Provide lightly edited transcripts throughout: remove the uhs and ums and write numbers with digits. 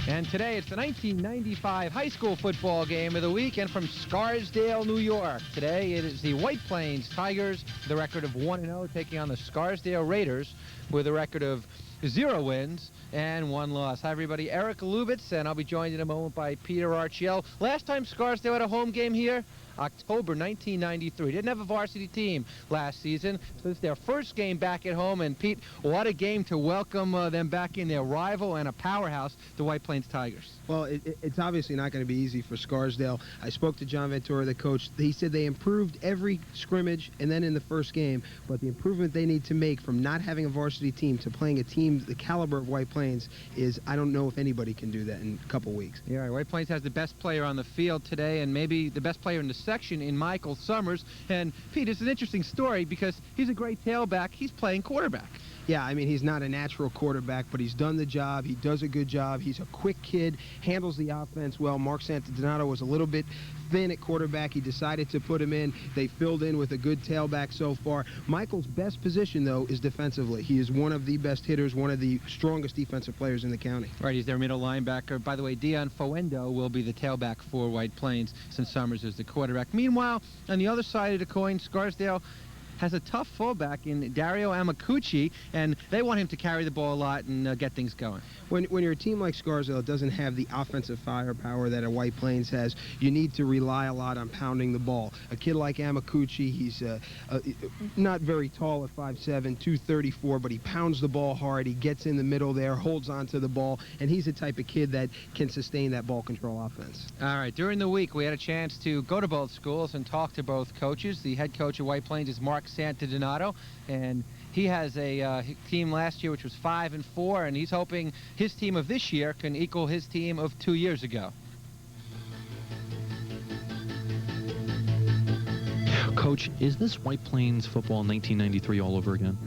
And today it's the 1995 high school football game of the week, and from Scarsdale, New York. Today it is the White Plains Tigers, the record of 1-0, taking on the Scarsdale Raiders with a record of 0 wins and 1 loss. Hi, everybody. Eric Lubitz, and I'll be joined in a moment by Peter Archiel. Last time Scarsdale had a home game here, October 1993. Didn't have a varsity team last season, so it's their first game back at home. And Pete, what a game to welcome them back in, their rival and a powerhouse, the White Plains Tigers. Well, it's obviously not going to be easy for Scarsdale. I spoke to John Ventura, the coach. He said they improved every scrimmage and then in the first game, but the improvement they need to make from not having a varsity team to playing a team the caliber of White Plains is, I don't know if anybody can do that in a couple weeks. Yeah, White Plains has the best player on the field today, and maybe the best player in the section in Michael Summers. And Pete, it's an interesting story because he's a great tailback. He's playing quarterback. Yeah, I mean, he's not a natural quarterback, but he's done the job. He does a good job. He's a quick kid, handles the offense well. Mark Santadonato was a little bit thin at quarterback. He decided to put him in. They filled in with a good tailback so far. Michael's best position, though, is defensively. He is one of the best hitters, one of the strongest defensive players in the county. Right, he's their middle linebacker. By the way, Dion Foendo will be the tailback for White Plains since Summers is the quarterback. Meanwhile, on the other side of the coin, Scarsdale has a tough fullback in Dario Amacucci, and they want him to carry the ball a lot and get things going. When you're a team like Scarsdale, it doesn't have the offensive firepower that a White Plains has. You need to rely a lot on pounding the ball. A kid like Amacucci, he's not very tall at 5'7", 234, but he pounds the ball hard. He gets in the middle there, holds onto the ball, and he's the type of kid that can sustain that ball control offense. All right, during the week, we had a chance to go to both schools and talk to both coaches. The head coach of White Plains is Mark Santadonato, and he has a team last year which was 5-4, and he's hoping his team of this year can equal his team of 2 years ago. Coach, is this White Plains football 1993 all over again?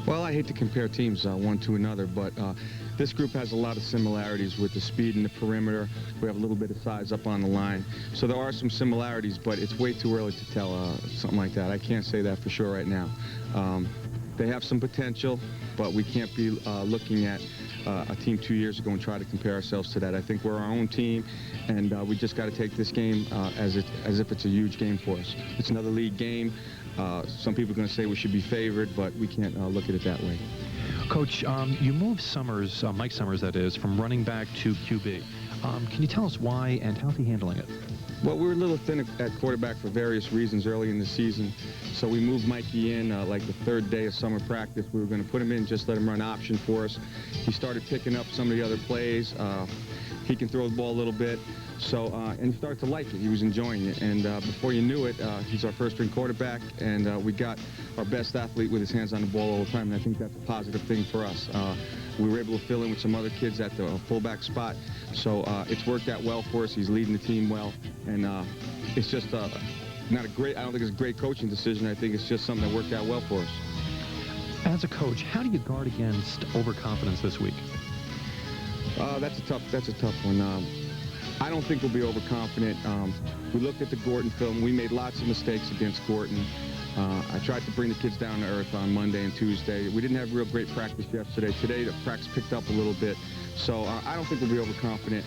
Well, I hate to compare teams one to another, but this group has a lot of similarities with the speed in the perimeter. We have a little bit of size up on the line. So there are some similarities, but it's way too early to tell something like that. I can't say that for sure right now. They have some potential, but we can't be looking at a team 2 years ago and try to compare ourselves to that. I think we're our own team, and we just got to take this game as if it's a huge game for us. It's another league game. Some people are going to say we should be favored, but we can't look at it that way. Coach, you moved Summers, Mike Summers that is, from running back to QB. Can you tell us why and how's he handling it? Well, we were a little thin at quarterback for various reasons early in the season, so we moved Mikey in like the third day of summer practice. We were going to put him in, just let him run option for us. He started picking up some of the other plays. He can throw the ball a little bit. So, and he started to like it. He was enjoying it. And before you knew it, he's our first-string quarterback, and we got our best athlete with his hands on the ball all the time, and I think that's a positive thing for us. We were able to fill in with some other kids at the fullback spot, so it's worked out well for us. He's leading the team well, and it's just not a great, I don't think it's a great coaching decision. I think it's just something that worked out well for us. As a coach, how do you guard against overconfidence this week? That's a tough one. I don't think we'll be overconfident. We looked at the Gorton film. We made lots of mistakes against Gorton. I tried to bring the kids down to earth on Monday and Tuesday. We didn't have real great practice yesterday. Today, the practice picked up a little bit. So I don't think we'll be overconfident.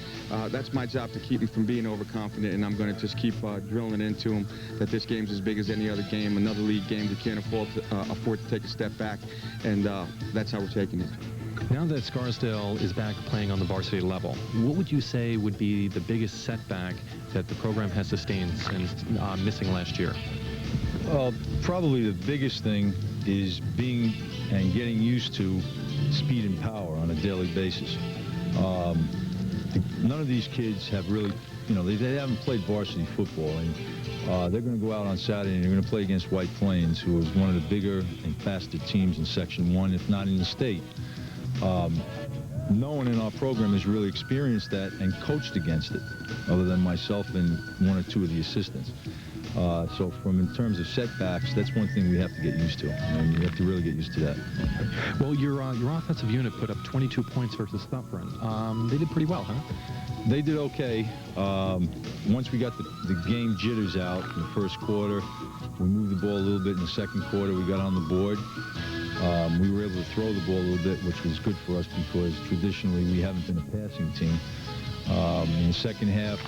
That's my job, to keep them from being overconfident, and I'm going to just keep drilling into them that this game's as big as any other game, another league game. We can't afford to take a step back, and that's how we're taking it. Now that Scarsdale is back playing on the varsity level, what would you say would be the biggest setback that the program has sustained since missing last year? Well, probably the biggest thing is being and getting used to speed and power on a daily basis. None of these kids have really, they haven't played varsity football, and they're going to go out on Saturday and they're going to play against White Plains, who is one of the bigger and faster teams in Section 1, if not in the state. No one in our program has really experienced that and coached against it, other than myself and one or two of the assistants. So in terms of setbacks, that's one thing we have to get used to, and you have to really get used to that. Well, your offensive unit put up 22 points versus Dufferin. They did pretty well, huh? They did okay. Once we got the game jitters out in the first quarter, We moved the ball a little bit in the second quarter. We got on the board. We were able to throw the ball a little bit, which was good for us because traditionally we haven't been a passing team. In the second half,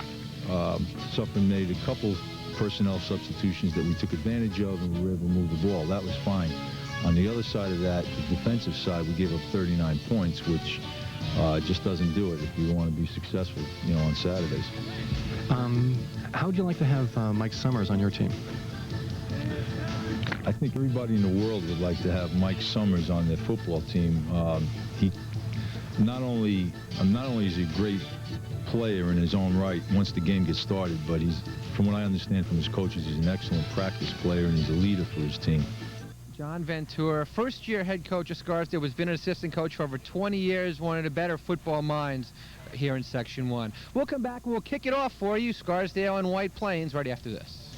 Suffolk made a couple personnel substitutions that we took advantage of, and we were able to move the ball. That was fine. On the other side of that, the defensive side, we gave up 39 points, which just doesn't do it if we want to be successful, on Saturdays. How would you like to have Mike Summers on your team? I think everybody in the world would like to have Mike Summers on their football team. He not only is he a great player in his own right once the game gets started, but from what I understand from his coaches, he's an excellent practice player and he's a leader for his team. John Ventura, first-year head coach of Scarsdale, has been an assistant coach for over 20 years, one of the better football minds here in Section 1. We'll come back and we'll kick it off for you, Scarsdale and White Plains, right after this.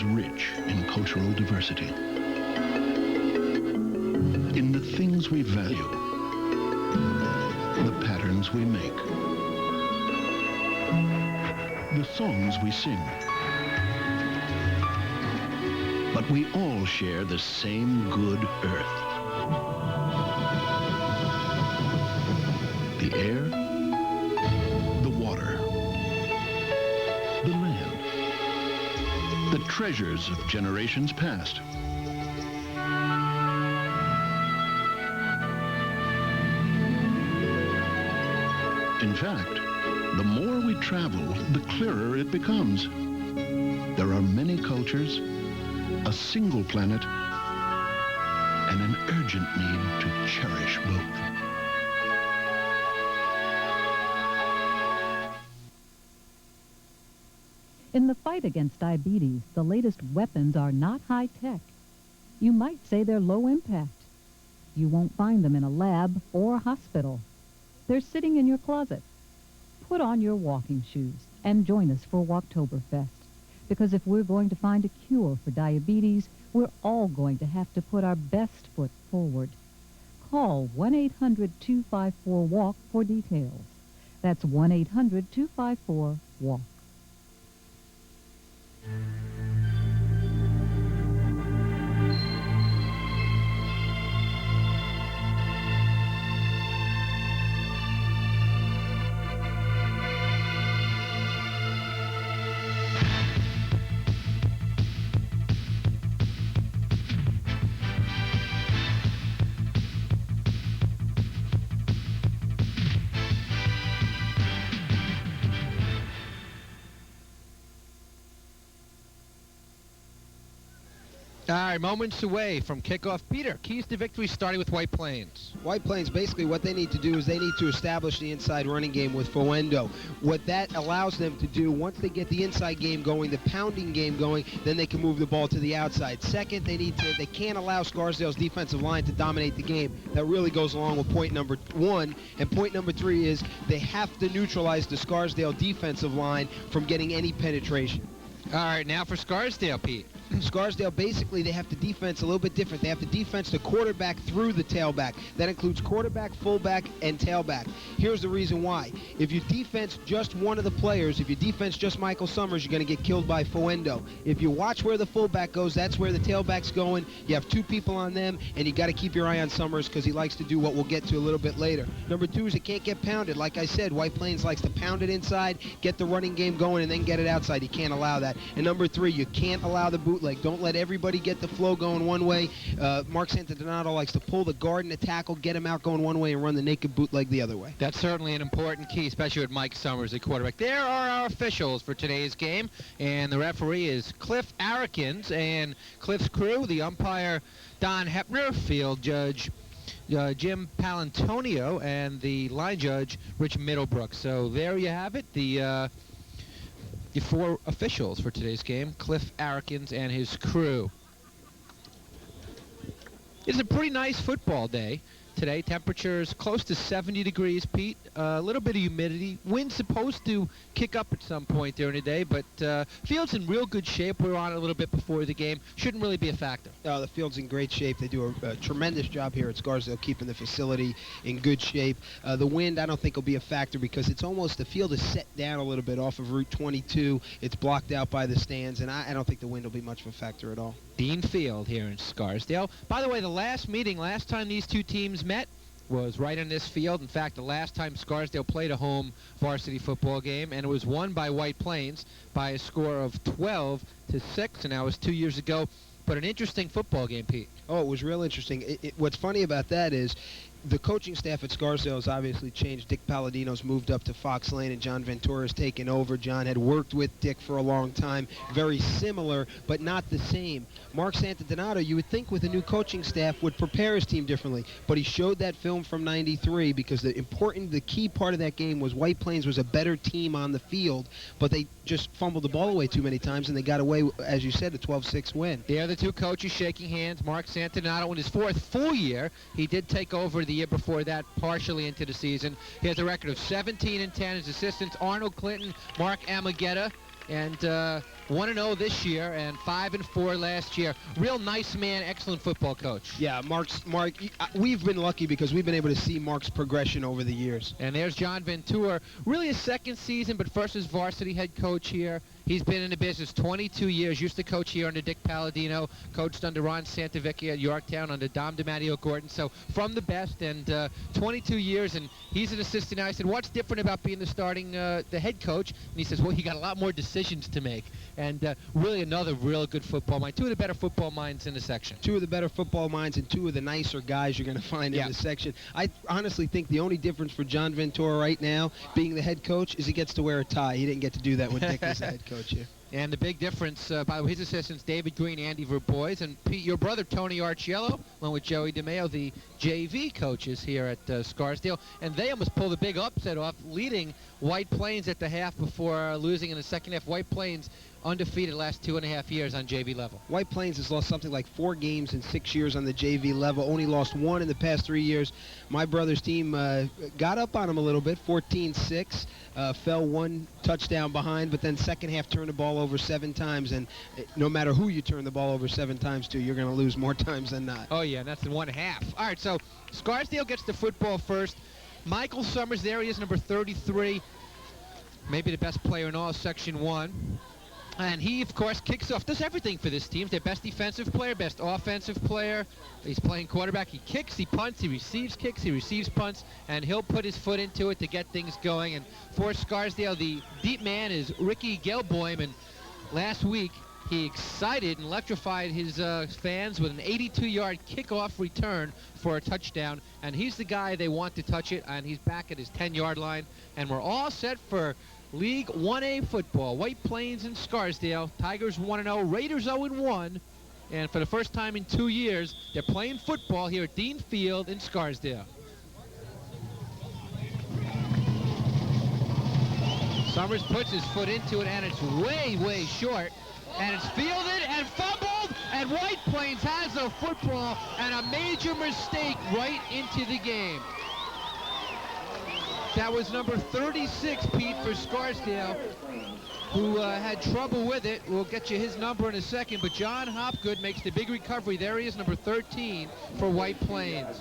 Rich in cultural diversity, in the things we value, the patterns we make, the songs we sing. But we all share the same good earth. The air, the water, the land. The treasures of generations past. In fact, the more we travel, the clearer it becomes. There are many cultures, a single planet, and an urgent need to cherish both. In the fight against diabetes, the latest weapons are not high-tech. You might say they're low-impact. You won't find them in a lab or a hospital. They're sitting in your closet. Put on your walking shoes and join us for Walktoberfest. Because if we're going to find a cure for diabetes, we're all going to have to put our best foot forward. Call 1-800-254-WALK for details. That's 1-800-254-WALK. All right, moments away from kickoff. Peter, keys to victory starting with White Plains. White Plains, basically what they need to do is they need to establish the inside running game with Foendo. What that allows them to do, once they get the inside game going, the pounding game going, then they can move the ball to the outside. Second, they can't allow Scarsdale's defensive line to dominate the game. That really goes along with point number 1. And point number 3 is they have to neutralize the Scarsdale defensive line from getting any penetration. All right, now for Scarsdale, Pete. Scarsdale, basically, they have to defense a little bit different. They have to defense the quarterback through the tailback. That includes quarterback, fullback, and tailback. Here's the reason why. If you defense just one of the players, if you defense just Michael Summers, you're going to get killed by Foendo. If you watch where the fullback goes, that's where the tailback's going. You have 2 people on them, and you got to keep your eye on Summers because he likes to do what we'll get to a little bit later. Number 2 is it can't get pounded. Like I said, White Plains likes to pound it inside, get the running game going, and then get it outside. You can't allow that. And number 3, you can't allow the bootleg. Don't let everybody get the flow going one way. Mark Santadonato likes to pull the guard and the tackle, get him out going one way, and run the naked bootleg the other way. That's certainly an important key, especially with Mike Summers, the quarterback. There are our officials for today's game, and the referee is Cliff Arakins, and Cliff's crew, the umpire Don Hepner, field judge Jim Palantonio, and the line judge Rich Middlebrook. So there you have it, the 4 officials for today's game, Cliff Arakins and his crew. It's a pretty nice football day. today. Temperatures close to 70 degrees, Pete. A little bit of humidity. Wind's supposed to kick up at some point during the day, but field's in real good shape. We were on it a little bit before the game. Shouldn't really be a factor. The field's in great shape. They do a tremendous job here at Scarsdale keeping the facility in good shape. The wind, I don't think, will be a factor because it's almost, the field is set down a little bit off of Route 22. It's blocked out by the stands, and I don't think the wind will be much of a factor at all. Dean Field here in Scarsdale. By the way, the last time these two teams met was right in this field. In fact, the last time Scarsdale played a home varsity football game, and it was won by White Plains by a score of 12-6, and that was 2 years ago. But an interesting football game, Pete. Oh, it was real interesting. What's funny about that is the coaching staff at Scarsdale has obviously changed. Dick Palladino's moved up to Fox Lane, and John Ventura's taken over. John had worked with Dick for a long time. Very similar, but not the same. Mark Santadonato, you would think with a new coaching staff, would prepare his team differently, but he showed that film from '93 because the key part of that game was White Plains was a better team on the field, but they just fumbled the ball away too many times, and they got away, as you said, a 12-6 win. There, the two coaches shaking hands. Mark Santadonato in his fourth full year. He did take over the year before that, partially into the season. He has a record of 17-10. His assistants, Arnold Clinton, Mark Amagetta, and 1-0 this year and 5-4 last year. Real nice man, excellent football coach. Yeah, Mark, we've been lucky because we've been able to see Mark's progression over the years. And there's John Ventura, really his second season, but first as varsity head coach here. He's been in the business 22 years, used to coach here under Dick Palladino, coached under Ron Santavecchia at Yorktown under Dom DiMatteo Gordon. So from the best, and 22 years, and he's an assistant. I said, what's different about being the head coach? And he says, well, you got a lot more decisions to make. And really another real good football mind. Two of the better football minds in the section. Two of the better football minds and two of the nicer guys you're going to find in the section. I honestly think the only difference for John Ventura right now, being the head coach, is he gets to wear a tie. He didn't get to do that when Dick was the head coach here. And the big difference, by the way, his assistants, David Green, Andy Verbois, and Pete, your brother, Tony Archiello, along with Joey DeMeo, the JV coaches here at Scarsdale. And they almost pulled a big upset off, leading White Plains at the half before losing in the second half. White Plains undefeated the last 2.5 years on JV level. White Plains has lost something like 4 games in 6 years on the JV level, only lost 1 in the past 3 years. My brother's team got up on them a little bit, 14-6, fell 1 touchdown behind, but then second half turned the ball over 7 times, and no matter who you turn the ball over 7 times to, you're going to lose more times than not. Oh, yeah, and that's in 1 half. All right, so Scarsdale gets the football first. Michael Summers, there he is, number 33, maybe the best player in all of Section 1. And he, of course, kicks off. Does everything for this team. Their best defensive player, best offensive player. He's playing quarterback. He kicks, he punts, he receives kicks, he receives punts, and he'll put his foot into it to get things going. And for Scarsdale, the deep man is Ricky Gelboim. And last week, he excited and electrified his fans with an 82-yard kickoff return for a touchdown. And he's the guy they want to touch it, and he's back at his 10-yard line. And we're all set for League 1A football. White Plains and Scarsdale. Tigers 1-0, Raiders 0-1. And for the first time in 2 years, they're playing football here at Dean Field in Scarsdale. Summers puts his foot into it, and it's way, way short. And it's fielded and fumbled, and White Plains has the football, and a major mistake right into the game. That was number 36, Pete, for Scarsdale, who had trouble with it. We'll get you his number in a second, but John Hopgood makes the big recovery. There he is, number 13 for White Plains.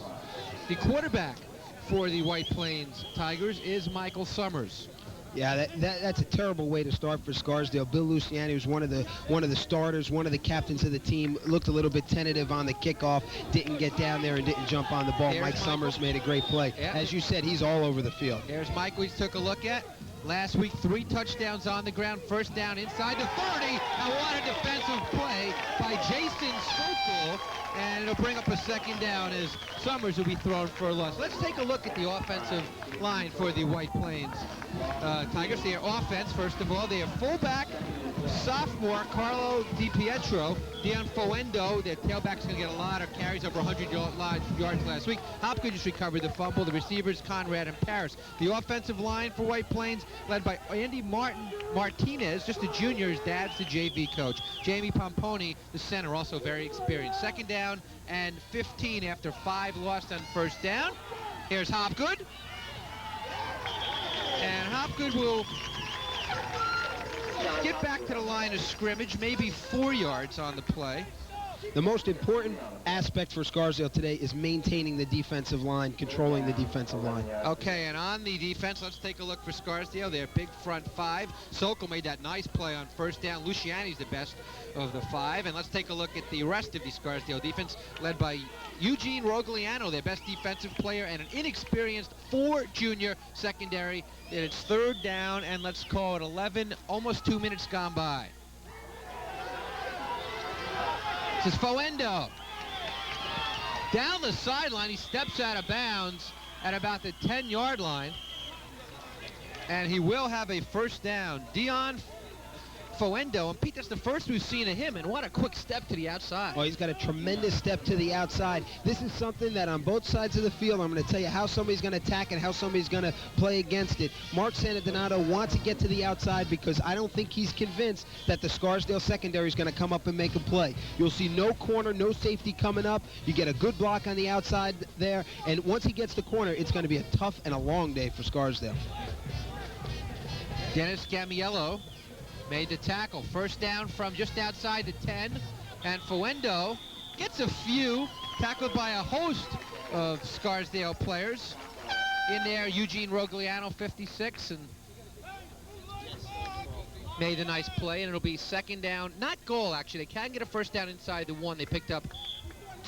The quarterback for the White Plains Tigers is Michael Summers. Yeah, that's a terrible way to start for Scarsdale. Bill Luciani was one of the starters, one of the captains of the team. Looked a little bit tentative on the kickoff, didn't get down there and didn't jump on the ball. Mike Summers made a great play. Yeah. As you said, he's all over the field. There's Mike we took a look at. Last week, 3 touchdowns on the ground, first down inside the 30, and what a defensive play by Jason Sokol, and it'll bring up a second down as Summers will be thrown for a loss. Let's take a look at the offensive line for the White Plains Tigers. Their offense, first of all, they have fullback sophomore Carlo DiPietro, Dion Foendo, their tailback's going to get a lot of carries, over 100 yards last week. Hopkins just recovered the fumble. The receivers, Conrad and Paris. The offensive line for White Plains, led by Andy Martinez, just a junior. His dad's the JV coach. Jamie Pomponi, the center, also very experienced. 2nd down and 15 after 5 lost on 1st down. Here's Hopgood. And Hopgood will get back to the line of scrimmage, maybe 4 yards on the play. The most important aspect for Scarsdale today is maintaining the defensive line, controlling the defensive line. Okay, and on the defense, let's take a look for Scarsdale. Their big front 5. Sokol made that nice play on 1st down. Luciani's the best of the 5. And let's take a look at the rest of the Scarsdale defense, led by Eugene Rogliano, their best defensive player, and an inexperienced 4 junior secondary. And it's 3rd down, and let's call it 11, almost 2 minutes gone by. This is Foendo. Down the sideline, he steps out of bounds at about the 10-yard line. And he will have a 1st down. Dion Foendo, and Pete, that's the first we've seen of him, and what a quick step to the outside. Oh, he's got a tremendous step to the outside. This is something that on both sides of the field, I'm going to tell you how somebody's going to attack and how somebody's going to play against it. Mark Santadonato wants to get to the outside because I don't think he's convinced that the Scarsdale secondary is going to come up and make a play. You'll see no corner, no safety coming up. You get a good block on the outside there, and once he gets the corner, it's going to be a tough and a long day for Scarsdale. Dennis Gamiello made the tackle. 1st down from just outside the 10. And Foendo gets a few, tackled by a host of Scarsdale players. In there, Eugene Rogliano, 56, and made a nice play. And it'll be 2nd down, not goal actually. They can get a 1st down inside the 1. They picked up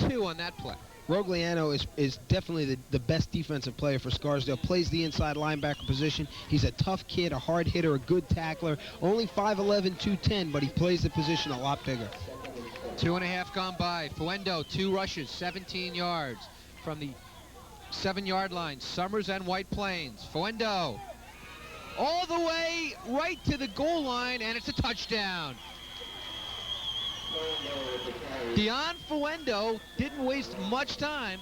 2 on that play. Rogliano is definitely the best defensive player for Scarsdale. Plays the inside linebacker position. He's a tough kid, a hard hitter, a good tackler. Only 5'11", 210, but he plays the position a lot bigger. 2.5 gone by. Foendo, 2 rushes, 17 yards from the 7-yard line. Summers and White Plains. Foendo all the way right to the goal line, and it's a touchdown. Dion Foendo didn't waste much time,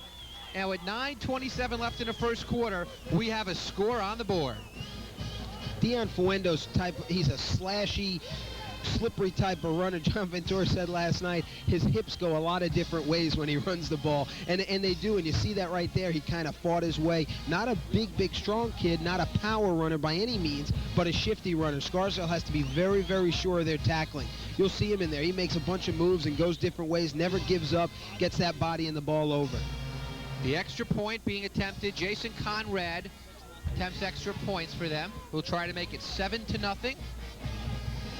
and with 9:27 left in the 1st quarter, we have a score on the board. Dion Foendo's type, he's a slashy, slippery type of runner. John Ventura said last night his hips go a lot of different ways when he runs the ball, and they do, and you see that right there. He kind of fought his way. Not a big strong kid, not a power runner by any means, but a shifty runner. Scarsdale has to be very, very sure of their tackling. You'll see him in there. He makes a bunch of moves and goes different ways, never gives up, gets that body and the ball over. The extra point being attempted. Jason Conrad attempts extra points for them. We'll try to make it 7-0.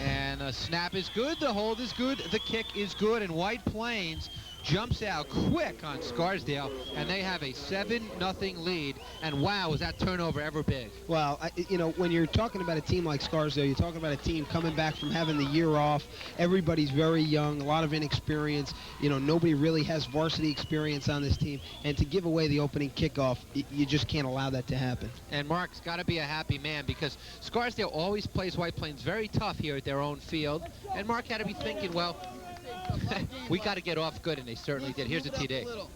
And the snap is good, the hold is good, the kick is good, and White Plains jumps out quick on Scarsdale, and they have a 7-0 lead. And wow, was that turnover ever big? Well, you know, when you're talking about a team like Scarsdale, you're talking about a team coming back from having the year off. Everybody's very young, a lot of inexperience. You know, nobody really has varsity experience on this team. And to give away the opening kickoff, you just can't allow that to happen. And Mark's got to be a happy man because Scarsdale always plays White Plains very tough here at their own field. And Mark had to be thinking, well, we got to get off good, and they certainly did. Here's a TD.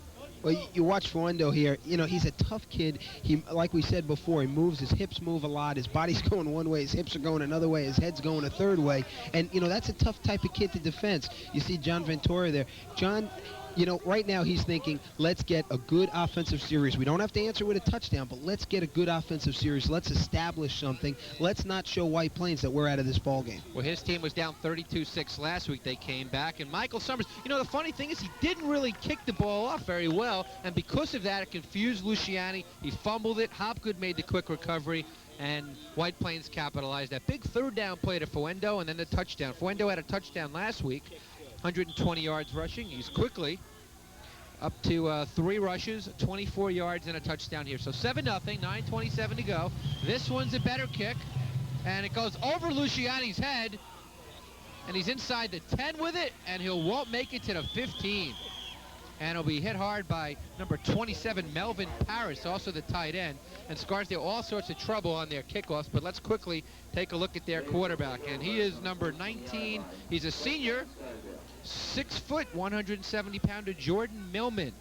Well, you watch Foendo here. You know, he's a tough kid. He, like we said before, he moves. His hips move a lot. His body's going one way. His hips are going another way. His head's going a third way. And, you know, that's a tough type of kid to defense. You see John Ventura there. John, you know, right now he's thinking, let's get a good offensive series. We don't have to answer with a touchdown, but let's get a good offensive series. Let's establish something. Let's not show White Plains that we're out of this ball game. Well, his team was down 32-6 last week. They came back, and Michael Summers, you know, the funny thing is he didn't really kick the ball off very well, and because of that, it confused Luciani. He fumbled it. Hopgood made the quick recovery, and White Plains capitalized. That big 3rd down play to Foendo, and then the touchdown. Foendo had a touchdown last week, 120 yards rushing. He's quickly up to 3 rushes, 24 yards, and a touchdown here. So 7-0, 9:27 to go. This one's a better kick, and it goes over Luciani's head, and he's inside the 10 with it, and he won't make it to the 15. and will be hit hard by number 27, Melvin Paris, also the tight end. And Scarsdale, all sorts of trouble on their kickoffs, but let's quickly take a look at their quarterback. And he is number 19. He's a senior, 6 foot, 170-pounder Jordan Millman.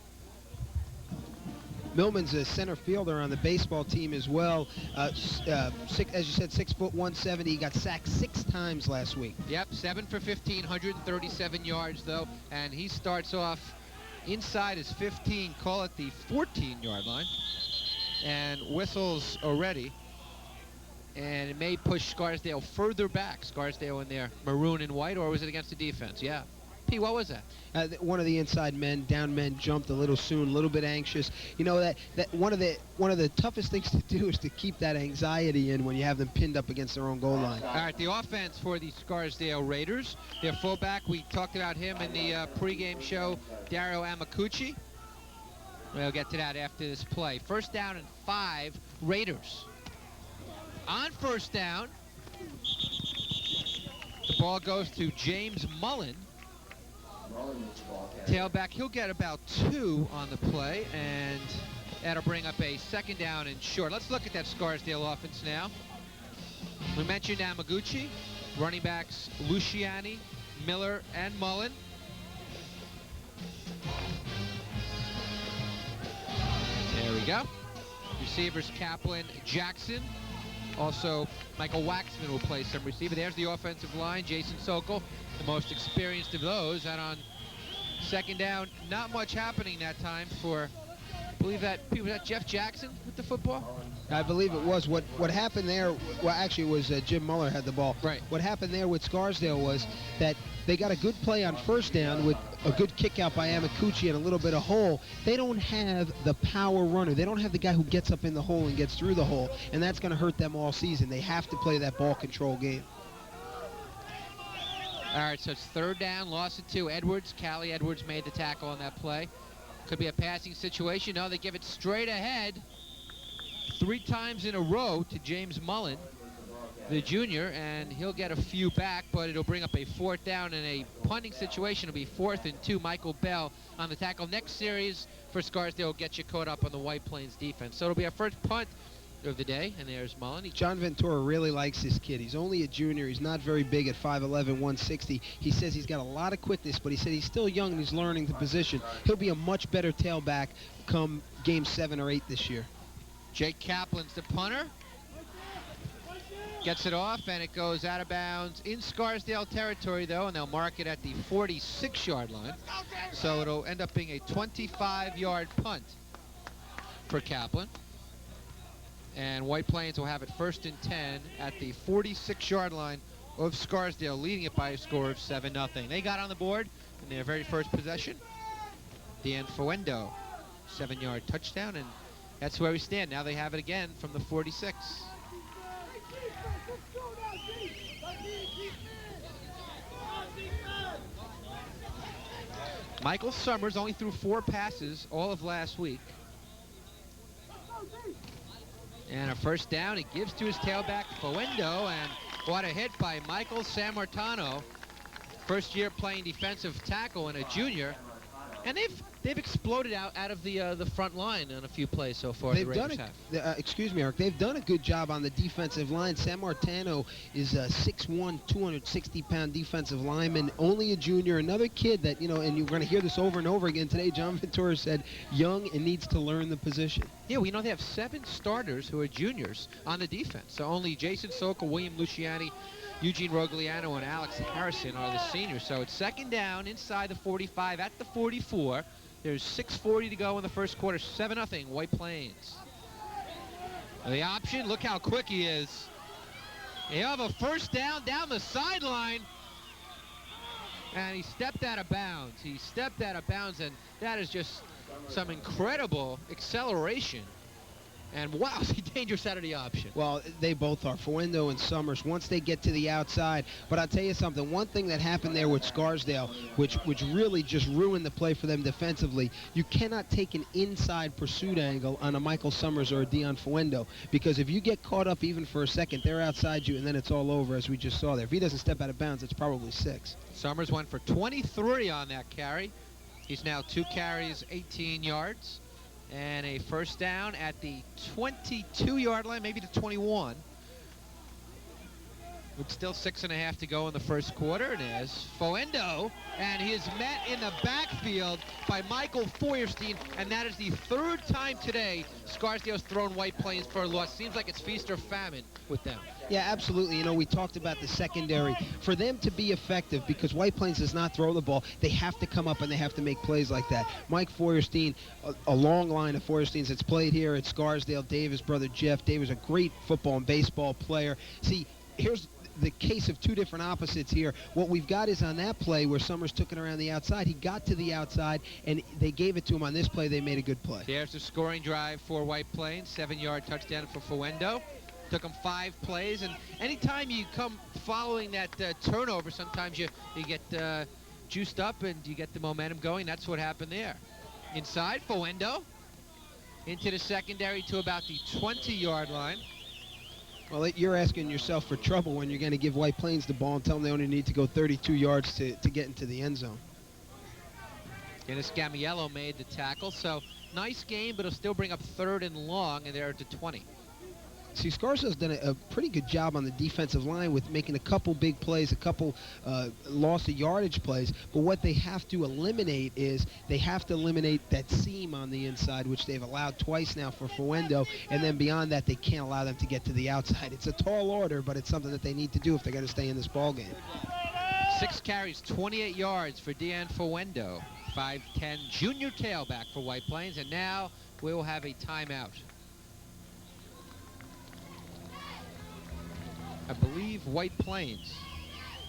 Millman's a center fielder on the baseball team as well. As you said, 6 foot 170. He got sacked 6 times last week. Yep, 7 for 15, 137 yards though, and he starts off inside his 15, call it the 14-yard line, and whistles already, and it may push Scarsdale further back. Scarsdale in their maroon and white, or was it against the defense? Yeah. P, what was that? One of the inside men, down men, jumped a little soon, a little bit anxious. You know that one of the toughest things to do is to keep that anxiety in when you have them pinned up against their own goal line. All right, the offense for the Scarsdale Raiders. Their fullback, we talked about him in the pregame show, Dario Amakuchi. We'll get to that after this play. 1st down and 5, Raiders. On 1st down, the ball goes to James Mullen. Tailback, he'll get about 2 on the play, and that'll bring up a 2nd down and short. Let's look at that Scarsdale offense now. We mentioned Amaguchi, running backs Luciani, Miller, and Mullen. There we go. Receivers Kaplan, Jackson. Also, Michael Waxman will play some receiver. There's the offensive line, Jason Sokol, the most experienced of those. And on 2nd down, not much happening that time for, I believe that Jeff Jackson with the football? I believe it was. What happened there, well, actually it was Jim Muller had the ball. Right. What happened there with Scarsdale was that they got a good play on 1st down with a good kick out by Amakuchi and a little bit of hole. They don't have the power runner. They don't have the guy who gets up in the hole and gets through the hole, and that's going to hurt them all season. They have to play that ball control game. All right, so it's 3rd down, loss of 2. Edwards, Callie Edwards made the tackle on that play. Could be a passing situation. No, they give it straight ahead 3 times in a row to James Mullen, the junior, and he'll get a few back, but it'll bring up a 4th down in a punting situation. It'll be 4th and 2. Michael Bell on the tackle. Next series for Scarsdale will get you caught up on the White Plains defense. So it'll be our first punt of the day, and there's Mullen. John Ventura really likes this kid. He's only a junior. He's not very big at 5'11", 160. He says he's got a lot of quickness, but he said he's still young and he's learning the position. He'll be a much better tailback come game 7 or 8 this year. Jake Kaplan's the punter. Gets it off, and it goes out of bounds in Scarsdale territory, though, and they'll mark it at the 46-yard line. So it'll end up being a 25-yard punt for Kaplan. And White Plains will have it 1st and 10 at the 46-yard line of Scarsdale, leading it by a score of 7-0. They got on the board in their very first possession. Dan Fuendo, 7-yard touchdown, and that's where we stand. Now they have it again from the 46. Michael Summers only threw 4 passes all of last week. And a 1st down, he gives to his tailback, Fuendo, and what a hit by Michael Sammartano. 1st year playing defensive tackle and a junior. And they've exploded out of the front line on a few plays so far. They've done excuse me, Eric. They've done a good job on the defensive line. Sammartano is a 6'1", 260-pound defensive lineman, only a junior. Another kid that, you know, and you're going to hear this over and over again today. John Ventura said young and needs to learn the position. Yeah, we know they have 7 starters who are juniors on the defense. So only Jason Sokol, William Luciani, Eugene Rogliano, and Alex Harrison are the seniors. So it's 2nd down inside the 45 at the 44. There's 6:40 to go in the first quarter. 7-0 White Plains. The option, look how quick he is. You have a 1st down the sideline. And he stepped out of bounds. He stepped out of bounds, and that is just some incredible acceleration. And wow, is he dangerous out of the option. Well, they both are, Fuendo and Summers, once they get to the outside. But I'll tell you something, one thing that happened there with Scarsdale, which really just ruined the play for them defensively, you cannot take an inside pursuit angle on a Michael Summers or a Dion Fuendo, because if you get caught up even for a second, they're outside you, and then it's all over, as we just saw there. If he doesn't step out of bounds, it's probably 6. Summers went for 23 on that carry. He's now 2 carries, 18 yards, and a first down at the 22-yard line, maybe the 21. With still 6.5 to go in the first quarter, and there's Foendo, and he is met in the backfield by Michael Feuerstein, and that is the 3rd time today Scarsdale's thrown White Plains for a loss. Seems like it's feast or famine with them. Yeah, absolutely. You know, we talked about the secondary. For them to be effective, because White Plains does not throw the ball, they have to come up and they have to make plays like that. Mike Feuerstein, a long line of Feuersteins that's played here at Scarsdale. Dave, his brother Jeff. Dave is a great football and baseball player. See, here's the case of two different opposites here. What we've got is on that play where Summers took it around the outside, he got to the outside, and they gave it to him. On this play, they made a good play. There's the scoring drive for White Plains, 7-yard touchdown for Foendo. Took him 5 plays, and anytime you come following that turnover, sometimes you get juiced up and you get the momentum going. That's what happened there. Inside, Foendo into the secondary to about the 20-yard line. Well, you're asking yourself for trouble when you're going to give White Plains the ball and tell them they only need to go 32 yards to get into the end zone. Dennis Gamiello made the tackle, so nice game, but it'll still bring up 3rd and long, and they're at the 20. See, Scarsdale's done a pretty good job on the defensive line with making a couple big plays, a couple loss of yardage plays. But what they have to eliminate is they have to eliminate that seam on the inside, which they've allowed twice now for Foendo. And then beyond that, they can't allow them to get to the outside. It's a tall order, but it's something that they need to do if they're going to stay in this ball game. 6 carries, 28 yards for Dean Foendo. 5'10" junior tailback for White Plains. And now we will have a timeout. I believe White Plains.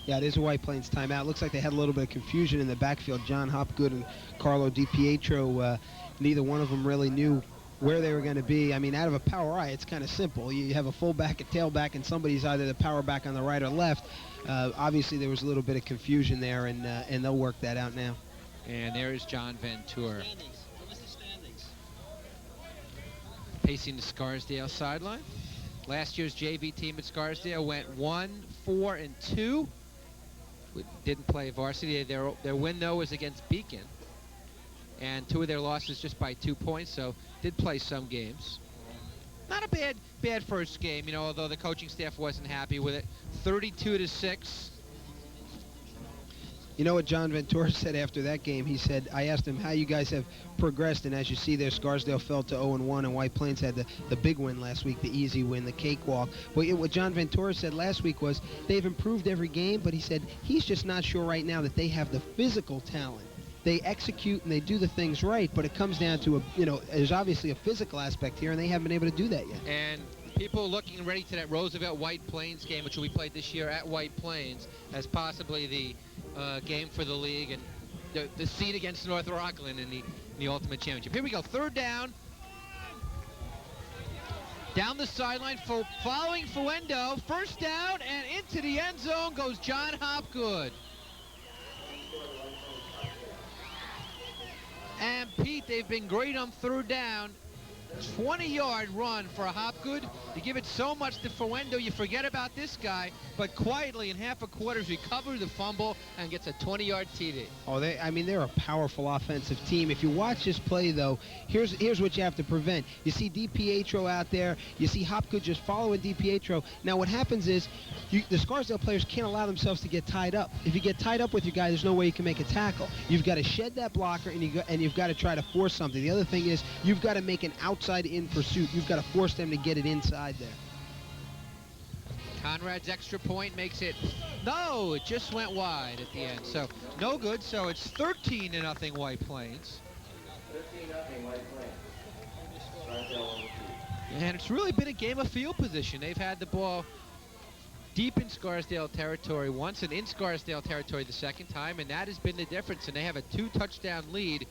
Yeah, it is a White Plains timeout. Looks like they had a little bit of confusion in the backfield. John Hopgood and Carlo DiPietro, neither one of them really knew where they were going to be. I mean, out of a power eye, it's kind of simple. You have a fullback, a tailback, and somebody's either the power back on the right or left. Obviously, there was a little bit of confusion there, and they'll work that out now. And there is John Ventura. Pacing the Scarsdale sideline. Last year's JV team at Scarsdale went 1-4-2. Didn't play varsity. Their win, though, was against Beacon. And 2 of their losses just by 2 points, so did play some games. Not a bad first game, you know, although the coaching staff wasn't happy with it. 32-6. You know what John Ventura said after that game? He said, I asked him how you guys have progressed, and as you see there, Scarsdale fell to 0-1, and White Plains had the big win last week, the easy win, the cakewalk. But what John Ventura said last week was they've improved every game, but he said he's just not sure right now that they have the physical talent. They execute and they do the things right, but it comes down to, there's obviously a physical aspect here, and they haven't been able to do that yet. And people looking ready to that Roosevelt-White Plains game, which will be played this year at White Plains, as possibly the game for the league and the seed against North Rockland in the Ultimate Championship. Here we go, 3rd down. Down the sideline, following Foendo. First down, and into the end zone goes John Hopgood. And Pete, they've been great on 3rd down. 20-yard run for a Hopgood. You give it so much to Foendo, you forget about this guy, but quietly in half a quarter recovers the fumble and gets a 20-yard TD. Oh, they're a powerful offensive team. If you watch this play, though, here's what you have to prevent. You see DiPietro out there. You see Hopgood just following DiPietro. Now, what happens is the Scarsdale players can't allow themselves to get tied up. If you get tied up with your guy, there's no way you can make a tackle. You've got to shed that blocker, and you've got to try to force something. The other thing is you've got to make an outside-in pursuit. You've got to force them to get it inside there. Conrad's extra point makes it, no, it just went wide at the end. So no good, so it's 13-0 White Plains. 13-0 White Plains. And it's really been a game of field position. They've had the ball deep in Scarsdale territory once and in Scarsdale territory the second time, and that has been the difference. And they have a 2-touchdown lead,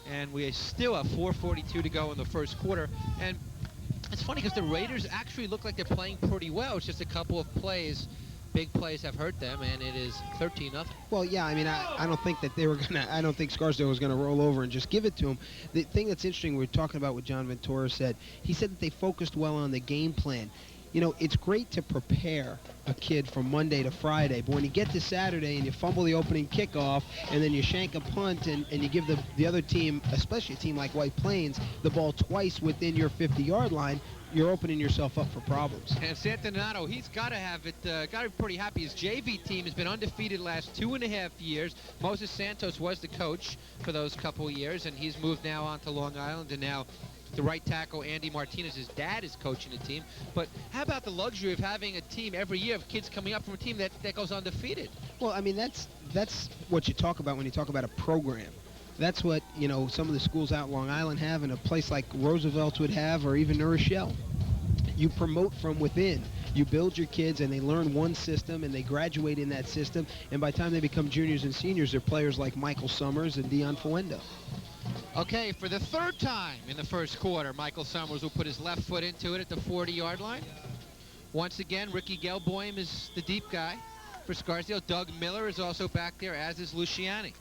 and we still have 4:42 to go in the first quarter. And it's funny because the Raiders actually look like they're playing pretty well. It's just a couple of plays, big plays have hurt them, and it is 13-0. Well, yeah, I don't think that I don't think Scarsdale was gonna roll over and just give it to them. The thing that's interesting, we were talking about what John Ventura said. He said that they focused well on the game plan. you know, it's great to prepare a kid from Monday to Friday, but when you get to Saturday and you fumble the opening kickoff and then you shank a punt and you give the other team, especially a team like White Plains, the ball twice within your 50-yard line, you're opening yourself up for problems. And Santanato, he's got to have it, got to be pretty happy. His JV team has been undefeated last 2.5 years. Moses Santos was the coach for those couple of years, and he's moved now on to Long Island, and now the right tackle, Andy Martinez, his dad is coaching the team. But how about the luxury of having a team every year of kids coming up from a team that goes undefeated? Well, I mean, that's what you talk about when you talk about a program. That's what, you know, some of the schools out Long Island have, and a place like Roosevelt would have, or even New Rochelle. You promote from within. You build your kids, and they learn one system, and they graduate in that system. And by the time they become juniors and seniors, they're players like Michael Summers and Dion Fuendo. Okay, for the third time in the first quarter, Michael Summers will put his left foot into it at the 40-yard line. Once again, Ricky Gelboim is the deep guy for Scarsdale. Doug Miller is also back there, as is Luciani.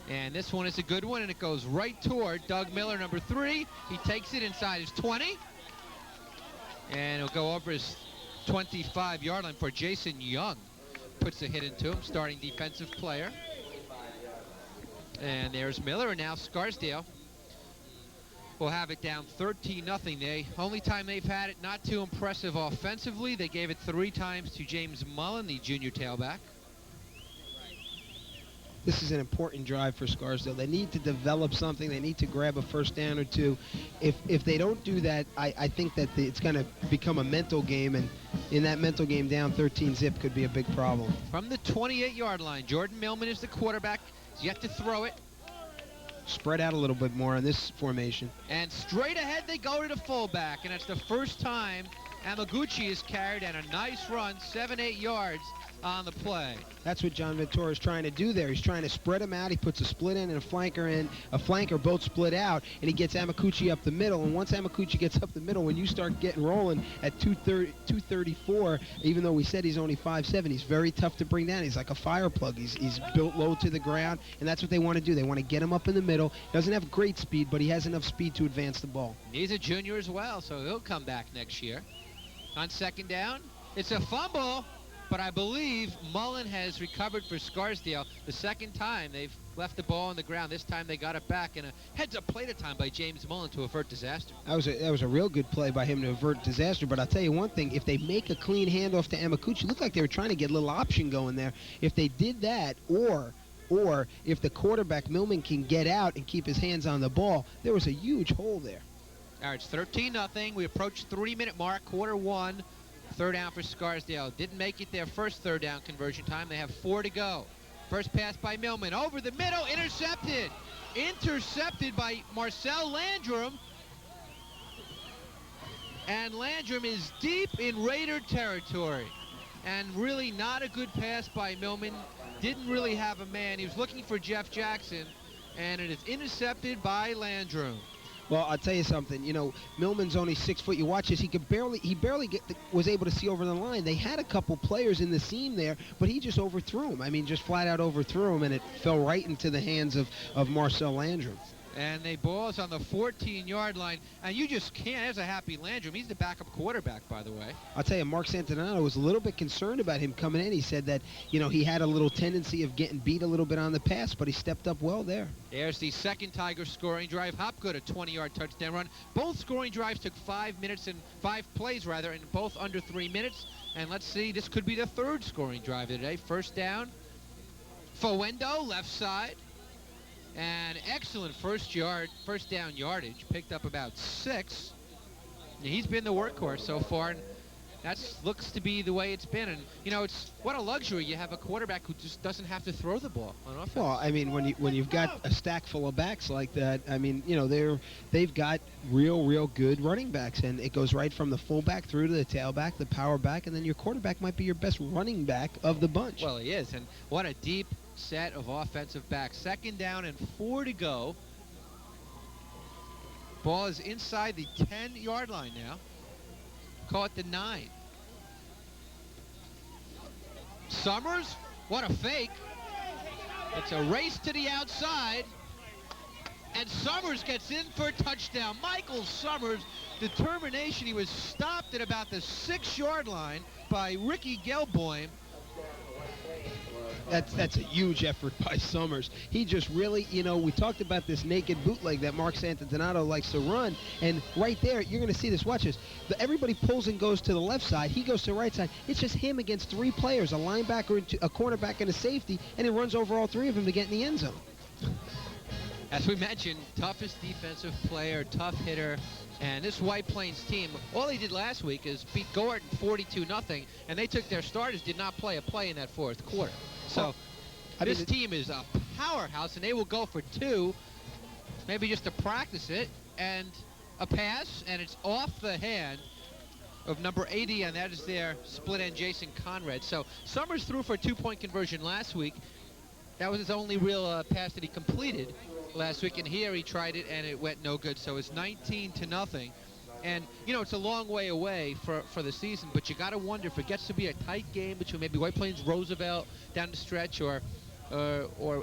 And this one is a good one, and it goes right toward Doug Miller, number 3. He takes it inside his 20. And it'll go over his 25-yard line for Jason Young. Puts a hit into him, starting defensive player. And there's Miller, and now Scarsdale will have it down 13-0. The only time they've had it not too impressive offensively. They gave it 3 times to James Mullen, the junior tailback. This is an important drive for Scarsdale. They need to develop something. They need to grab a first down or two. If they don't do that, I think that it's going to become a mental game, and in that mental game, down 13-zip could be a big problem. From the 28-yard line, Jordan Millman is the quarterback. He's yet to throw it. Spread out a little bit more on this formation. And straight ahead they go to the fullback, and it's the first time Amaguchi is carried, and a nice run, 7-8 yards on the play. That's what John Ventura is trying to do there. He's trying to spread them out. He puts a split in and a flanker both split out, and he gets Amaguchi up the middle. And once Amaguchi gets up the middle, when you start getting rolling at 234, even though we said he's only 5'7", he's very tough to bring down. He's like a fire plug. He's built low to the ground, and that's what they want to do. They want to get him up in the middle. He doesn't have great speed, but he has enough speed to advance the ball. He's a junior as well, so he'll come back next year. On second down, it's a fumble, but I believe Mullen has recovered for Scarsdale. The second time they've left the ball on the ground. This time they got it back, and a heads-up play to time by James Mullen to avert disaster. That was a real good play by him to avert disaster, but I'll tell you one thing. If they make a clean handoff to Amaguchi, looked like they were trying to get a little option going there. If they did that, or if the quarterback, Millman, can get out and keep his hands on the ball, there was a huge hole there. All right, it's 13-0. We approach 3-minute mark, quarter 1. Third down for Scarsdale. Didn't make it their first third down conversion time. They have 4 to go. First pass by Millman. Over the middle. Intercepted. Intercepted by Marcel Landrum. And Landrum is deep in Raider territory. And really not a good pass by Millman. Didn't really have a man. He was looking for Jeff Jackson. And it is intercepted by Landrum. Well, I'll tell you something. You know, Millman's only 6 foot. You watch this; he barely was able to see over the line. They had a couple players in the seam there, but he just overthrew him. I mean, just flat out overthrew him, and it fell right into the hands of Marcel Landrum. And the ball is on the 14-yard line, and you just can't. There's a happy Landrum. He's the backup quarterback, by the way. I'll tell you, Mark Santanato was a little bit concerned about him coming in. He said that, you know, he had a little tendency of getting beat a little bit on the pass, but he stepped up well there. There's the second Tiger scoring drive. Hopgood, a 20-yard touchdown run. Both scoring drives took 5 minutes and 5 plays, rather, and both under 3 minutes. And let's see, this could be the third scoring drive of the day. First down, Fuendo, left side. And excellent first down yardage. Picked up about 6. He's been the workhorse so far, and that looks to be the way it's been. And you know, it's what a luxury. You have a quarterback who just doesn't have to throw the ball on offense. Well, I mean, when you've got a stack full of backs like that, I mean, you know, they've got real good running backs, and it goes right from the fullback through to the tailback, the power back, and then your quarterback might be your best running back of the bunch. Well, he is, and what a deep set of offensive backs. Second down and 4 to go. Ball is inside the 10-yard line now. Call it the 9. Summers, what a fake. It's a race to the outside. And Summers gets in for a touchdown. Michael Summers, determination. He was stopped at about the 6-yard line by Ricky Gelboim. That's a huge effort by Summers. He just really, we talked about this naked bootleg that Mark Santandonato likes to run, and right there, you're going to see this. Watch this. Everybody pulls and goes to the left side. He goes to the right side. It's just him against 3 players, a linebacker, a cornerback, and a safety, and he runs over all 3 of them to get in the end zone. As we mentioned, toughest defensive player, tough hitter. And this White Plains team, all they did last week is beat Gordon 42-0, and they took their starters, did not play a play in that 4th quarter. So this team is a powerhouse, and they will go for 2, maybe just to practice it, and a pass, and it's off the hand of number 80, and that is their split end, Jason Conrad. So Summers threw for a 2-point conversion last week. That was his only real pass that he completed last week, and here he tried it, and it went no good. So it's 19-0. And, it's a long way away for the season, but you got to wonder if it gets to be a tight game between maybe White Plains, Roosevelt down the stretch, or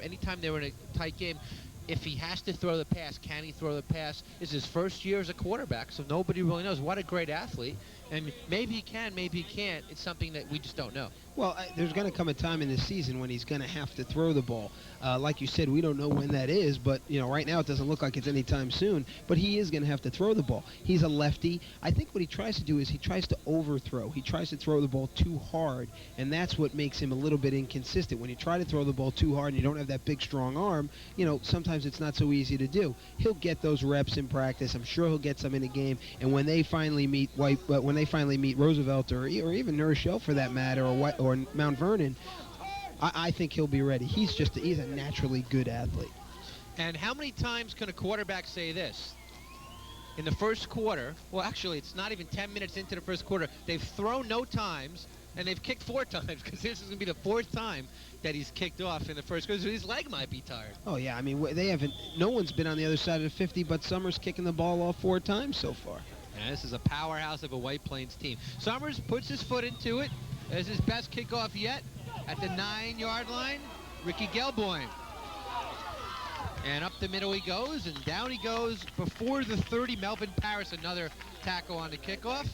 anytime they were in a tight game, if he has to throw the pass, can he throw the pass? It's his first year as a quarterback, so nobody really knows. What a great athlete. And maybe he can, maybe he can't. It's something that we just don't know. Well, there's going to come a time in this season when he's going to have to throw the ball. Like you said, we don't know when that is, but right now it doesn't look like it's anytime soon. But he is going to have to throw the ball. He's a lefty. I think what he tries to do is he tries to overthrow. He tries to throw the ball too hard, and that's what makes him a little bit inconsistent. When you try to throw the ball too hard and you don't have that big, strong arm, sometimes it's not so easy to do. He'll get those reps in practice. I'm sure he'll get some in the game. And when they finally meet Roosevelt or even New Rochelle for that matter, or Mount Vernon, I think he'll be ready. He's a naturally good athlete. And how many times can a quarterback say this? In the first quarter, well, actually, it's not even 10 minutes into the first quarter, they've thrown no times, and they've kicked 4 times, because this is going to be the 4th time that he's kicked off in the first quarter, so his leg might be tired. Oh, yeah, I mean, no one's been on the other side of the 50, but Summers kicking the ball all 4 times so far. And this is a powerhouse of a White Plains team. Summers puts his foot into it. This is his best kickoff yet at the 9-yard line. Ricky Gelboim. And up the middle he goes, and down he goes before the 30. Melvin Paris, another tackle on the kickoff.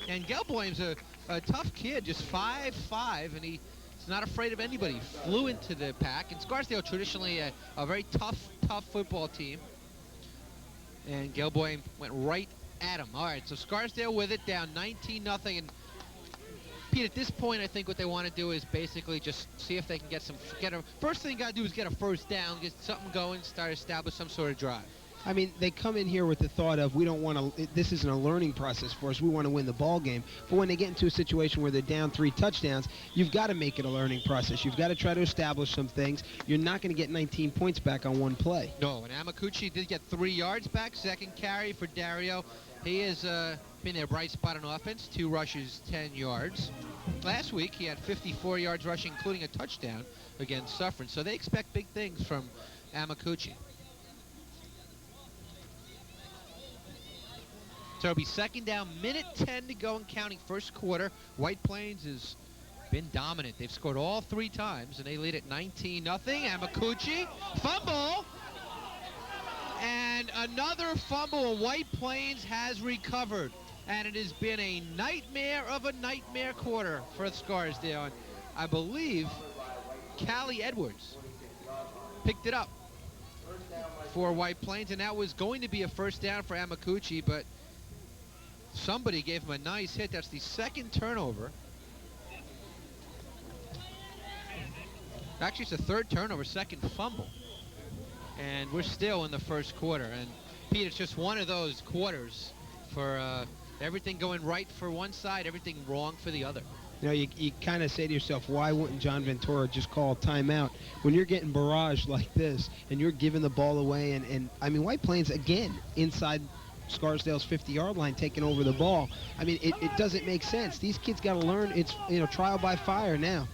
And Gelboim's a tough kid, just 5'5", and he's not afraid of anybody. Flew into the pack. And Scarsdale, traditionally a very tough football team. And Gelboim went right at him. All right, so Scarsdale with it, down 19-0. And Pete, at this point, I think what they want to do is basically just see if they can first thing you got to do is get a first down, get something going, establish some sort of drive. I mean, they come in here with the thought of, this isn't a learning process for us, we want to win the ball game. But when they get into a situation where they're down 3 touchdowns, you've got to make it a learning process. You've got to try to establish some things. You're not going to get 19 points back on one play. No, and Amakuchi did get 3 yards back, second carry for Dario. He has been their bright spot on offense, 2 rushes, 10 yards. Last week, he had 54 yards rushing, including a touchdown against Suffern. So they expect big things from Amakuchi. So it'll be second down, minute 10 to go and counting, first quarter. White Plains has been dominant. They've scored all 3 times, and they lead at 19-0. Amakuchi, fumble. And another fumble. White Plains has recovered. And it has been a nightmare of a nightmare quarter for Scarsdale. And I believe Callie Edwards picked it up for White Plains. And that was going to be a first down for Amakuchi, but somebody gave him a nice hit. That's the 2nd turnover. Actually, it's the 3rd turnover, 2nd fumble. And we're still in the first quarter. And, Pete, it's just one of those quarters for everything going right for one side, everything wrong for the other. You kind of say to yourself, why wouldn't John Ventura just call a timeout? When you're getting barraged like this and you're giving the ball away, and I mean, White Plains, again, inside Scarsdale's 50-yard line, taking over the ball. I mean, it doesn't make sense. These kids got to learn. It's, trial by fire now.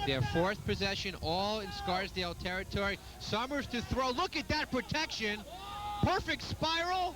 Their 4th possession, all in Scarsdale territory. Summers to throw. Look at that protection. Perfect spiral.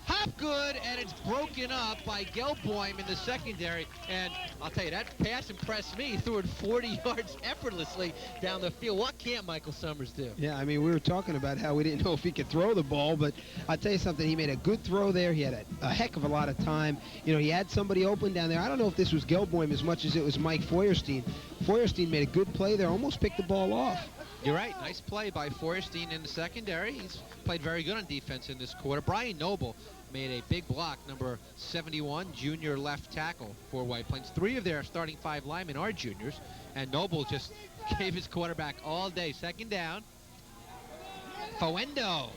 Hopgood, and it's broken up by Gelboim in the secondary. And I'll tell you, that pass impressed me. He threw it 40 yards effortlessly down the field. What can't Michael Summers do? Yeah, I mean, we were talking about how we didn't know if he could throw the ball, but I'll tell you something. He made a good throw there. He had a heck of a lot of time. You know, he had somebody open down there. I don't know if this was Gelboim as much as it was Mike Feuerstein. Feuerstein made a good play there, almost picked the ball off. You're right. Nice play by Feuerstein in the secondary. He's played very good on defense in this quarter. Brian Noble made a big block, number 71, junior left tackle for White Plains. 3 of their starting 5 linemen are juniors, and Noble just gave his quarterback all day. Second down. Fuendo.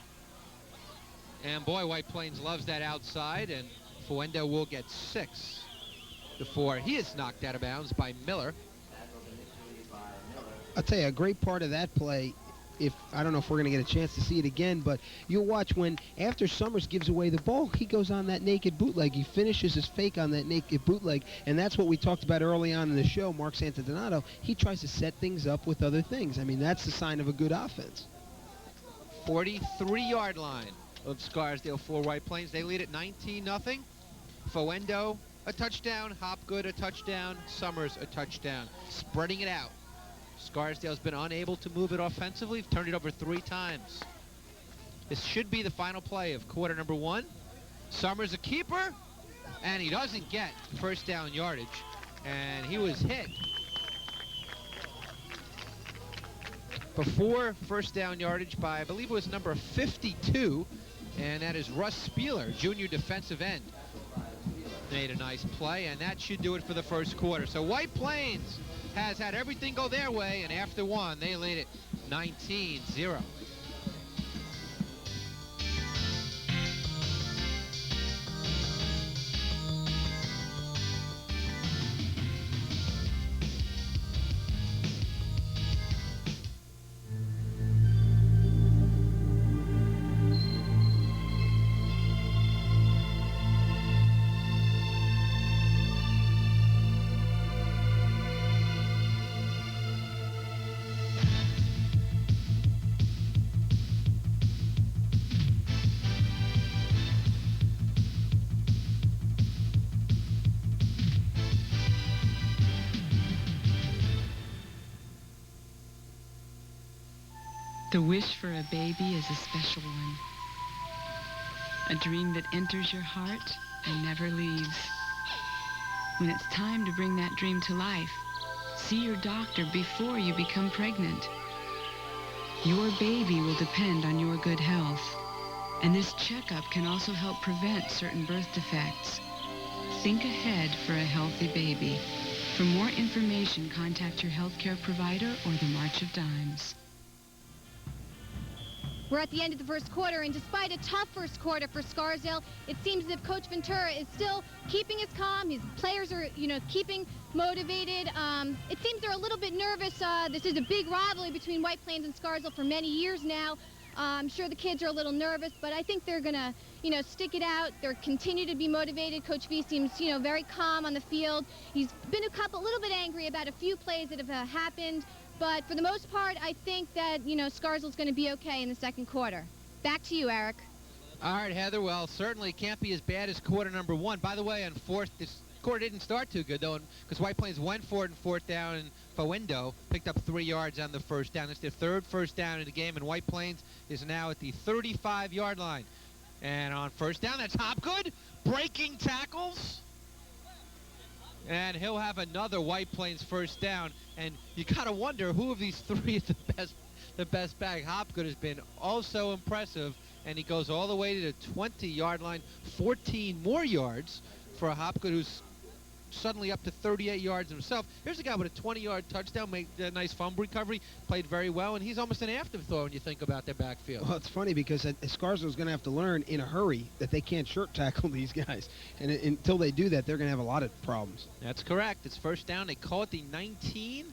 And boy, White Plains loves that outside, and Fuendo will get 6 before he is knocked out of bounds by Miller. I'll tell you, a great part of that play, I don't know if we're going to get a chance to see it again, but you'll watch when, after Summers gives away the ball, he goes on that naked bootleg. He finishes his fake on that naked bootleg, and that's what we talked about early on in the show, Mark Santadonato. He tries to set things up with other things. I mean, that's the sign of a good offense. 43-yard line of Scarsdale for White Plains. They lead at 19-0. Fuendo, a touchdown. Hopgood, a touchdown. Summers, a touchdown. Spreading it out. Scarsdale's been unable to move it offensively. We've turned it over 3 times. This should be the final play of quarter number 1. Summers a keeper, and he doesn't get first down yardage. And he was hit before first down yardage by, I believe it was number 52, and that is Russ Spieler, junior defensive end. Made a nice play, and that should do it for the first quarter. So White Plains has had everything go their way, and after 1, they lead it 19-0. The wish for a baby is a special one. A dream that enters your heart and never leaves. When it's time to bring that dream to life, see your doctor before you become pregnant. Your baby will depend on your good health, and this checkup can also help prevent certain birth defects. Think ahead for a healthy baby. For more information, contact your healthcare provider or the March of Dimes. We're at the end of the first quarter, and despite a tough first quarter for Scarsdale, it seems as if Coach Ventura is still keeping his calm. His players are, keeping motivated. It seems they're a little bit nervous. This is a big rivalry between White Plains and Scarsdale for many years now. I'm sure the kids are a little nervous, but I think they're going to, stick it out. They're continue to be motivated. Coach V seems, very calm on the field. He's been a little bit angry about a few plays that have happened. But for the most part, I think that, Scarsdale's going to be okay in the second quarter. Back to you, Eric. All right, Heather. Well, certainly can't be as bad as quarter number 1. By the way, on fourth, this quarter didn't start too good, though, because White Plains went for it in 4th down, and Fuendo picked up 3 yards on the first down. It's their 3rd first down in the game, and White Plains is now at the 35-yard line. And on first down, that's Hopgood breaking tackles. And he'll have another White Plains first down. And you got to wonder who of these 3 is the best back. Hopgood has been also impressive, and he goes all the way to the 20-yard line, 14 more yards for Hopgood, who's suddenly up to 38 yards himself. Here's a guy with a 20-yard touchdown, made a nice fumble recovery, played very well, and he's almost an afterthought when you think about their backfield. Well, it's funny because Scarsdale's going to have to learn in a hurry that they can't shirt tackle these guys. And until they do that, they're going to have a lot of problems. That's correct. It's first down. They call it the 19.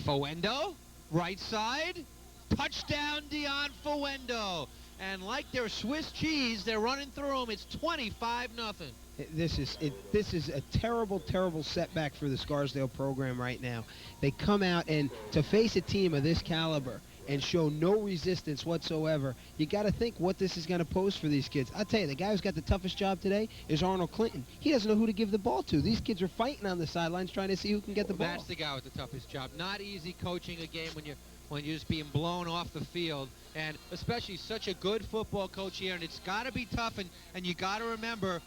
Fuendo, right side. Touchdown, Dion Fuendo. And like their Swiss cheese, they're running through them. It's 25-0. This is a terrible, terrible setback for the Scarsdale program right now. They come out, and to face a team of this caliber and show no resistance whatsoever, you got to think what this is going to pose for these kids. I'll tell you, the guy who's got the toughest job today is Arnold Clinton. He doesn't know who to give the ball to. These kids are fighting on the sidelines trying to see who can get the ball. That's the guy with the toughest job. Not easy coaching a game when you're just being blown off the field, and especially such a good football coach here, and it's got to be tough, and you got to remember,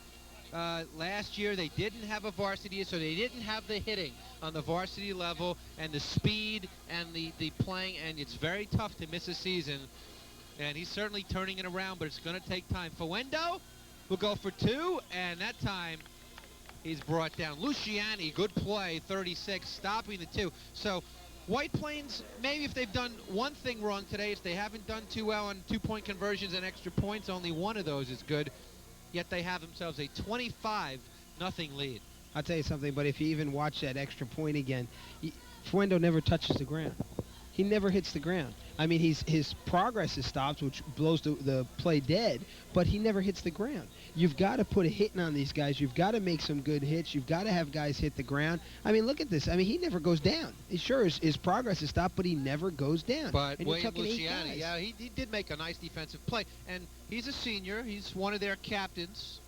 last year they didn't have a varsity, so they didn't have the hitting on the varsity level and the speed and the playing, and it's very tough to miss a season, and he's certainly turning it around, but it's going to take time. Fuendo will go for 2, and that time he's brought down. Luciani, good play, 36, stopping the 2. So White Plains, maybe if they've done one thing wrong today, it's they haven't done too well on 2-point conversions and extra points. Only one of those is good. Yet they have themselves a 25-0 lead. I'll tell you something, but if you even watch that extra point again, Fuendo never touches the ground. He never hits the ground. I mean, his progress is stopped, which blows the play dead, but he never hits the ground. You've got to put a hitting on these guys. You've got to make some good hits. You've got to have guys hit the ground. I mean, look at this. I mean, he never goes down. Sure, his progress is stopped, but he never goes down. But and William Luciani, yeah, he did make a nice defensive play. And he's a senior. He's one of their captains.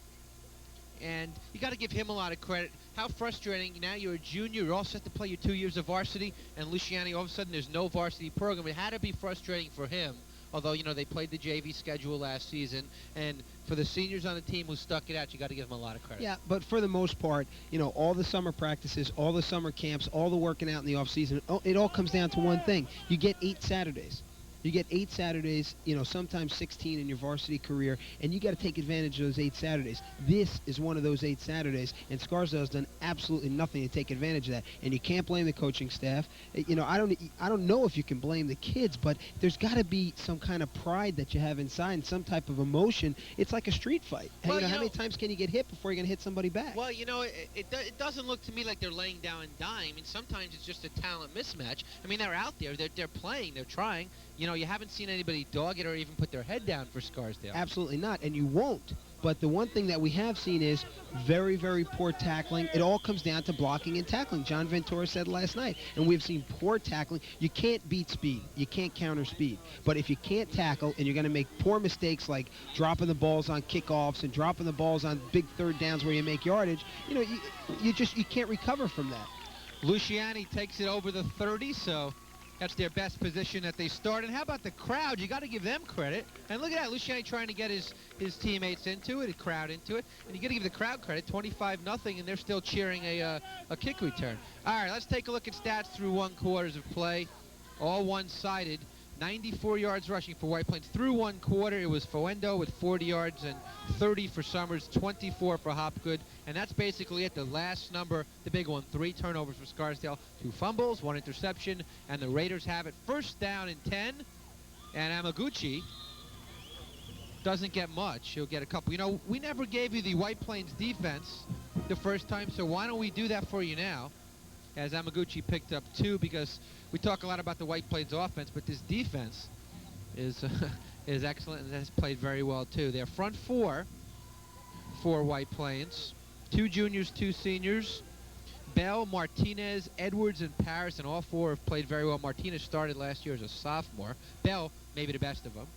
And you got to give him a lot of credit. How frustrating. Now you're a junior. You're all set to play your 2 years of varsity. And Luciani, all of a sudden, there's no varsity program. It had to be frustrating for him. Although, you know, they played the JV schedule last season. And for the seniors on the team who stuck it out, you got to give them a lot of credit. Yeah, but for the most part, you know, all the summer practices, all the summer camps, all the working out in the off-season, it all comes down to one thing. You get 8 Saturdays. You get 8 Saturdays, you know, sometimes 16 in your varsity career, and you got to take advantage of those 8 Saturdays. This is one of those 8 Saturdays, and Scarsdale's done absolutely nothing to take advantage of that. And you can't blame the coaching staff. You know, I don't know if you can blame the kids, but there's got to be some kind of pride that you have inside and some type of emotion. It's like a street fight. Well, how many times can you get hit before you're going to hit somebody back? Well, you know, it doesn't look to me like they're laying down and dying. I mean, sometimes it's just a talent mismatch. I mean, they're out there. They're playing. They're trying. You know, you haven't seen anybody dog it or even put their head down for Scarsdale. Absolutely not, and you won't. But the one thing that we have seen is very, very poor tackling. It all comes down to blocking and tackling. John Ventura said last night, and we've seen poor tackling. You can't beat speed. You can't counter speed. But if you can't tackle and you're going to make poor mistakes like dropping the balls on kickoffs and dropping the balls on big third downs where you make yardage, you know, you can't recover from that. Luciani takes it over the 30, so that's their best position that they start. And how about the crowd? You got to give them credit. And look at that, Luciani trying to get his teammates into it, a crowd into it. And you got to give the crowd credit, 25-0, and they're still cheering a kick return. All right, let's take a look at stats through 1 quarters of play. All one-sided. 94 yards rushing for White Plains. Through 1 quarter, it was Fuendo with 40 yards and 30 for Summers, 24 for Hopgood. And that's basically it. The last number, the big one, 3 turnovers for Scarsdale, 2 fumbles, 1 interception, and the Raiders have it. First down and 10. And Amaguchi doesn't get much. He'll get a couple. You know, we never gave you the White Plains defense the first time, so why don't we do that for you now? As Amaguchi picked up 2, because we talk a lot about the White Plains offense, but this defense is excellent and has played very well too. Their front 4 for White Plains, 2 juniors, 2 seniors, Bell, Martinez, Edwards, and Paris, and all 4 have played very well. Martinez started last year as a sophomore. Bell, maybe the best of them.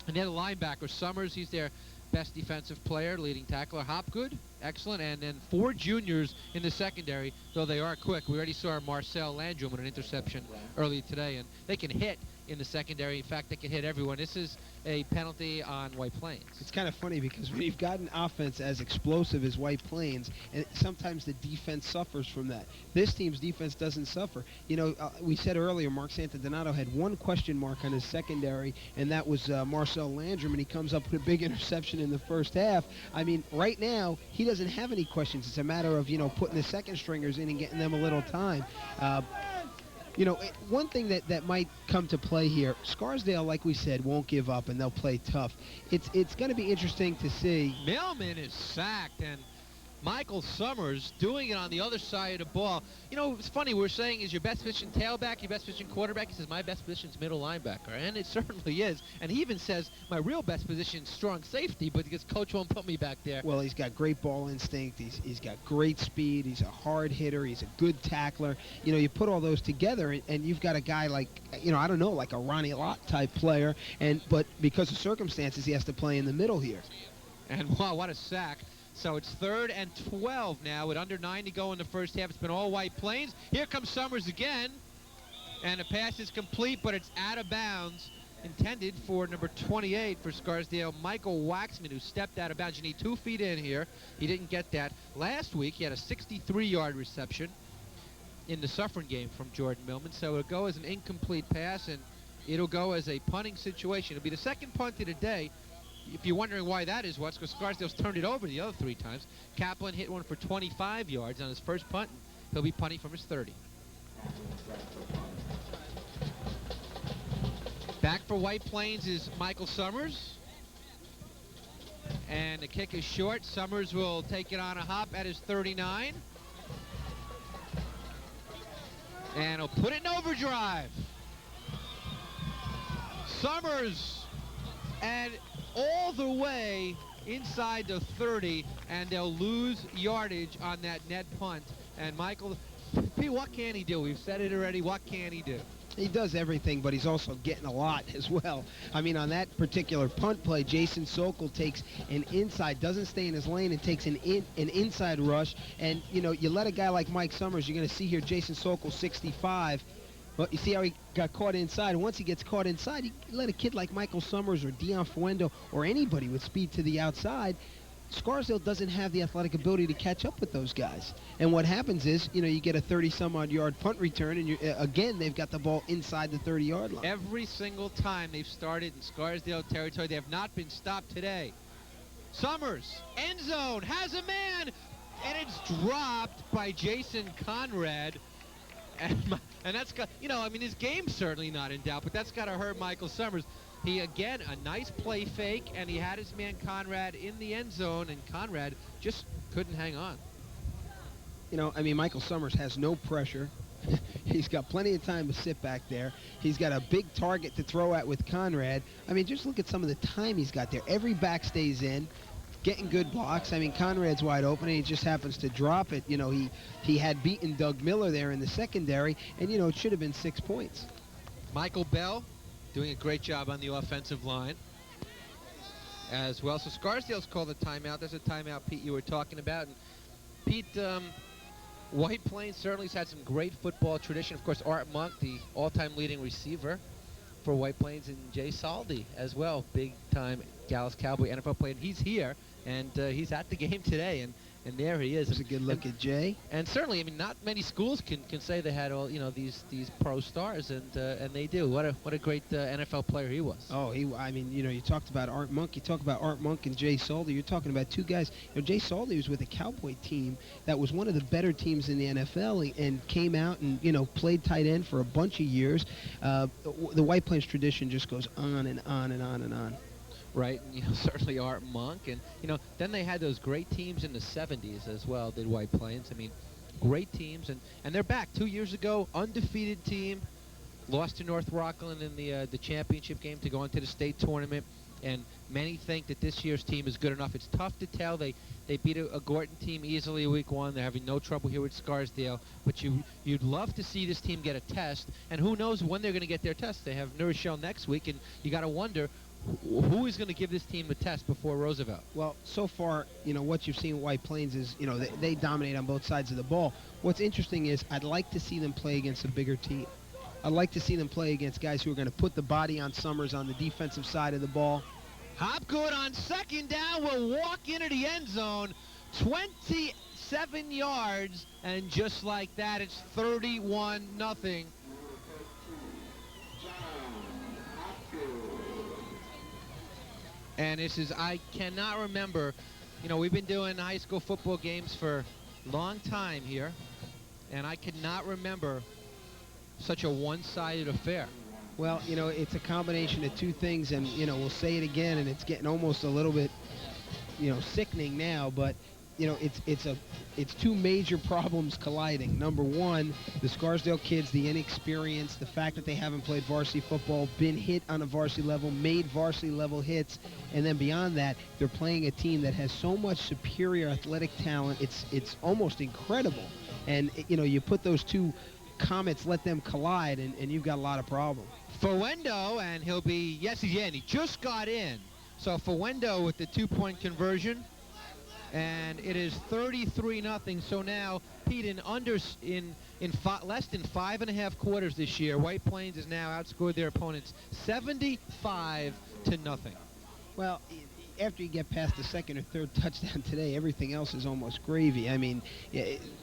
And then the linebacker, Summers, he's their best defensive player, leading tackler. Hopgood, excellent. And then 4 juniors in the secondary, though they are quick. We already saw Marcel Landrum with an interception early today, and they can hit in the secondary. In fact, they can hit everyone. This is a penalty on White Plains. It's kind of funny because when you've got an offense as explosive as White Plains, and sometimes the defense suffers from that. This team's defense doesn't suffer. You know, we said earlier Mark Santadonato had 1 question mark on his secondary, and that was Marcel Landrum, and he comes up with a big interception in the first half. I mean, right now, he doesn't have any questions. It's a matter of, you know, putting the second stringers in and getting them a little time. You know, one thing that might come to play here, Scarsdale, like we said, won't give up, and they'll play tough. It's going to be interesting to see. Millman is sacked, and Michael Summers doing it on the other side of the ball. You know, it's funny, we're saying, is your best position tailback, your best position quarterback? He says, my best position is middle linebacker, and it certainly is. And he even says, my real best position is strong safety, but because coach won't put me back there. Well, he's got great ball instinct. He's got great speed. He's a hard hitter. He's a good tackler. You know, you put all those together, and you've got a guy like, you know, I don't know, like a Ronnie Lott type player, but because of circumstances, he has to play in the middle here. And wow, what a sack. So it's 3rd and 12 now with under 9 to go in the first half. It's been all White Plains. Here comes Summers again. And the pass is complete, but it's out of bounds. Intended for number 28 for Scarsdale, Michael Waxman, who stepped out of bounds. You need 2 feet in here. He didn't get that. Last week, he had a 63-yard reception in the Suffern game from Jordan Millman. So it'll go as an incomplete pass, and it'll go as a punting situation. It'll be the second punt of the day. If you're wondering why that is, because Scarsdale's turned it over the other 3 times. Kaplan hit one for 25 yards on his first punt. He'll be punting from his 30. Back for White Plains is Michael Summers. And the kick is short. Summers will take it on a hop at his 39. And he'll put it in overdrive. Summers, and all the way inside the 30, and they'll lose yardage on that net punt. And Michael, what can he do? We've said it already. What can he do? He does everything, but he's also getting a lot as well. I mean, on that particular punt play, Jason Sokol takes an inside, doesn't stay in his lane, and takes an inside rush. And, you know, you let a guy like Mike Summers, you're going to see here Jason Sokol, 65. Well, you see how he got caught inside. And once he gets caught inside, you let a kid like Michael Summers or Dion Fuendo or anybody with speed to the outside. Scarsdale doesn't have the athletic ability to catch up with those guys. And what happens is, you know, you get a 30-some-odd yard punt return, and again, they've got the ball inside the 30-yard line. Every single time they've started in Scarsdale territory, they have not been stopped today. Summers, end zone, has a man, and it's dropped by Jason Conrad. And that's got, you know, I mean, his game's certainly not in doubt, but that's got to hurt Michael Summers. He, again, a nice play fake, and he had his man Conrad in the end zone, and Conrad just couldn't hang on. You know, I mean, Michael Summers has no pressure. He's got plenty of time to sit back there. He's got a big target to throw at with Conrad. I mean, just look at some of the time he's got there. Every back stays in, getting good blocks. I mean, Conrad's wide open, and he just happens to drop it. You know, he had beaten Doug Miller there in the secondary, and, you know, it should have been 6 points. Michael Bell doing a great job on the offensive line as well. So Scarsdale's called a timeout. There's a timeout, Pete, you were talking about. And Pete, White Plains certainly has had some great football tradition. Of course, Art Monk, the all-time leading receiver for White Plains, and Jay Saldi as well, big-time Dallas Cowboy NFL player. And he's here, and he's at the game today, and there he is. It's a good look at Jay. And certainly, I mean, not many schools can say they had all, you know, these pro stars, and they do. What a great NFL player he was. Oh, I mean, you know, you talked about Art Monk. You talk about Art Monk and Jay Saldi. You're talking about two guys. You know, Jay Saldi was with a Cowboy team that was one of the better teams in the NFL, and came out and, you know, played tight end for a bunch of years. The White Plains tradition just goes on and on and on and on. Right, and, you know, certainly Art Monk, and, you know, then they had those great teams in the 70s as well, did White Plains. I mean, great teams, and they're back 2 years ago, undefeated team, lost to North Rockland in the championship game to go into the state tournament, and many think that this year's team is good enough. It's tough to tell. They beat a Gorton team easily week 1. They're having no trouble here with Scarsdale, but you'd love to see this team get a test, and who knows when they're going to get their test. They have New Rochelle next week, and you got to wonder, who is going to give this team a test before Roosevelt? Well, so far, you know, what you've seen with White Plains is, you know, they dominate on both sides of the ball. What's interesting is I'd like to see them play against a bigger team. I'd like to see them play against guys who are going to put the body on Summers on the defensive side of the ball. Hopgood on second down will walk into the end zone, 27 yards, and just like that, it's 31-0. And this is, I cannot remember, you know, we've been doing high school football games for a long time here, and I cannot remember such a one-sided affair. Well, you know, it's a combination of two things, and, you know, we'll say it again, and it's getting almost a little bit, you know, sickening now, but you know, it's two major problems colliding. Number one, the Scarsdale kids, the inexperience, the fact that they haven't played varsity football, been hit on a varsity level, made varsity level hits, and then beyond that, they're playing a team that has so much superior athletic talent. It's almost incredible. And you know, you put those two comets, let them collide, and you've got a lot of problems. Fuendo, and he'll be, yes, he's in. He just got in. So Fuendo with the 2-point conversion, and it is 33-0. So now, Pete, in less than 5.5 quarters this year, White Plains has now outscored their opponents 75-0. Well, after you get past the second or third touchdown today, everything else is almost gravy. I mean,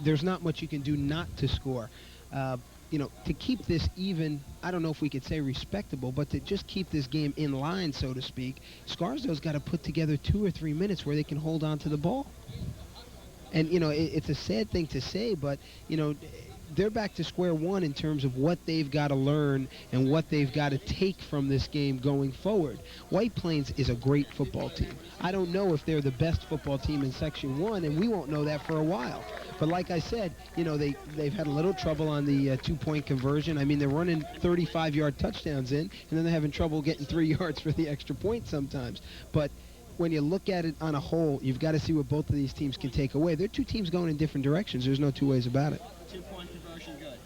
there's not much you can do not to score. You know, to keep this even, I don't know if we could say respectable, but to just keep this game in line, so to speak, Scarsdale's got to put together 2 or 3 minutes where they can hold on to the ball. And, you know, it's a sad thing to say, but, you know, they're back to square one in terms of what they've got to learn and what they've got to take from this game going forward. White Plains is a great football team. I don't know if they're the best football team in Section 1, and we won't know that for a while. But like I said, you know, they've had a little trouble on the 2-point conversion. I mean, they're running 35-yard touchdowns in, and then they're having trouble getting 3 yards for the extra point sometimes. But when you look at it on a whole, you've got to see what both of these teams can take away. They're two teams going in different directions. There's no two ways about it. 2-point conversion, good.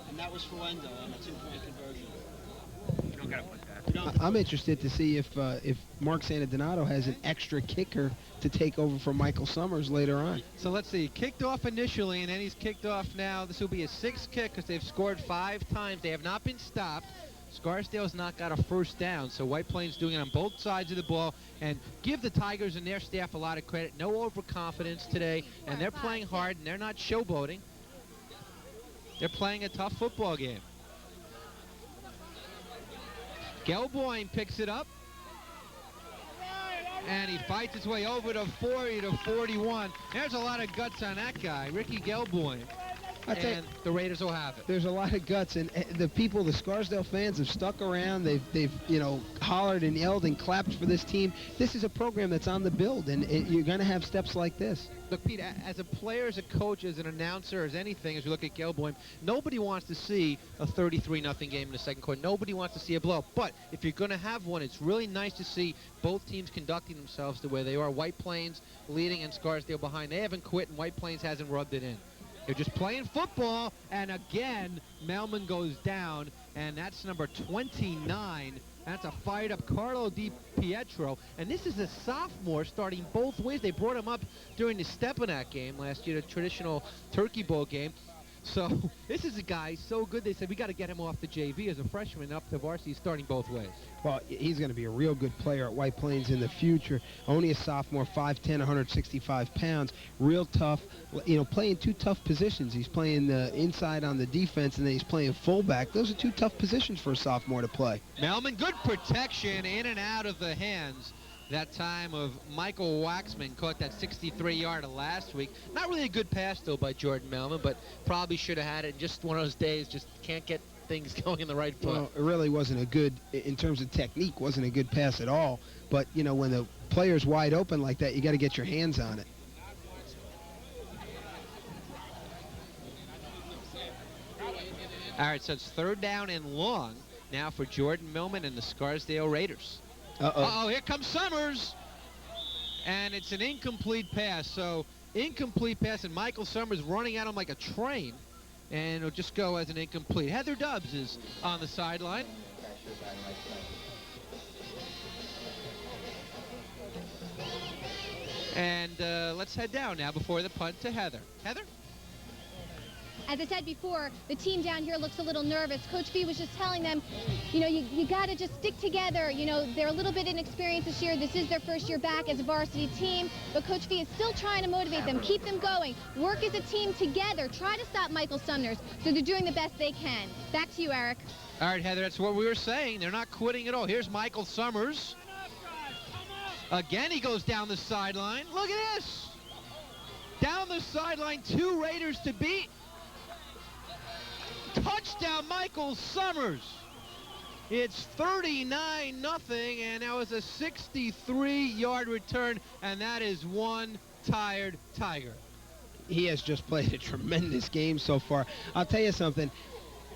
And that was Fuendo on the 2-point conversion. You don't gotta put that. I'm interested to see if Mark Santadonato has an extra kicker to take over from Michael Summers later on. So let's see. Kicked off initially, and then he's kicked off now. This will be his 6th kick because they've scored 5 times. They have not been stopped. Scarsdale's not got a first down, so White Plains doing it on both sides of the ball. And give the Tigers and their staff a lot of credit. No overconfidence today, and they're playing hard, and they're not showboating. They're playing a tough football game. Gelboim picks it up, and he fights his way over to 40 to 41. There's a lot of guts on that guy, Ricky Gelboim. And the Raiders will have it. There's a lot of guts, and the people, the Scarsdale fans, have stuck around. They've you know, hollered and yelled and clapped for this team. This is a program that's on the build, and you're going to have steps like this. Look, Pete, as a player, as a coach, as an announcer, as anything, as you look at Gelboim, nobody wants to see a 33-0 game in the second quarter. Nobody wants to see a blow. But if you're going to have one, it's really nice to see both teams conducting themselves the way they are. White Plains leading and Scarsdale behind. They haven't quit, and White Plains hasn't rubbed it in. They're just playing football, and again, Melman goes down, and that's number 29. That's a fired-up Carlo Di Pietro, and this is a sophomore starting both ways. They brought him up during the Stepanak game last year, the traditional Turkey Bowl game. So this is a guy so good, they said, we got to get him off the JV as a freshman up to varsity, starting both ways. Well, he's going to be a real good player at White Plains in the future. Only a sophomore, 5'10", 165 pounds, real tough, you know, playing 2 tough positions. He's playing inside on the defense, and then he's playing fullback. Those are 2 tough positions for a sophomore to play. Melman, good protection in and out of the hands. That time of Michael Waxman caught that 63-yarder last week. Not really a good pass, though, by Jordan Melman, but probably should have had it. Just one of those days, just can't get things going in the right foot. Well, it really wasn't a good, in terms of technique, wasn't a good pass at all. But, you know, when the player's wide open like that, you got to get your hands on it. All right, so it's 3rd down and long now for Jordan Millman and the Scarsdale Raiders. Uh-oh, here comes Summers. And it's an incomplete pass. So, incomplete pass, and Michael Summers running at him like a train. And it'll just go as an incomplete. Heather Dubbs is on the sideline. And let's head down now before the punt to Heather. Heather? As I said before, the team down here looks a little nervous. Coach B was just telling them, you know, you got to just stick together. You know, they're a little bit inexperienced this year. This is their first year back as a varsity team. But Coach B is still trying to motivate them, keep them going, work as a team together, try to stop Michael Sumners. So they're doing the best they can. Back to you, Eric. All right, Heather, that's what we were saying. They're not quitting at all. Here's Michael Summers. Again, he goes down the sideline. Look at this. Down the sideline, 2 Raiders to beat. Touchdown, Michael Summers. It's 39-0, and that was a 63-yard return, and that is one tired Tiger. He has just played a tremendous game so far. I'll tell you something.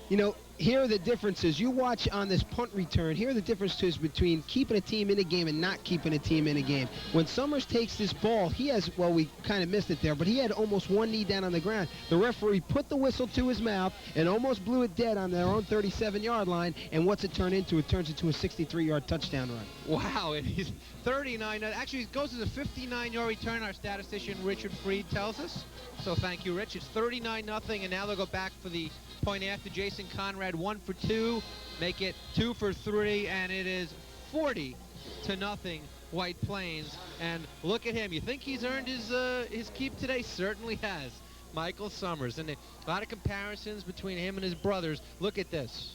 You know, here are the differences. You watch on this punt return, here are the differences between keeping a team in a game and not keeping a team in a game. When Summers takes this ball, he has, well, we kind of missed it there, but he had almost one knee down on the ground. The referee put the whistle to his mouth and almost blew it dead on their own 37-yard line, and what's it turn into? It turns into a 63-yard touchdown run. Wow, and he's 39. Actually, it goes as a 59-yard return, our statistician Richard Freed tells us. So thank you, Rich. It's 39-0, and now they'll go back for the point after. Jason Conrad 1 for 2, make it 2 for 3, and it is 40-0 White Plains. And look at him. You think he's earned his keep today? Certainly has. Michael Summers. And a lot of comparisons between him and his brothers. Look at this.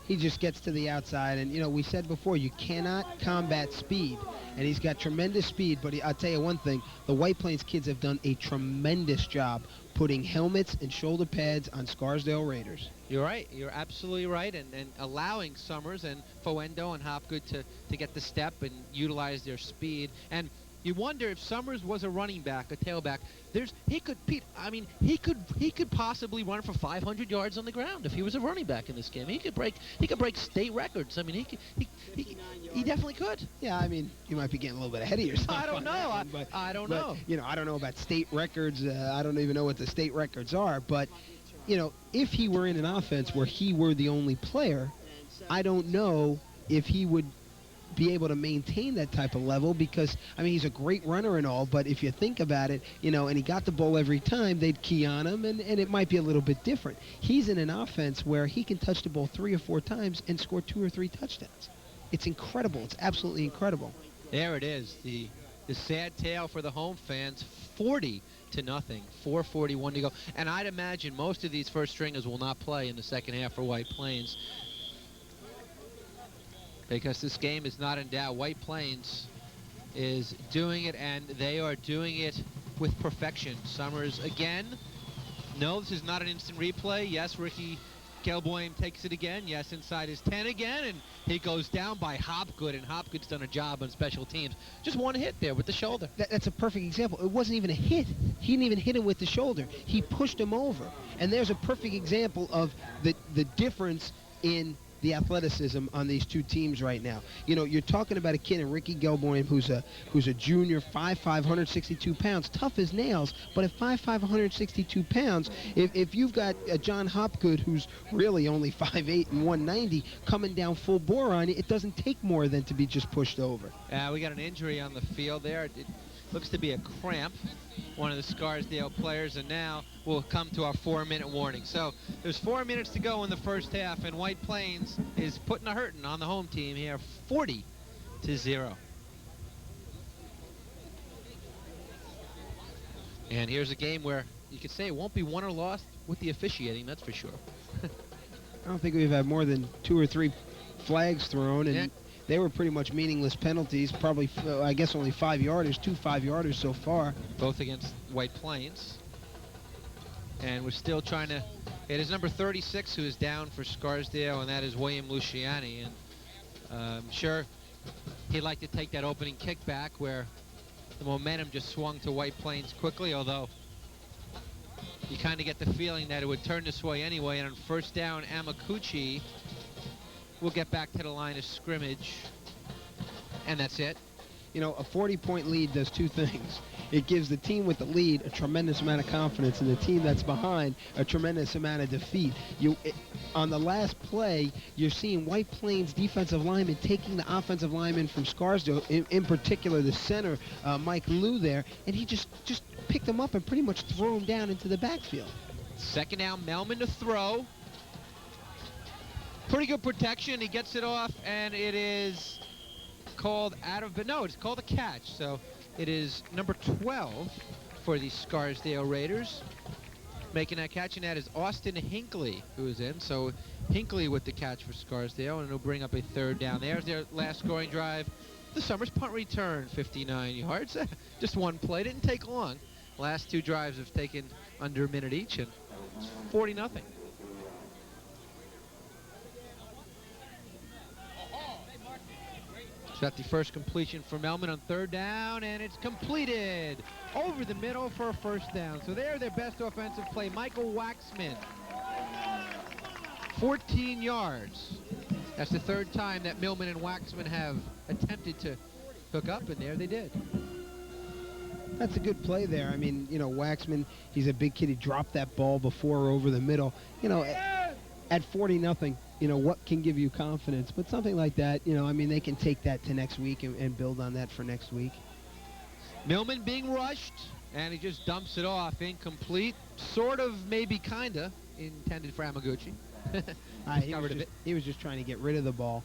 He just gets to the outside, and, you know, we said before, you cannot combat speed, and he's got tremendous speed, but I'll tell you one thing, the White Plains kids have done a tremendous job putting helmets and shoulder pads on Scarsdale Raiders. You're right. You're absolutely right, and allowing Summers and Foendo and Hopgood to get the step and utilize their speed. And you wonder if Summers was a running back, a tailback. He could possibly run for 500 yards on the ground if he was a running back in this game. He could break state records. I mean, he definitely could. Yeah, I mean, you might be getting a little bit ahead of yourself. I don't know. I don't know. You know, I don't know about state records. I don't even know what the state records are. But, you know, if he were in an offense where he were the only player, I don't know if he would be able to maintain that type of level, because, I mean, he's a great runner and all, but if you think about it, you know, and he got the ball every time, they'd key on him, and it might be a little bit different. He's in an offense where he can touch the ball 3 or 4 times and score 2 or 3 touchdowns. It's incredible. It's absolutely incredible. There it is. The sad tale for the home fans, 40-0, 4:41 to go. And I'd imagine most of these first stringers will not play in the second half for White Plains, because this game is not in doubt. White Plains is doing it, and they are doing it with perfection. Summers again. No, this is not an instant replay. Yes, Ricky Gelboim takes it again. Yes, inside his 10 again, and he goes down by Hopgood, and Hopgood's done a job on special teams. Just one hit there with the shoulder. That's a perfect example. It wasn't even a hit. He didn't even hit him with the shoulder. He pushed him over. And there's a perfect example of the difference in the athleticism on these two teams right now. You know, you're talking about a kid in Ricky Gelboim who's a junior, 5'5", 162 pounds, tough as nails, but at 5'5", 162 pounds, if you've got a John Hopgood who's really only 5'8" and 190 coming down full bore on you, it doesn't take more than to be just pushed over. We got an injury on the field there. It looks to be a cramp, one of the Scarsdale players, and now we'll come to our 4-minute warning. So there's 4 minutes to go in the first half, and White Plains is putting a hurting on the home team here, 40-0. And here's a game where you could say it won't be won or lost with the officiating, that's for sure. I don't think we've had more than 2 or 3 flags thrown, and they were pretty much meaningless penalties, probably, I guess, only 5-yarders, 2 5-yarders so far. Both against White Plains. And we're still trying to... It is number 36 who is down for Scarsdale, and that is William Luciani. And I'm sure he'd like to take that opening kickback where the momentum just swung to White Plains quickly, although you kind of get the feeling that it would turn this way anyway. And on first down, Amakuchi will get back to the line of scrimmage, and that's it. You know, a 40-point lead does 2 things. It gives the team with the lead a tremendous amount of confidence, and the team that's behind a tremendous amount of defeat. On the last play, you're seeing White Plains defensive linemen taking the offensive lineman from Scarsdale, in particular the center, Mike Liu there, and he just picked him up and pretty much threw him down into the backfield. Second down, Melman to throw. Pretty good protection. He gets it off, and it is called out of... No, it's called a catch. So it is number 12 for the Scarsdale Raiders. Making that catch, and that is Austin Hinckley who is in. So Hinckley with the catch for Scarsdale, and it'll bring up a 3rd down. There's their last scoring drive. The Summers punt return, 59 yards. Just one play. Didn't take long. Last 2 drives have taken under a minute each, and it's 40-0. Got the first completion for Melman on 3rd down, and it's completed over the middle for a first down. So they're their best offensive play. Michael Waxman, 14 yards. That's the third time that Millman and Waxman have attempted to hook up, and there they did. That's a good play there. I mean, you know, Waxman, he's a big kid. He dropped that ball before over the middle. You know, at 40-0, you know, what can give you confidence? But something like that, you know, I mean, they can take that to next week and build on that for next week. Millman being rushed, and he just dumps it off. Incomplete. Sort of, maybe, kind of, intended for Amaguchi. He was just trying to get rid of the ball.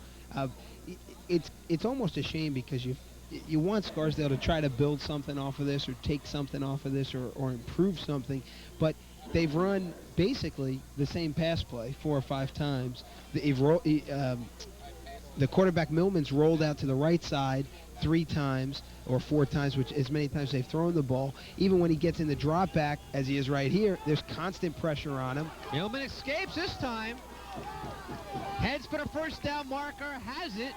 It's almost a shame because you want Scarsdale to try to build something off of this or take something off of this or improve something, but they've run basically the same pass play 4 or 5 times. The quarterback Millman's rolled out to the right side 3 times or 4 times, which as many times they've thrown the ball. Even when he gets in the drop back, as he is right here, there's constant pressure on him. Millman escapes this time. Heads for the first down marker, has it.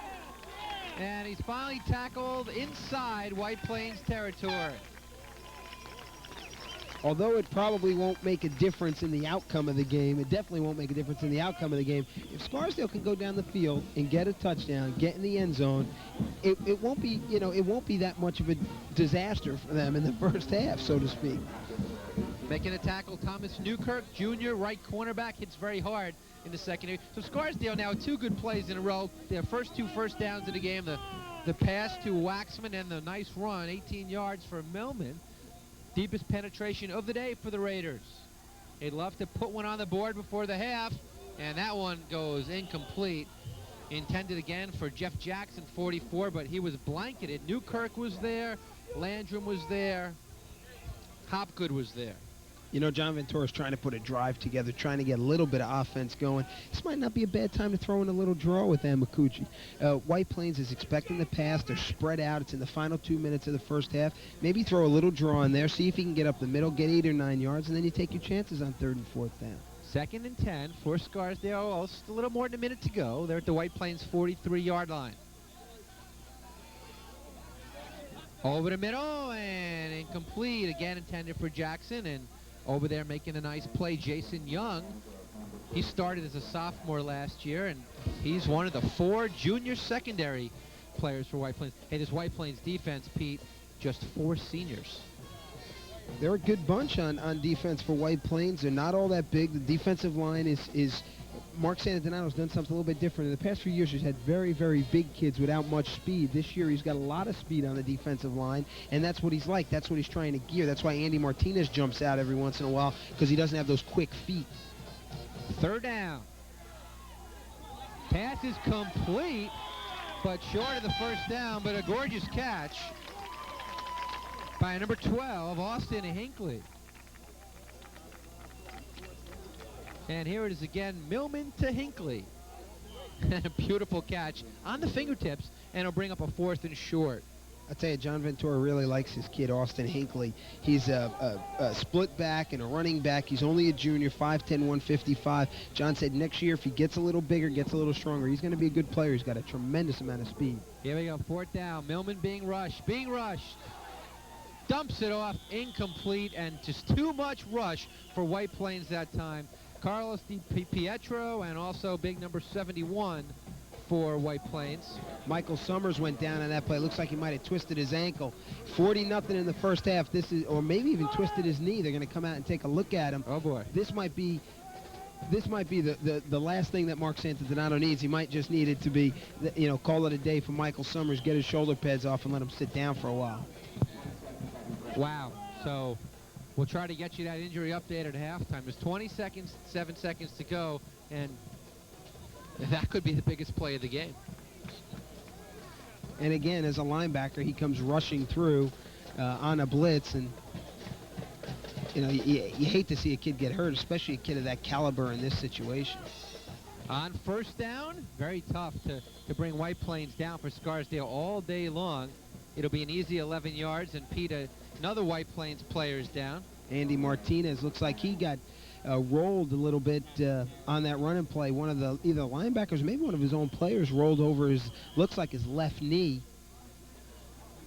And he's finally tackled inside White Plains territory. Although it probably won't make a difference in the outcome of the game, it definitely won't make a difference in the outcome of the game. If Scarsdale can go down the field and get a touchdown, get in the end zone, it won't be, you know, it won't be that much of a disaster for them in the first half, so to speak. Making a tackle, Thomas Newkirk, Jr., right cornerback, hits very hard in the secondary. So Scarsdale now 2 good plays in a row. Their first 2 first downs of the game, the pass to Waxman and the nice run, 18 yards for Millman. Deepest penetration of the day for the Raiders. They'd love to put one on the board before the half, and that one goes incomplete. Intended again for Jeff Jackson, 44, but he was blanketed. Newkirk was there, Landrum was there, Hopgood was there. You know, John Ventura's trying to put a drive together, trying to get a little bit of offense going. This might not be a bad time to throw in a little draw with Amaguchi. White Plains is expecting the pass. They're spread out. It's in the final 2 minutes of the first half. Maybe throw a little draw in there, see if he can get up the middle, get 8 or 9 yards, and then you take your chances on 3rd and 4th down. 2nd and 10 for Scarsdale. Just a little more than a minute to go. They're at the White Plains 43-yard line. Over the middle and incomplete. Again intended for Jackson, and over there making a nice play, Jason Young. He started as a sophomore last year, and he's one of the 4 junior secondary players for White Plains. Hey, this White Plains defense, Pete, just 4 seniors. They're a good bunch on defense for White Plains. They're not all that big. The defensive line is Mark Santanato's done something a little bit different. In the past few years, he's had very, very big kids without much speed. This year, he's got a lot of speed on the defensive line, and that's what he's like. That's what he's trying to gear. That's why Andy Martinez jumps out every once in a while, because he doesn't have those quick feet. 3rd down. Pass is complete, but short of the first down, but a gorgeous catch by number 12, Austin Hinckley. And here it is again, Millman to Hinckley. A beautiful catch on the fingertips, and it'll bring up a 4th and short. I tell you, John Ventura really likes his kid, Austin Hinckley. He's a split back and a running back. He's only a junior, 5'10", 155. John said next year, if he gets a little bigger, gets a little stronger, he's going to be a good player. He's got a tremendous amount of speed. Here we go, 4th down. Millman being rushed. Dumps it off, incomplete, and just too much rush for White Plains that time. Carlos Di Pietro and also big number 71 for White Plains. Michael Summers went down on that play. Looks like he might have twisted his ankle. 40-0 in the first half. This is, or maybe even twisted his knee. They're going to come out and take a look at him. Oh boy. This might be the last thing that Mark Santantato needs. He might just need it to be, you know, call it a day for Michael Summers, get his shoulder pads off, and let him sit down for a while. Wow. So we'll try to get you that injury update at halftime. There's 7 seconds to go, and that could be the biggest play of the game. And again, as a linebacker, he comes rushing through on a blitz, and you know, you hate to see a kid get hurt, especially a kid of that caliber in this situation. On 1st down, very tough to bring White Plains down for Scarsdale all day long. It'll be an easy 11 yards, and Pete, another White Plains player is down. Andy Martinez looks like he got rolled a little bit on that running play. One of the either linebackers, maybe one of his own players, rolled over his, looks like his left knee.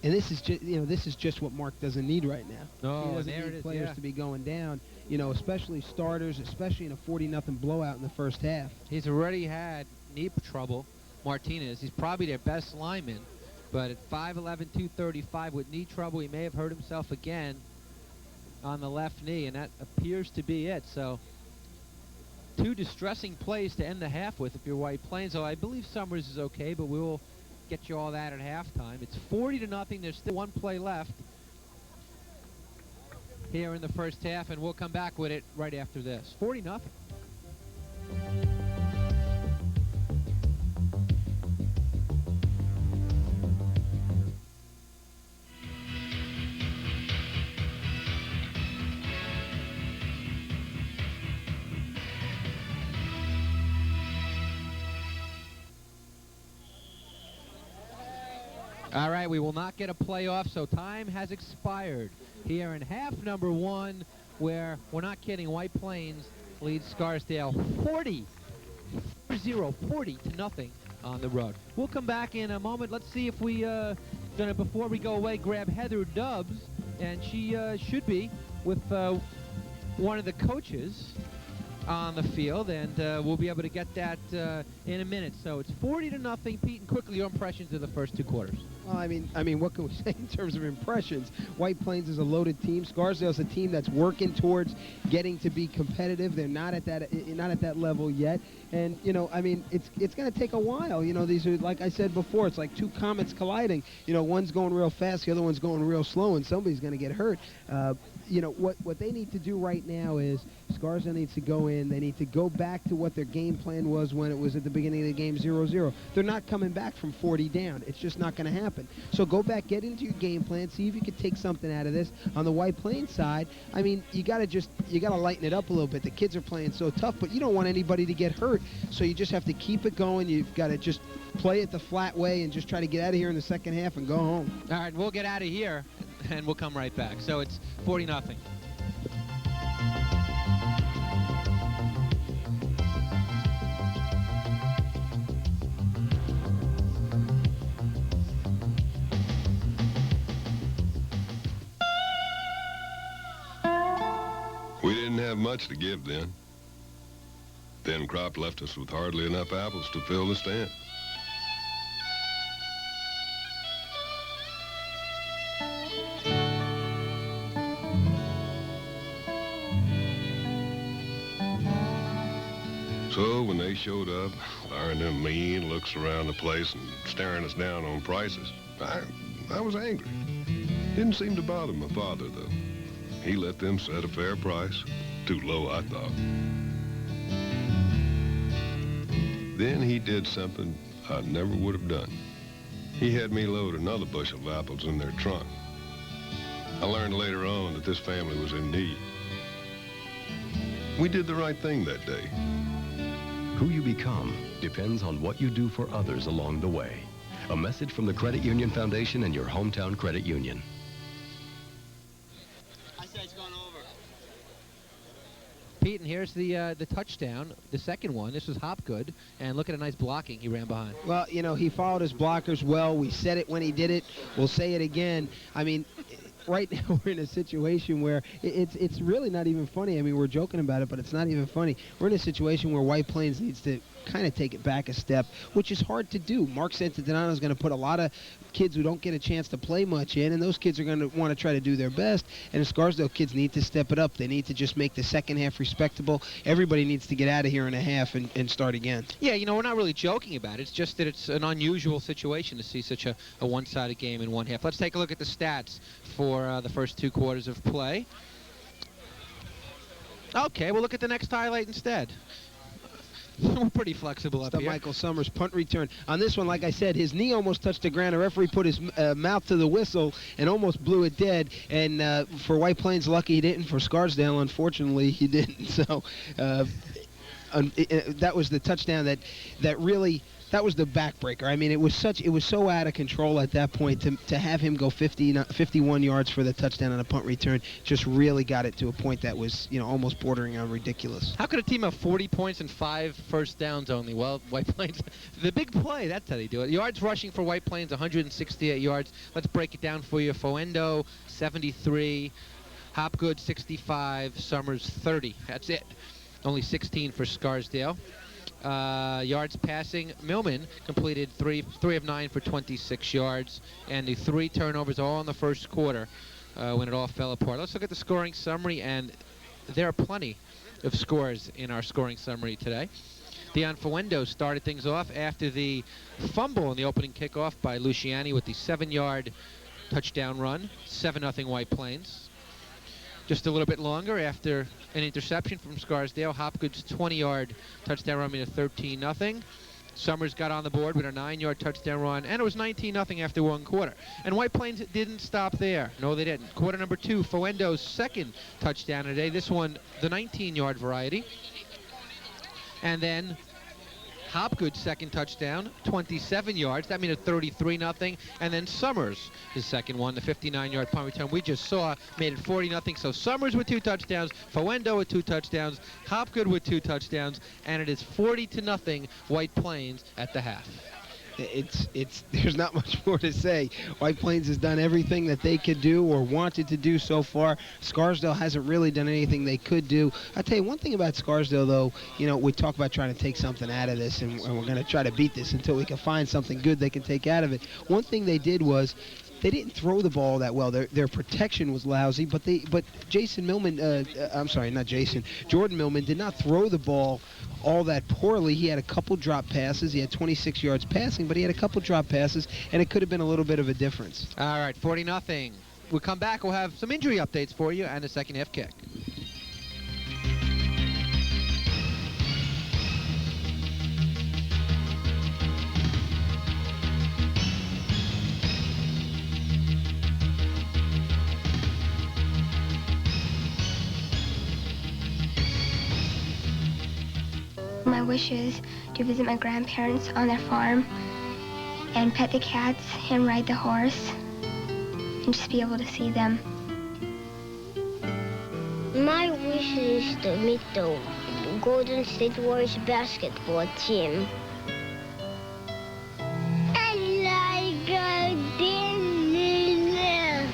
And this is just, this is just what Mark doesn't need right now. No, he doesn't there need it is, players yeah. to be going down, especially starters, especially in a 40-0 blowout in the first half. He's already had knee trouble, Martinez. He's probably their best lineman, but at 5'11", 235 with knee trouble, he may have hurt himself again on the left knee, and that appears to be it. So 2 distressing plays to end the half with if you're White Plains. So I believe Summers is okay, but we will get you all that at halftime. It's 40-0. There's still 1 play left here in the first half, and we'll come back with it right after this. 40-0. All right, we will not get a playoff, so time has expired here in half number 1, where, we're not kidding, White Plains leads Scarsdale 40-0 on the road. We'll come back in a moment. Let's see if we, before we go away, grab Heather Dubs, and she should be with one of the coaches on the field, and we'll be able to get that in a minute. So it's 40-0. Pete, and quickly your impressions of the first 2 quarters. Well, I mean, what can we say in terms of impressions? White Plains is a loaded team. Scarsdale's a team that's working towards getting to be competitive. They're not at that level yet, and I mean, it's going to take a while. These are, like I said before, it's like 2 comets colliding. One's going real fast, the other one's going real slow, and somebody's going to get hurt. What they need to do right now is Scarsdale needs to go in. They need to go back to what their game plan was when it was at the beginning of the game, 0-0. They're not coming back from 40 down. It's just not going to happen. So go back, get into your game plan, see if you can take something out of this. On the White Plains side, I mean, you got to lighten it up a little bit. The kids are playing so tough, but you don't want anybody to get hurt. So you just have to keep it going. You've got to just play it the flat way and just try to get out of here in the second half and go home. All right, we'll get out of here, and we'll come right back. So it's 40-0. We didn't have much to give then. Thin crop left us with hardly enough apples to fill the stand. So when they showed up, firing them mean looks around the place and staring us down on prices, I was angry. Didn't seem to bother my father, though. He let them set a fair price. Too low, I thought. Then he did something I never would have done. He had me load another bushel of apples in their trunk. I learned later on that this family was in need. We did the right thing that day. Who you become depends on what you do for others along the way. A message from the Credit Union Foundation and your hometown credit union. I said it's going over. Pete, and here's the touchdown, the second one. This was Hopgood, and look at a nice blocking he ran behind. Well, he followed his blockers well. We said it when he did it. We'll say it again. I mean, right now we're in a situation where it's really not even funny. I mean, we're joking about it, but it's not even funny. We're in a situation where White Plains needs to kind of take it back a step, which is hard to do. Mark Santidonano is going to put a lot of kids who don't get a chance to play much in, and those kids are going to want to try to do their best, and the Scarsdale kids need to step it up. They need to just make the second half respectable. Everybody needs to get out of here in a half and start again. Yeah, we're not really joking about it. It's just that it's an unusual situation to see such a one-sided game in one half. Let's take a look at the stats for the first 2 quarters of play. Okay, we'll look at the next highlight instead. We're pretty flexible up here. Michael Summers punt return. On this one, like I said, his knee almost touched the ground. The referee put his mouth to the whistle and almost blew it dead. And for White Plains, lucky he didn't. For Scarsdale, unfortunately, he didn't. So that was the touchdown that really. That was the backbreaker. I mean, it was so out of control at that point to have him go 51 yards for the touchdown on a punt return just really got it to a point that was, almost bordering on ridiculous. How could a team have 40 points and 5 first downs only? Well, White Plains, the big play, that's how they do it. Yards rushing for White Plains, 168 yards. Let's break it down for you. Foendo, 73. Hopgood, 65. Summers, 30. That's it. Only 16 for Scarsdale. Yards passing, Millman completed 3 of 9 for 26 yards, and the 3 turnovers all in the first quarter when it all fell apart. Let's look at the scoring summary, and there are plenty of scores in our scoring summary today. Dion Foendo started things off after the fumble in the opening kickoff by Luciani with the 7-yard touchdown run, 7-0 White Plains. Just a little bit longer after an interception from Scarsdale. Hopgood's 20-yard touchdown run made it 13-0. Summers got on the board with a 9-yard touchdown run, and it was 19-0 after 1 quarter. And White Plains didn't stop there. No, they didn't. Quarter number 2, Foendo's 2nd touchdown today. This one, the 19-yard variety. And then Hopgood's 2nd touchdown, 27 yards. That made it 33-0. And then Summers, his 2nd one, the 59-yard punt return we just saw, made it 40-0. So Summers with 2 touchdowns, Foendo with 2 touchdowns, Hopgood with 2 touchdowns, and it is 40-0 White Plains at the half. There's not much more to say. White Plains has done everything that they could do or wanted to do so far. Scarsdale hasn't really done anything they could do. I'll tell you one thing about Scarsdale, though. We talk about trying to take something out of this, and we're going to try to beat this until we can find something good they can take out of it. One thing they did was they didn't throw the ball that well. Their protection was lousy, but Jason Millman, I'm sorry, not Jason, Jordan Millman did not throw the ball all that poorly. He had a couple drop passes. He had 26 yards passing, but he had a couple drop passes, and it could have been a little bit of a difference. All right, 40-0. We'll come back. We'll have some injury updates for you and a second half kick. My wish is to visit my grandparents on their farm and pet the cats and ride the horse and just be able to see them. My wish is to meet the Golden State Warriors basketball team. I like dinner.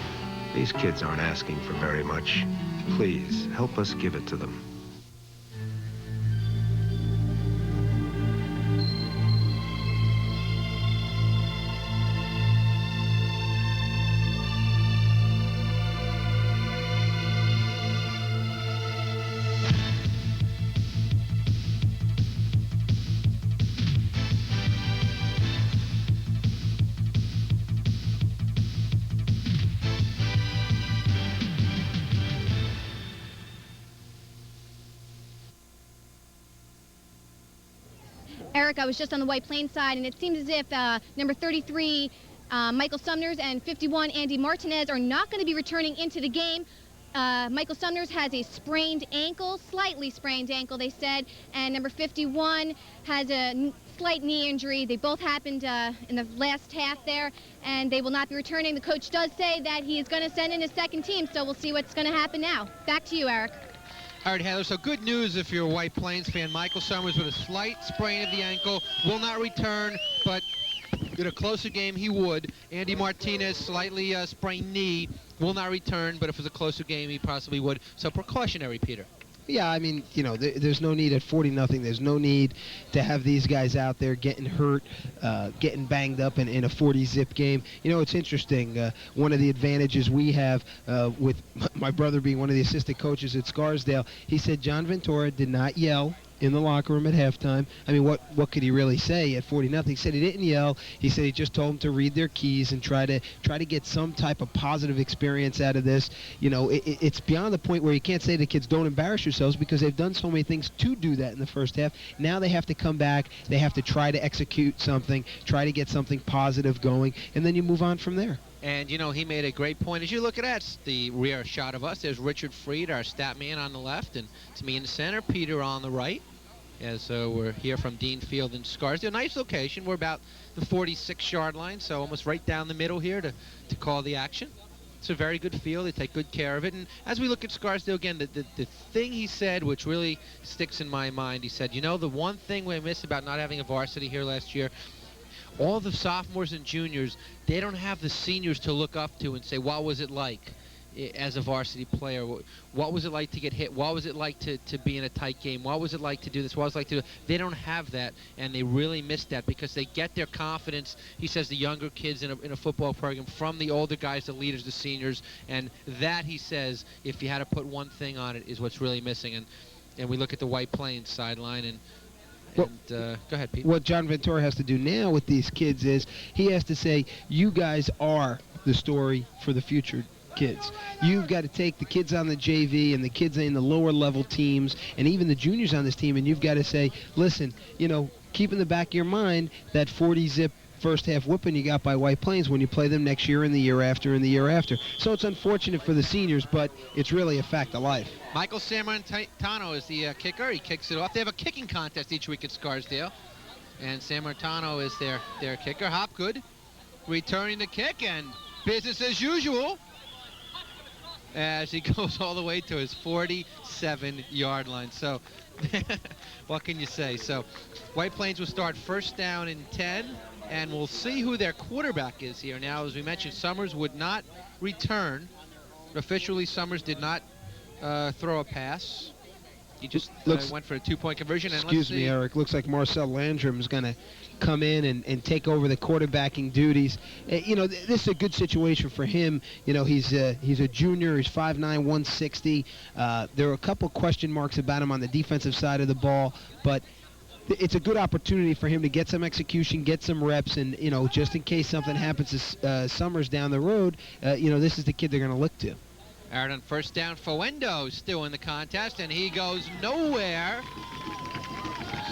These kids aren't asking for very much. Please, help us give it to them. Eric, I was just on the White Plains side, and it seems as if number 33, Michael Sumners, and 51, Andy Martinez, are not going to be returning into the game. Michael Sumners has a sprained ankle, slightly sprained ankle, they said, and number 51 has a slight knee injury. They both happened in the last half there, and they will not be returning. The coach does say that he is going to send in his 2nd team, so we'll see what's going to happen now. Back to you, Eric. All right, Heather, so good news if you're a White Plains fan. Michael Summers with a slight sprain of the ankle will not return, but in a closer game he would. Andy Martinez, slightly sprained knee, will not return, but if it was a closer game he possibly would. So precautionary, Peter. Yeah, I mean, there's no need at 40-0. There's no need to have these guys out there getting hurt, getting banged up in a 40-zip game. It's interesting. One of the advantages we have with my brother being one of the assistant coaches at Scarsdale, he said John Ventura did not yell in the locker room at halftime. I mean, what could he really say at 40-0? He said he didn't yell. He said he just told them to read their keys and try to get some type of positive experience out of this. It's beyond the point where you can't say to kids, don't embarrass yourselves, because they've done so many things to do that in the first half. Now they have to come back. They have to try to execute something, try to get something positive going, and then you move on from there. And, he made a great point. As you look at that, the rear shot of us, there's Richard Freed, our stat man, on the left, and it's me in the center, Peter on the right. as we're here from Dean Field in Scarsdale. Nice location. We're about the 46-yard line, so almost right down the middle here to call the action. It's a very good field. They take good care of it. And as we look at Scarsdale again, the thing he said, which really sticks in my mind, he said, you know, the one thing we miss about not having a varsity here last year, all the sophomores and juniors, they don't have the seniors to look up to and say, what was it like as a varsity player? What was it like to get hit? What was it like to be in a tight game? What was it like to do this? What was it like to do? They don't have that, and they really miss that because they get their confidence, he says, the younger kids in a football program from the older guys, the leaders, the seniors, and that, he says, if you had to put one thing on it, is what's really missing. And we look at the White Plains sideline, and go ahead, Pete. What John Ventura has to do now with these kids is he has to say, you guys are the story for the future kids. You've got to take the kids on the JV and the kids in the lower level teams and even the juniors on this team, and you've got to say, listen, you know, keep in the back of your mind that 40-zip first half whipping you got by White Plains when you play them next year and the year after and the year after. So it's unfortunate for the seniors, but it's really a fact of life. Michael Sammartino is the kicker. He kicks it off. They have a kicking contest each week at Scarsdale, and Sammartino is their kicker. Hopgood returning the kick, and business as usual as he goes all the way to his 47-yard line. So what can you say? So White Plains will start first down and 10, and we'll see who their quarterback is here. Now, as we mentioned, Summers would not return. Officially, Summers did not throw a pass. He just went for a two-point conversion. And Excuse me, Eric. Looks like Marcel Landrum is going to come in and take over the quarterbacking duties. You know, this is a good situation for him. You know, he's a junior. He's 5'9", 160. There are a couple question marks about him on the defensive side of the ball, but it's a good opportunity for him to get some execution, get some reps, and, you know, just in case something happens to Summers down the road, you know, this is the kid they're going to look to. All right, on first down, Fuendo still in the contest, and he goes nowhere.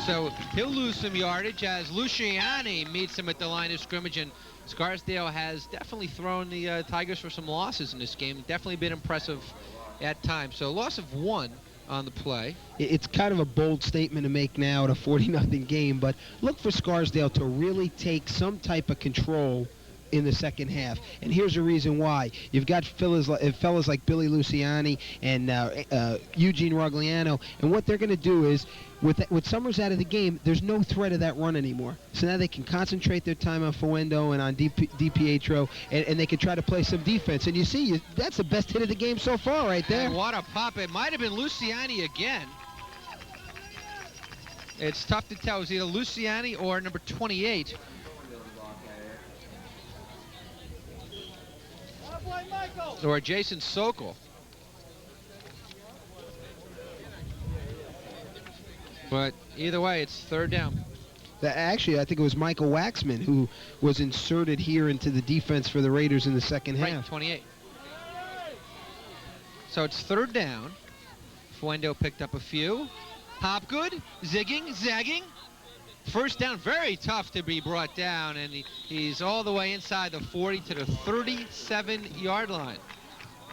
So he'll lose some yardage as Luciani meets him at the line of scrimmage, and Scarsdale has definitely thrown the Tigers for some losses in this game. Definitely been impressive at times. So a loss of 1 on the play. It's kind of a bold statement to make now at a 40-0 game, but look for Scarsdale to really take some type of control in the second half. And here's the reason why. You've got fellas like Billy Luciani and Eugene Rogliano, and what they're going to do is, with Summers out of the game, there's no threat of that run anymore. So now they can concentrate their time on Fuendo and on DiPietro, and they can try to play some defense. And you see, that's the best hit of the game so far right there. And what a pop. It might have been Luciani again. It's tough to tell. It was either Luciani or number 28. Or Jason Sokol. But either way, it's third down. Actually, I think it was Michael Waxman who was inserted here into the defense for the Raiders in the second half. Right, 28. So it's third down. Fuendo picked up a few. Hopgood, zigging, zagging. First down, very tough to be brought down, and he's all the way inside the 40 to the 37-yard line.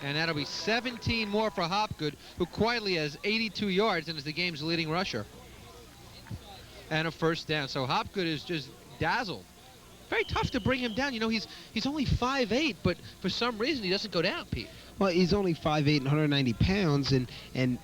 And that'll be 17 more for Hopgood, who quietly has 82 yards and is the game's leading rusher. And a first down. So Hopgood is just dazzled. Very tough to bring him down. You know, he's only 5'8", but for some reason he doesn't go down, Pete. Well, he's only 5'8" and 190 pounds, and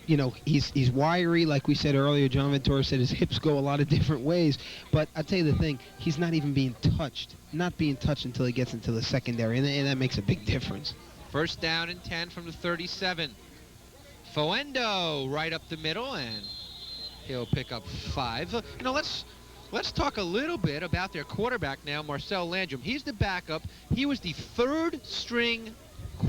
you know, he's wiry. Like we said earlier, John Ventura said his hips go a lot of different ways. But I'll tell you the thing, he's not even being touched. Not being touched until he gets into the secondary, and that makes a big difference. First down and 10 from the 37. Fuendo right up the middle, and he'll pick up 5. You know, let's talk a little bit about their quarterback now, Marcel Landrum. He's the backup. He was the third-string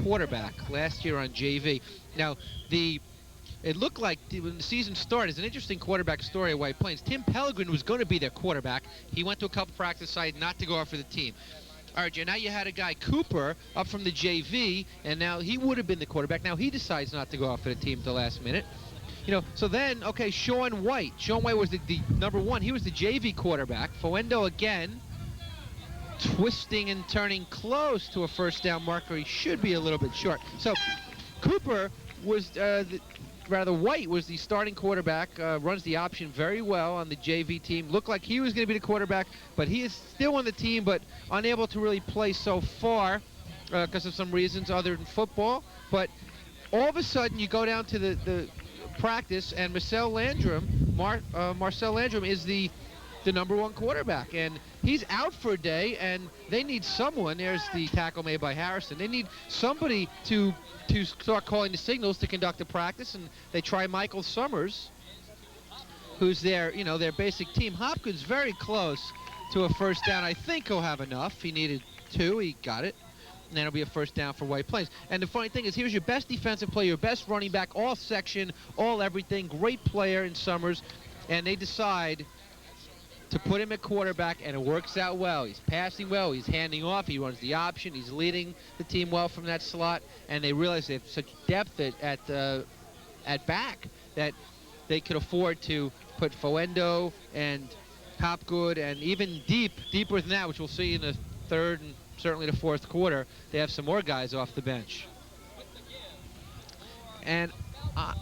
quarterback last year on JV. Now, it looked like when the season started, it's an interesting quarterback story at White Plains. Tim Pellegrin was going to be their quarterback. He went to a couple practice sites not to go out for the team. All right, now you had a guy, Cooper, up from the JV, and now he would have been the quarterback. Now he decides not to go out for the team at the last minute. You know, so then, okay, Sean White. Sean White was the number 1. He was the JV quarterback. Fuendo again, twisting and turning close to a first down marker. He should be a little bit short. So Cooper was rather White was the starting quarterback, runs the option very well on the JV team. Looked like he was going to be the quarterback, but he is still on the team, but unable to really play so far because of some reasons other than football. But all of a sudden, you go down to the practice, and Marcel Landrum is the #1 quarterback, and he's out for a day, and they need someone. There's the tackle made by Harrison. They need somebody to start calling the signals to conduct the practice, and they try Michael Summers, who's their basic team. Hopkins very close to a first down. I think he'll have enough. He needed 2. He got it. And then it'll be a first down for White Plains. And the funny thing is, here's your best defensive player, your best running back, all section, all everything, great player in Summers, and they decide to put him at quarterback, and it works out well. He's passing well, he's handing off, he runs the option, he's leading the team well from that slot, and they realize they have such depth at back that they could afford to put Foendo and Hopgood, and even deeper than that, which we'll see in the third and certainly the fourth quarter, they have some more guys off the bench. And on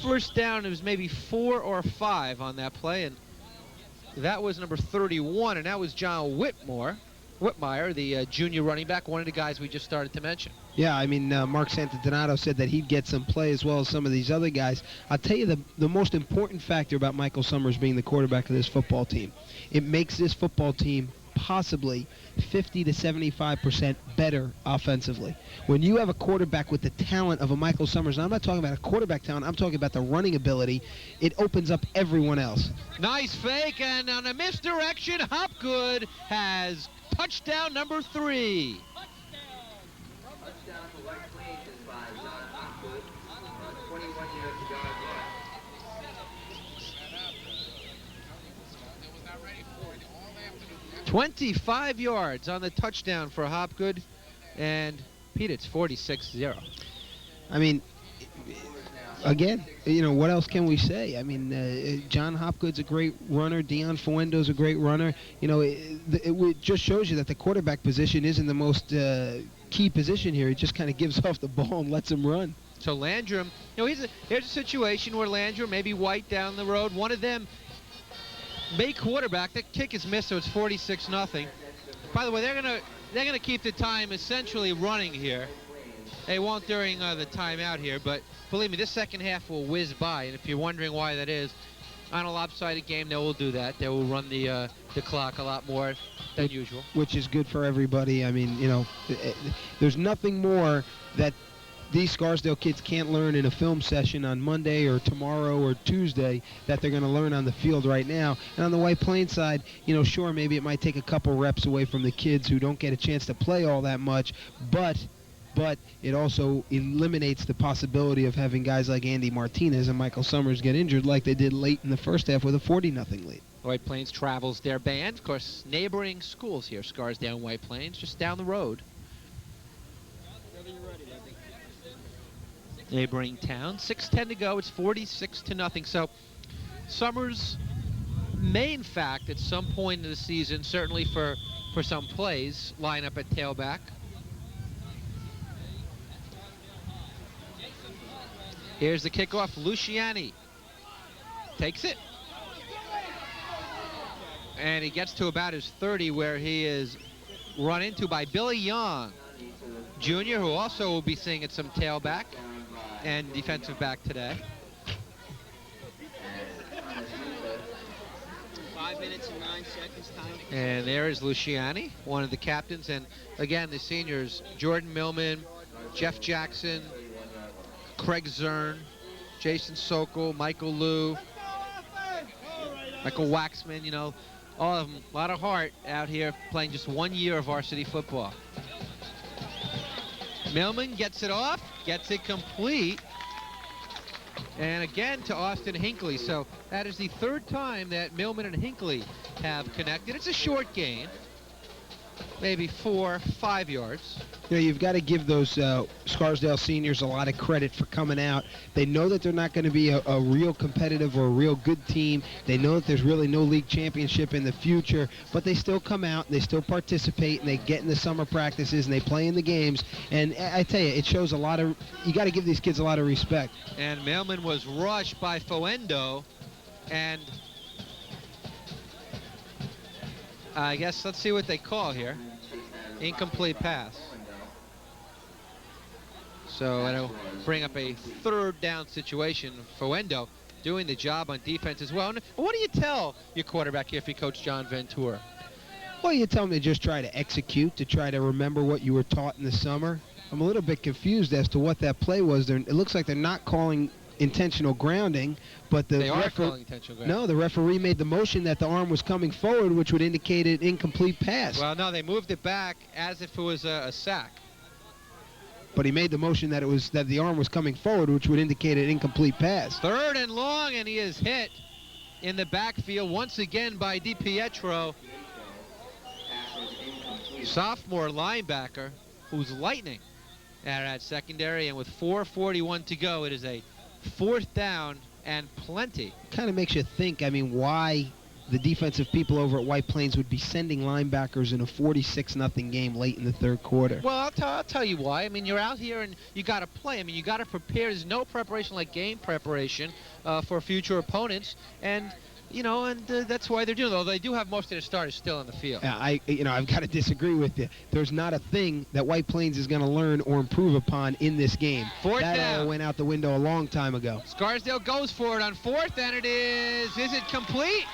first down, it was maybe 4 or 5 on that play, and that was number 31, and that was John Whitmire, the junior running back, one of the guys we just started to mention. Yeah, I mean, Mark Santadonato said that he'd get some play as well as some of these other guys. I'll tell you the most important factor about Michael Summers being the quarterback of this football team. It makes this football team possibly 50 to 75% better offensively. When you have a quarterback with the talent of a Michael Summers, and I'm not talking about a quarterback talent, I'm talking about the running ability, it opens up everyone else. Nice fake, and on a misdirection, Hopgood has touchdown number 3. Touchdown for White Plains is by John Hopgood, 21 years to yard line. 25 yards on the touchdown for Hopgood, and Pete, it's 46-0. I mean, again, what else can we say? I mean, John Hopgood's a great runner. Dion Fuendo's a great runner. It just shows you that the quarterback position isn't the most key position here. He just kind of gives off the ball and lets him run. So Landrum, here's a situation where Landrum, maybe White down the road, one of them may quarterback. The kick is missed, so it's 46-0. By the way, they're gonna keep the time essentially running here. They won't during the timeout here, but believe me, this second half will whiz by. And if you're wondering why that is, on a lopsided game, they will do that. They will run the clock a lot more than usual, which is good for everybody. I mean, there's nothing more that these Scarsdale kids can't learn in a film session on Monday or tomorrow or Tuesday that they're going to learn on the field right now. And on the White Plains side, sure, maybe it might take a couple reps away from the kids who don't get a chance to play all that much, but it also eliminates the possibility of having guys like Andy Martinez and Michael Summers get injured like they did late in the first half with a 40-0 lead. White Plains travels their band. Of course, neighboring schools here, Scarsdale and White Plains, just down the road. Neighboring town. 6:10 to go. It's 46-0. So Summers may, in fact, at some point in the season, certainly for some plays, line up at tailback. Here's the kickoff. Luciani takes it. And he gets to about his 30, where he is run into by Billy Young, Jr., who also will be seeing at some tailback and defensive back today. 5 minutes and 9 seconds time. And there is Luciani, one of the captains. And again, the seniors, Jordan Millman, Jeff Jackson, Craig Zern, Jason Sokol, Michael Liu, Michael Waxman, all of them, a lot of heart out here playing just 1 year of varsity football. Millman gets it off, gets it complete, and again to Austin Hinckley. So that is the 3rd time that Millman and Hinckley have connected. It's a short gain. maybe 4, 5 yards. You know, you've got to give those Scarsdale seniors a lot of credit for coming out. They know that they're not going to be a real competitive or a real good team. They know that there's really no league championship in the future, but they still come out, and they still participate, and they get in the summer practices, and they play in the games. And I tell you, it shows a lot of, you got to give these kids a lot of respect. And Mailman was rushed by Foendo, and I guess let's see what they call here. Incomplete pass. So it'll bring up a 3rd down situation. Foendo doing the job on defense as well. And what do you tell your quarterback if you coach John Ventura? Well, you tell them to just try to execute, to try to remember what you were taught in the summer. I'm a little bit confused as to what that play was. It looks like they're not calling intentional grounding, but they are calling intentional grounding. No, the referee made the motion that the arm was coming forward, which would indicate an incomplete pass. Well, no, they moved it back as if it was a sack. But he made the motion that the arm was coming forward, which would indicate an incomplete pass. 3rd and long, and he is hit in the backfield once again by DiPietro, sophomore linebacker, who's lightning at secondary. And with 4:41 to go, it is a 4th down and plenty. Kind of makes you think, I mean, why the defensive people over at White Plains would be sending linebackers in a 46-0 game late in the 3rd quarter. Well, I'll tell you why. I mean, you're out here and you got to play. I mean, you got to prepare. There's no preparation like game preparation for future opponents, and you know, and that's why they're doing it. Although they do have most of their starters still on the field. Yeah, I've got to disagree with you. There's not a thing that White Plains is going to learn or improve upon in this game. 4th that down. all went out the window a long time ago. Scarsdale goes for it on 4th, and it is. Is it complete?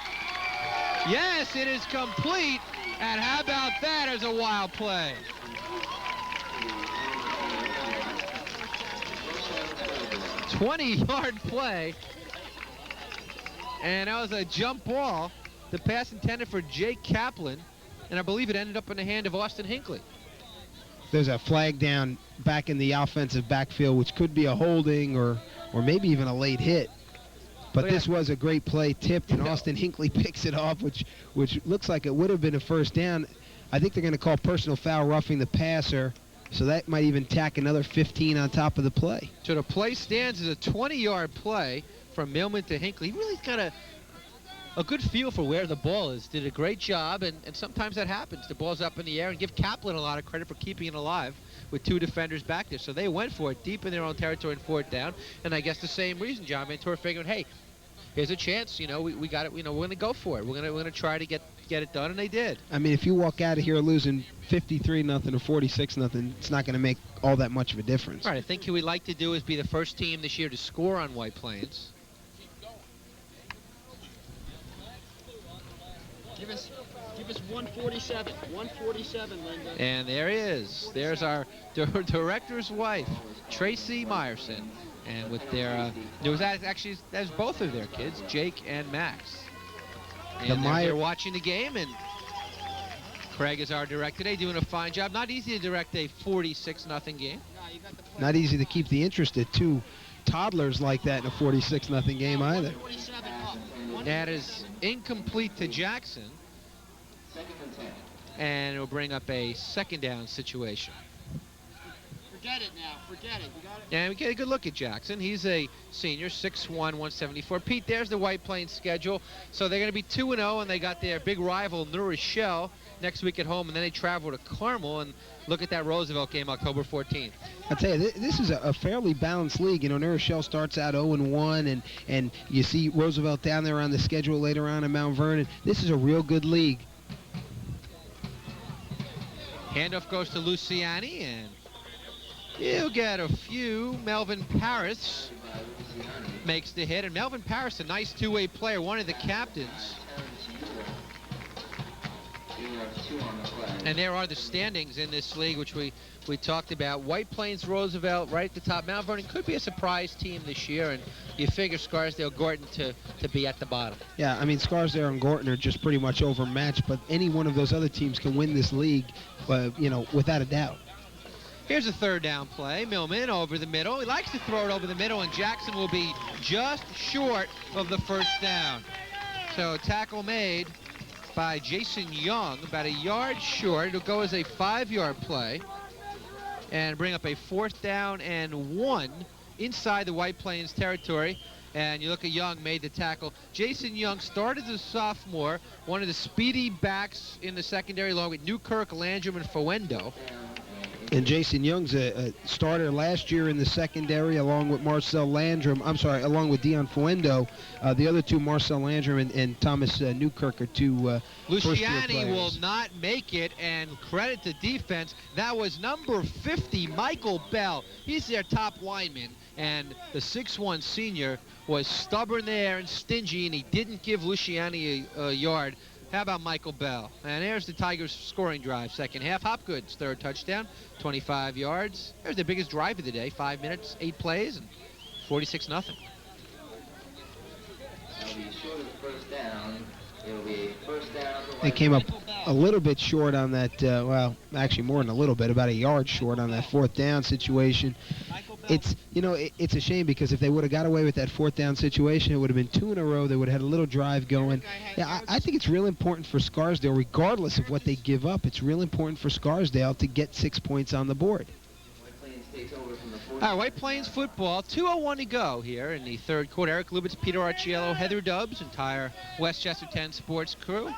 Yes, it is complete. And how about that as a wild play? "20-yard play. And that was a jump ball. The pass intended for Jake Kaplan, and I believe it ended up in the hand of Austin Hinckley. There's a flag down back in the offensive backfield, which could be a holding or maybe even a late hit. But this was a great play, tipped, and Austin Hinckley picks it off, which looks like it would have been a 1st down. I think they're going to call personal foul roughing the passer, so that might even tack another 15 on top of the play. So the play stands as a 20-yard play from Millman to Hinckley. He really's got a good feel for where the ball is. Did a great job, and sometimes that happens. The ball's up in the air, and give Kaplan a lot of credit for keeping it alive with 2 defenders back there. So they went for it deep in their own territory and 4th down, and I guess the same reason John Ventura figured, hey, here's a chance. You know, we got it. You know, we're going to go for it. We're going to try to get it done, and they did. I mean, if you walk out of here losing 53-0 or 46-0, it's not going to make all that much of a difference. All right, I think what we'd like to do is be the first team this year to score on White Plains. Give us 147. 147, Linda. And there he is. There's our director's wife, Tracy Meyerson. And with their, that's both of their kids, Jake and Max. And they're watching the game, and Craig is our director today, doing a fine job. Not easy to direct a 46-0 game. Not easy to keep the interest at 2 toddlers like that in a 46-0 game either. That is incomplete to Jackson. And it'll bring up a 2nd down situation. Forget it now. Forget it. You got it? And we get a good look at Jackson. He's a senior, 6'1", 174. Pete, there's the White Plains schedule. So they're going to be 2-0, and they got their big rival, New Rochelle, next week at home, and then they travel to Carmel. And look at that Roosevelt game, October 14th. I'll tell you, this is a fairly balanced league. You know, New Rochelle starts out 0-1, and you see Roosevelt down there on the schedule later on in Mount Vernon. This is a real good league. Handoff goes to Luciani, and he'll get a few. Melvin Paris makes the hit, and Melvin Paris, a nice two-way player, one of the captains. And there are the standings in this league, which we talked about. White Plains, Roosevelt, right at the top. Mount Vernon could be a surprise team this year, and you figure Scarsdale, Gorton to be at the bottom. Yeah, I mean, Scarsdale and Gorton are just pretty much overmatched, but any one of those other teams can win this league, you know, without a doubt. Here's a 3rd down play. Millman over the middle. He likes to throw it over the middle, and Jackson will be just short of the 1st down. So tackle made by Jason Young, about a yard short. It'll go as a 5-yard play and bring up a 4th down and 1 inside the White Plains territory. And you look at Young, made the tackle. Jason Young started as a sophomore, one of the speedy backs in the secondary, along with Newkirk, Landrum, and Fuendo. And Jason Young's a starter last year in the secondary, along with Marcel Landrum. I'm sorry, along with Dion Fuendo. The other two, Marcel Landrum and Thomas Newkirk, are two first-year Luciani players. will not make it, and credit to defense. That was number 50, Michael Bell. He's their top lineman, and the 6'1 senior was stubborn there and stingy, and he didn't give Luciani a yard. How about Michael Bell? And there's the Tigers' scoring drive, second half. Hopgood's third touchdown, 25 yards. There's the biggest drive of the day, 5 minutes, 8 plays, and 46-0. It'll be short of the first down. It'll be a first down. They came up a little bit short on that, well, actually more than a little bit, about a yard short on that 4th down situation. It's, you know, it's a shame because if they would have got away with that 4th down situation, it would have been 2 in a row. They would have had a little drive going. Yeah, I think it's real important for Scarsdale, regardless of what they give up. It's real important for Scarsdale to get 6 points on the board. All right, White Plains football, 2:01 to go here in the 3rd quarter. Eric Lubitz, Peter Arciello, Heather Dubbs, entire Westchester 10 sports crew.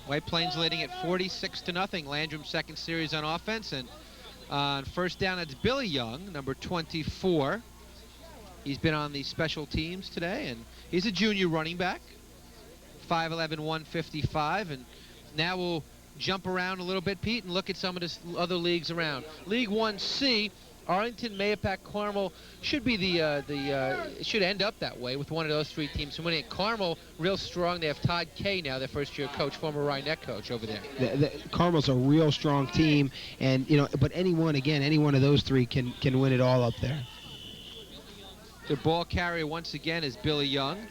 White Plains leading at 46-0. Landrum second series on offense, and on first down, that's Billy Young, number 24. He's been on the special teams today, and he's a junior running back, 5'11", 155. And now we'll jump around a little bit, Pete, and look at some of the other leagues around. League 1C, Arlington, Mahopac, Carmel should be it should end up that way with one of those 3 teams winning. Carmel, real strong. They have Todd Kay now, their first-year coach, former Rhinebeck coach over there. Carmel's a real strong team, and you know, but any one of those 3 can win it all up there. The ball carrier once again is Billy Young.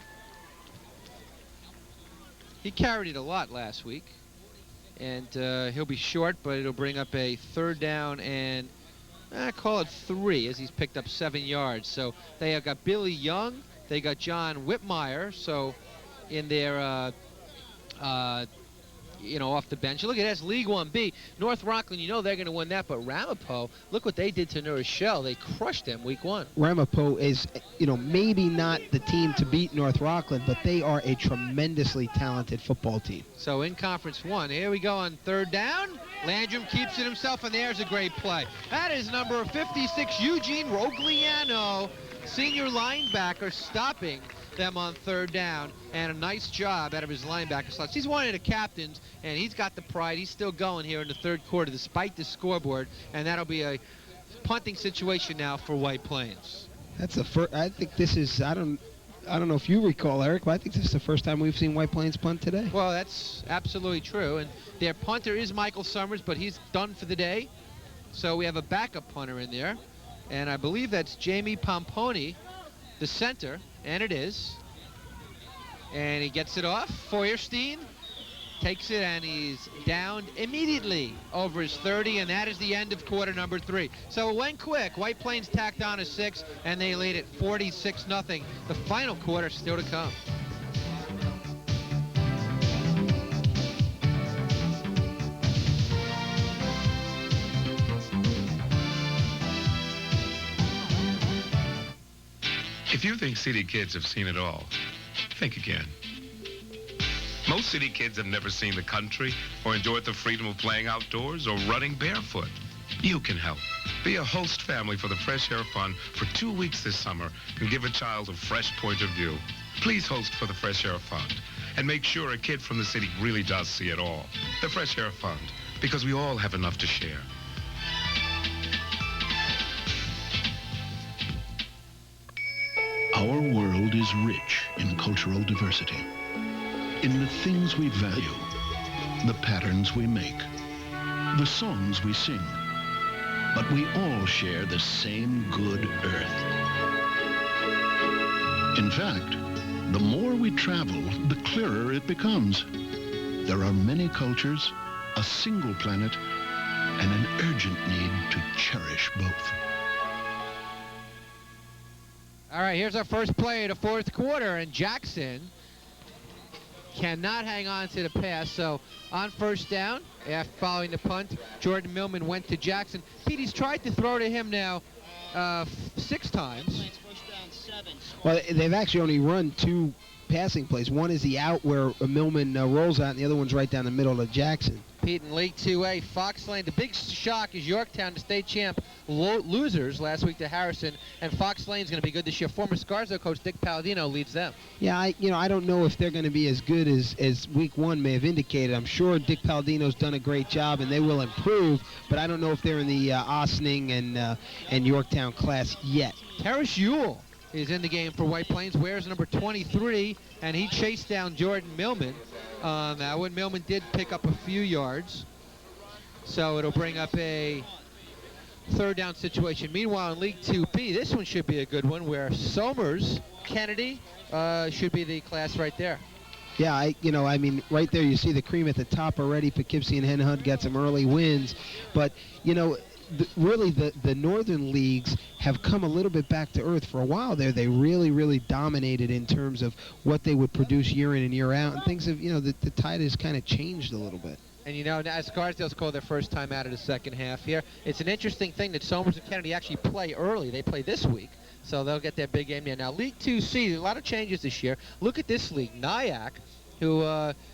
He carried it a lot last week, and he'll be short, but it'll bring up a 3rd down and call it 3, as he's picked up 7 yards. So they have got Billy Young, they got John Whitmire, so in their off the bench. Look at this, League 1B. North Rockland, you know they're going to win that, but Ramapo, look what they did to New Rochelle. They crushed them week 1. Ramapo is, maybe not the team to beat North Rockland, but they are a tremendously talented football team. So in Conference 1, here we go on 3rd down. Landrum keeps it himself, and there's a great play. That is number 56, Eugene Rogliano, senior linebacker, stopping them on 3rd down, and a nice job out of his linebacker slots. He's one of the captains, and he's got the pride. He's still going here in the 3rd quarter despite the scoreboard, and that'll be a punting situation now for White Plains. That's the first. I think this is. I don't know if you recall, Eric, but I think this is the first time we've seen White Plains punt today. Well, that's absolutely true, and their punter is Michael Summers, but he's done for the day. So we have a backup punter in there, and I believe that's Jamie Pomponi, the center, and it is. And he gets it off. Feuerstein takes it, and he's downed immediately over his 30, and that is the end of quarter number 3. So it went quick. White Plains tacked on a 6, and they lead at 46-0. The final quarter still to come. If you think city kids have seen it all, think again. Most city kids have never seen the country or enjoyed the freedom of playing outdoors or running barefoot. You can help. Be a host family for the Fresh Air Fund for 2 weeks this summer and give a child a fresh point of view. Please host for the Fresh Air Fund and make sure a kid from the city really does see it all. The Fresh Air Fund, because we all have enough to share. Our world is rich in cultural diversity, in the things we value, the patterns we make, the songs we sing. But we all share the same good earth. In fact, the more we travel, the clearer it becomes. There are many cultures, a single planet, and an urgent need to cherish both. All right, here's our first play of the 4th quarter, and Jackson cannot hang on to the pass. So on first down, after following the punt, Jordan Millman went to Jackson. Pete, he's tried to throw to him now 6 times. Well, they've actually only run 2 passing plays. One is the out where Millman rolls out, and the other one's right down the middle to Jackson. Pete, in League 2A, Fox Lane, the big shock is Yorktown, the state champ, losers last week to Harrison, and Fox Lane's going to be good this year. Former Scarsdale coach Dick Palladino leads them. Yeah, I don't know if they're going to be as good as Week 1 may have indicated. I'm sure Dick Palladino's done a great job, and they will improve, but I don't know if they're in the Ossining and Yorktown class yet. Terrace Ewell is in the game for White Plains, wears number 23, and he chased down Jordan Millman. Now, when Millman did pick up a few yards, so it'll bring up a 3rd down situation. Meanwhile, in League 2B, this one should be a good one, where Somers, Kennedy should be the class right there. Yeah, I mean, right there you see the cream at the top already. Poughkeepsie and Hen Hunt got some early wins, but really the northern leagues have come a little bit back to earth. For a while there, they really dominated in terms of what they would produce year in and year out, and things have, the tide has kind of changed a little bit. And as Scarsdale's called their first time out of the second half here, it's an interesting thing that Somers and Kennedy actually play early. They play this week, so they'll get their big game there. Now, League 2C, a lot of changes this year. Look at this league. Nyack, who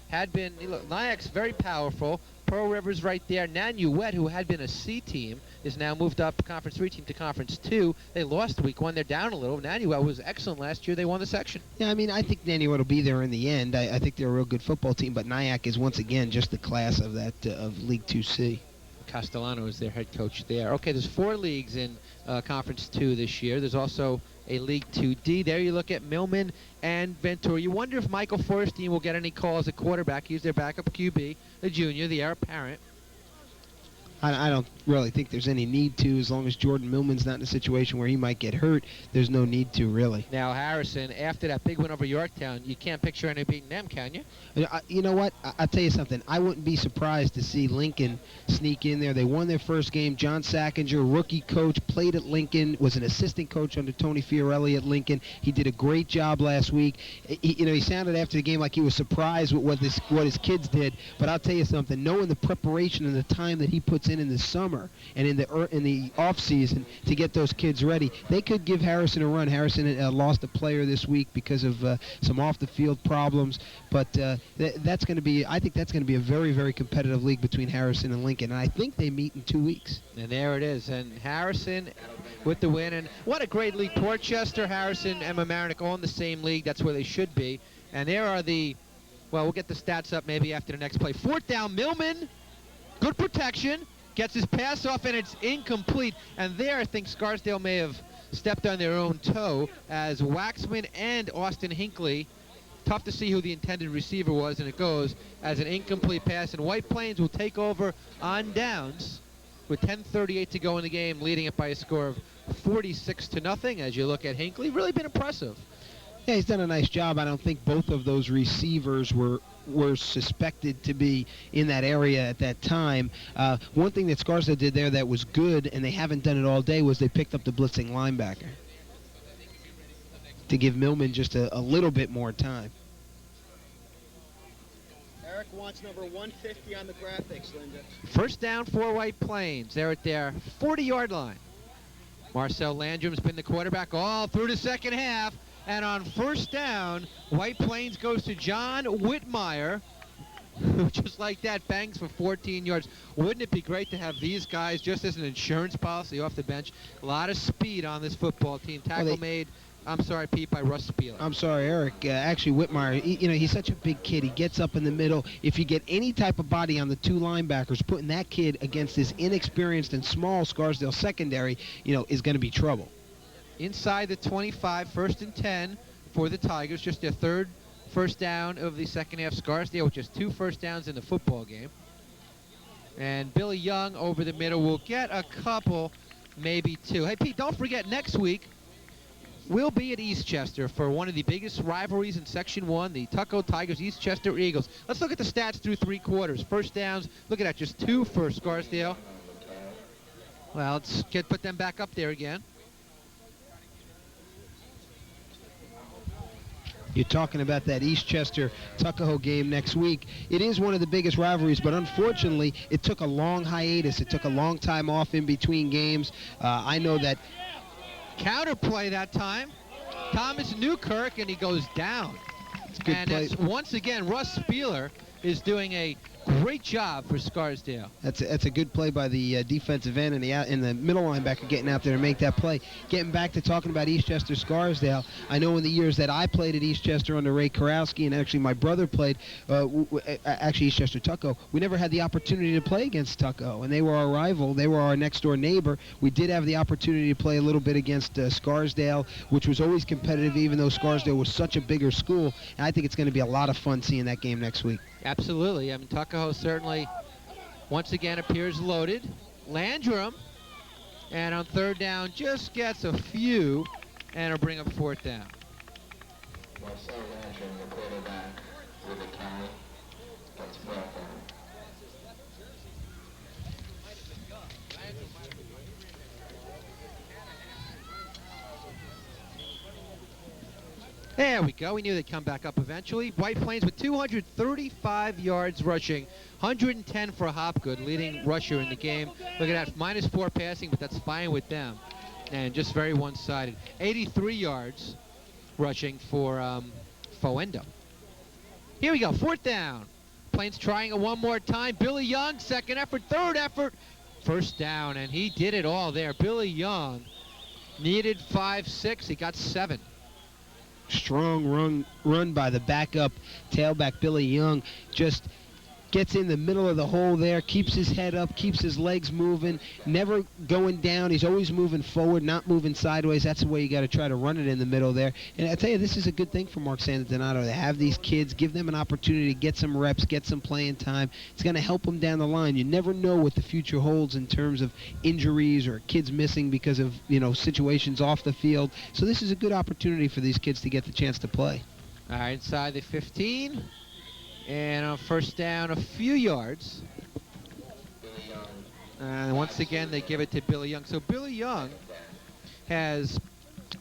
had been, Nyack's very powerful. Pearl River's right there. Nanuet, who had been a C team, is now moved up Conference 3 team to Conference 2. They lost week 1. They're down a little. Nanuet was excellent last year. They won the section. Yeah, I mean, I think Nanuet will be there in the end. I think they're a real good football team, but Nyack is once again just the class of that of League 2C. Castellano is their head coach there. Okay, there's 4 leagues in Conference 2 this year. There's also a League 2D. There you look at Millman and Ventura. You wonder if Michael Forrestine will get any calls at quarterback. He's their backup QB, the junior, the heir apparent. I don't really think there's any need to. As long as Jordan Millman's not in a situation where he might get hurt, there's no need to, really. Now, Harrison, after that big win over Yorktown, you can't picture any beating them, can you? You know what? I'll tell you something. I wouldn't be surprised to see Lincoln sneak in there. They won their first game. John Sackinger, rookie coach, played at Lincoln, was an assistant coach under Tony Fiorelli at Lincoln. He did a great job last week. He sounded after the game like he was surprised with what his kids did. But I'll tell you something. Knowing the preparation and the time that he puts in the summer and in the off season to get those kids ready, they could give Harrison a run. Harrison lost a player this week because of some off the field problems, but that's going to be, I think that's going to be a very, very competitive league between Harrison and Lincoln, and I think they meet in 2 weeks. And there it is, and Harrison with the win, and what a great league. Portchester, Harrison, Emma Marinick all in the same league. That's where they should be. And there are we'll get the stats up maybe after the next play. 4th down, Millman, good protection, gets his pass off, and it's incomplete. And there, I think Scarsdale may have stepped on their own toe, as Waxman and Austin Hinckley, tough to see who the intended receiver was, and it goes as an incomplete pass. And White Plains will take over on downs with 10:38 to go in the game, leading it by a score of 46-0. As you look at Hinckley, really been impressive. Yeah, he's done a nice job. I don't think both of those receivers were suspected to be in that area at that time. One thing that Scarsdale did there that was good, and they haven't done it all day, was they picked up the blitzing linebacker to give Millman just a little bit more time. Eric wants number 150 on the graphics, Linda. First down for White Plains. They're at their 40-yard line. Marcel Landrum's been the quarterback all through the second half. And on first down, White Plains goes to John Whitmire, who just like that bangs for 14 yards. Wouldn't it be great to have these guys just as an insurance policy off the bench? A lot of speed on this football team. Tackle made, I'm sorry, Pete, by Russ Spieler. I'm sorry, Eric. Actually, Whitmire, he's such a big kid. He gets up in the middle. If you get any type of body on the 2 linebackers, putting that kid against this inexperienced and small Scarsdale secondary, is going to be trouble. Inside the 25, 1st and 10 for the Tigers. Just their 3rd first down of the second half. Scarsdale with just 2 first downs in the football game. And Billy Young over the middle will get a couple, maybe 2. Hey, Pete, don't forget, next week we'll be at Eastchester for one of the biggest rivalries in Section 1, the Tucko Tigers, Eastchester Eagles. Let's look at the stats through 3 quarters. First downs, look at that, just 2 for Scarsdale. Well, let's put them back up there again. You're talking about that Eastchester-Tuckahoe game next week. It is one of the biggest rivalries, but unfortunately, it took a long hiatus. It took a long time off in between games. I know that... Counterplay that time. Thomas Newkirk, and he goes down. It's a good play. It's, once again, Russ Spieler is doing a great job for Scarsdale. That's a good play by the defensive end and the middle linebacker getting out there to make that play. Getting back to talking about Eastchester Scarsdale, I know in the years that I played at Eastchester under Ray Karowski, and actually my brother played, actually Eastchester Tuckahoe, we never had the opportunity to play against Tuckahoe, and they were our rival. They were our next door neighbor. We did have the opportunity to play a little bit against Scarsdale, which was always competitive, even though Scarsdale was such a bigger school. And I think it's going to be a lot of fun seeing that game next week. Absolutely. I mean, Tuckahoe certainly once again appears loaded. Landrum, and on third down, just gets a few, and will bring up fourth down. Marcel Landrum, the quarterback with a carry, gets fourth down. There we go. We knew they'd come back up eventually. White Plains with 235 yards rushing, 110 for Hopgood, leading rusher in the game. Look at that, -4 passing, but that's fine with them. And just very one-sided. 83 yards rushing for Foendo. Here we go, fourth down. Plains trying it one more time. Billy Young, second effort, third effort, first down, and he did it all there. Billy Young needed 5-6. He got 7. Strong run by the backup tailback Billy Young. Just gets in the middle of the hole there, keeps his head up, keeps his legs moving, never going down. He's always moving forward, not moving sideways. That's the way you got to try to run it in the middle there. And I tell you, this is a good thing for Mark Sandonato to have these kids, give them an opportunity to get some reps, get some playing time. It's going to help them down the line. You never know what the future holds in terms of injuries or kids missing because of, situations off the field. So this is a good opportunity for these kids to get the chance to play. All right, inside the 15. And on first down, a few yards. And once again, they give it to Billy Young. So Billy Young has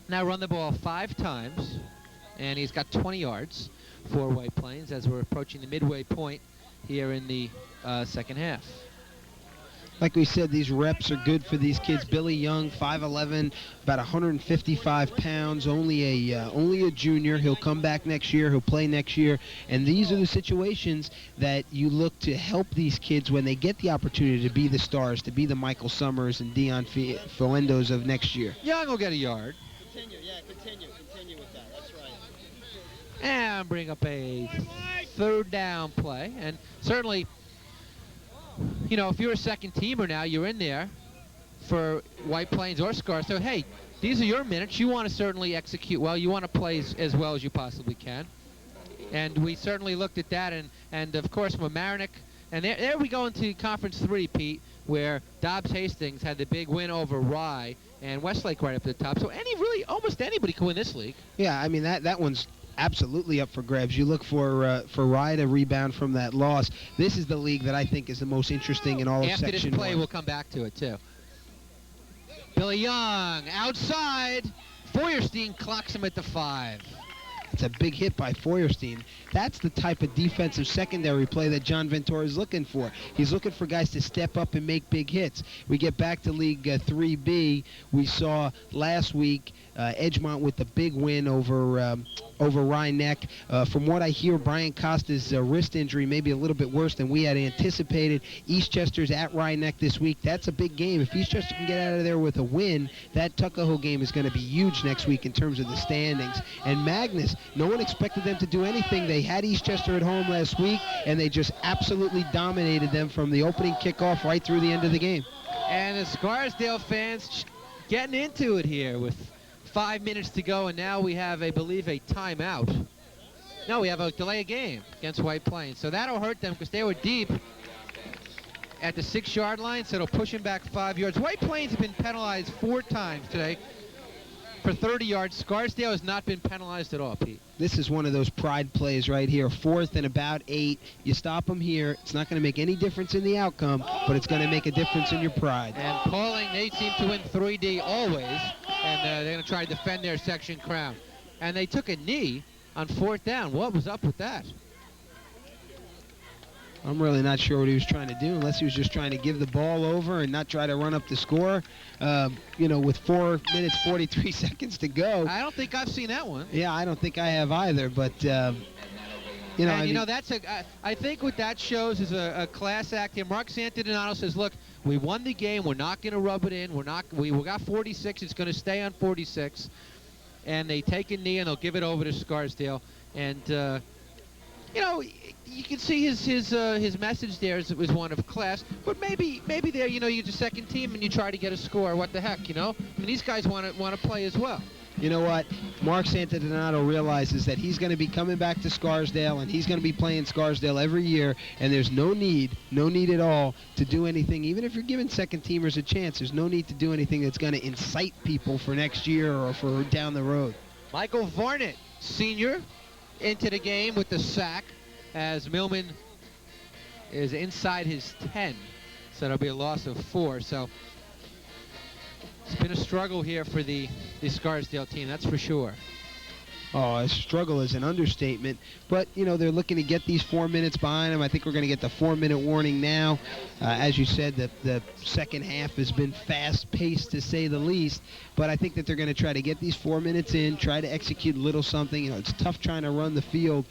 now run the ball 5 times, and he's got 20 yards for White Plains as we're approaching the midway point here in the second half. Like we said, these reps are good for these kids. Billy Young, 5'11", about 155 pounds, only a junior. He'll come back next year. He'll play next year. And these are the situations that you look to help these kids when they get the opportunity to be the stars, to be the Michael Summers and Dion Foendos of next year. Young will get a yard. Continue with that. That's right. And bring up a third down play. And certainly, if you're a second teamer now, you're in there for White Plains or Scarsdale. Hey, these are your minutes. You want to certainly execute well. You want to play as well as you possibly can. And we certainly looked at that. And of course, Mamaroneck. And there we go into Conference 3, Pete, where Dobbs Hastings had the big win over Rye and Westlake right up at the top. So almost anybody can win this league. Yeah, I mean, that one's absolutely up for grabs. You look for Rye to rebound from that loss. This is the league that I think is the most interesting in all of Section 1. After this play, we'll come back to it, too. Billy Young, outside. Feuerstein clocks him at the 5. It's a big hit by Feuerstein. That's the type of defensive secondary play that John Ventura is looking for. He's looking for guys to step up and make big hits. We get back to League 3B. We saw last week Edgemont with the big win over Rye Neck. From what I hear, Brian Costa's wrist injury may be a little bit worse than we had anticipated. Eastchester's at Rye Neck this week. That's a big game. If Eastchester can get out of there with a win, that Tuckahoe game is going to be huge next week in terms of the standings. And Magnus, no one expected them to do anything. They had Eastchester at home last week, and they just absolutely dominated them from the opening kickoff right through the end of the game. And the Scarsdale fans getting into it here with 5 minutes to go, and now we have, I believe, a timeout. No, we have a delay of game against White Plains. So that'll hurt them because they were deep at the 6-yard line, so it'll push them back 5 yards. White Plains have been penalized 4 times today for 30 yards. Scarsdale has not been penalized at all, Pete. This is one of those pride plays right here. 4th and about 8. You stop them here. It's not going to make any difference in the outcome, but it's going to make a difference in your pride. And Pauling, they seem to win 3D always, and they're going to try to defend their section crown. And they took a knee on 4th down. What was up with that? I'm really not sure what he was trying to do, unless he was just trying to give the ball over and not try to run up the score. With 4 minutes, 43 seconds to go. I don't think I've seen that one. Yeah, I don't think I have either, but, I think what that shows is a class act here. Mark Santodonato says, look, we won the game. We're not going to rub it in. We got 46. It's going to stay on 46. And they take a knee, and they'll give it over to Scarsdale. And, you can see his message there is one of class. But maybe there, you're the second team, and you try to get a score. What the heck, I mean, these guys want to play as well. You know what? Mark Santodonato realizes that he's going to be coming back to Scarsdale, and he's going to be playing Scarsdale every year, and there's no need at all to do anything. Even if you're giving second-teamers a chance, there's no need to do anything that's going to incite people for next year or for down the road. Michael Varnett, senior, into the game with the sack as Millman is inside his 10. So that'll be a loss of 4. So it's been a struggle here for the Scarsdale team, that's for sure. Oh, a struggle is an understatement. But, they're looking to get these 4 minutes behind them. I think we're going to get the 4-minute warning now. As you said, the second half has been fast-paced, to say the least. But I think that they're going to try to get these 4 minutes in, try to execute a little something. It's tough trying to run the field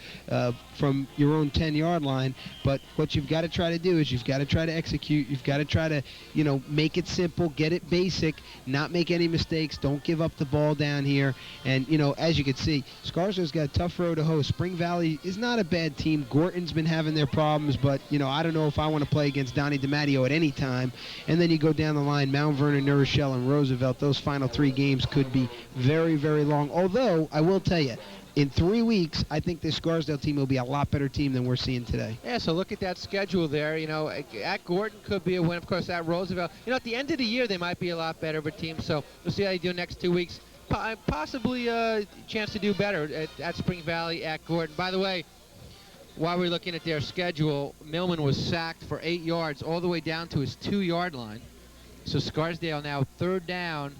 from your own 10-yard line. But what you've got to try to do is you've got to try to execute. You've got to try to, make it simple, get it basic, not make any mistakes. Don't give up the ball down here. And, as you can see, Scarsdale's got a tough road to hoe. Spring Valley is not a bad team. Gorton's been having their problems, but, I don't know if I want to play against Donnie DiMatteo at any time. And then you go down the line, Mount Vernon, New Rochelle, and Roosevelt. Those final 3 games could be very, very long. Although, I will tell you, in 3 weeks, I think this Scarsdale team will be a lot better team than we're seeing today. Yeah, so look at that schedule there. At Gorton could be a win. Of course, at Roosevelt. At the end of the year, they might be a lot better of a team. So we'll see how they do next 2 weeks. Possibly a chance to do better at Spring Valley, at Gorton. By the way, while we're looking at their schedule, Millman was sacked for 8 yards all the way down to his 2-yard line. So Scarsdale now 3rd down,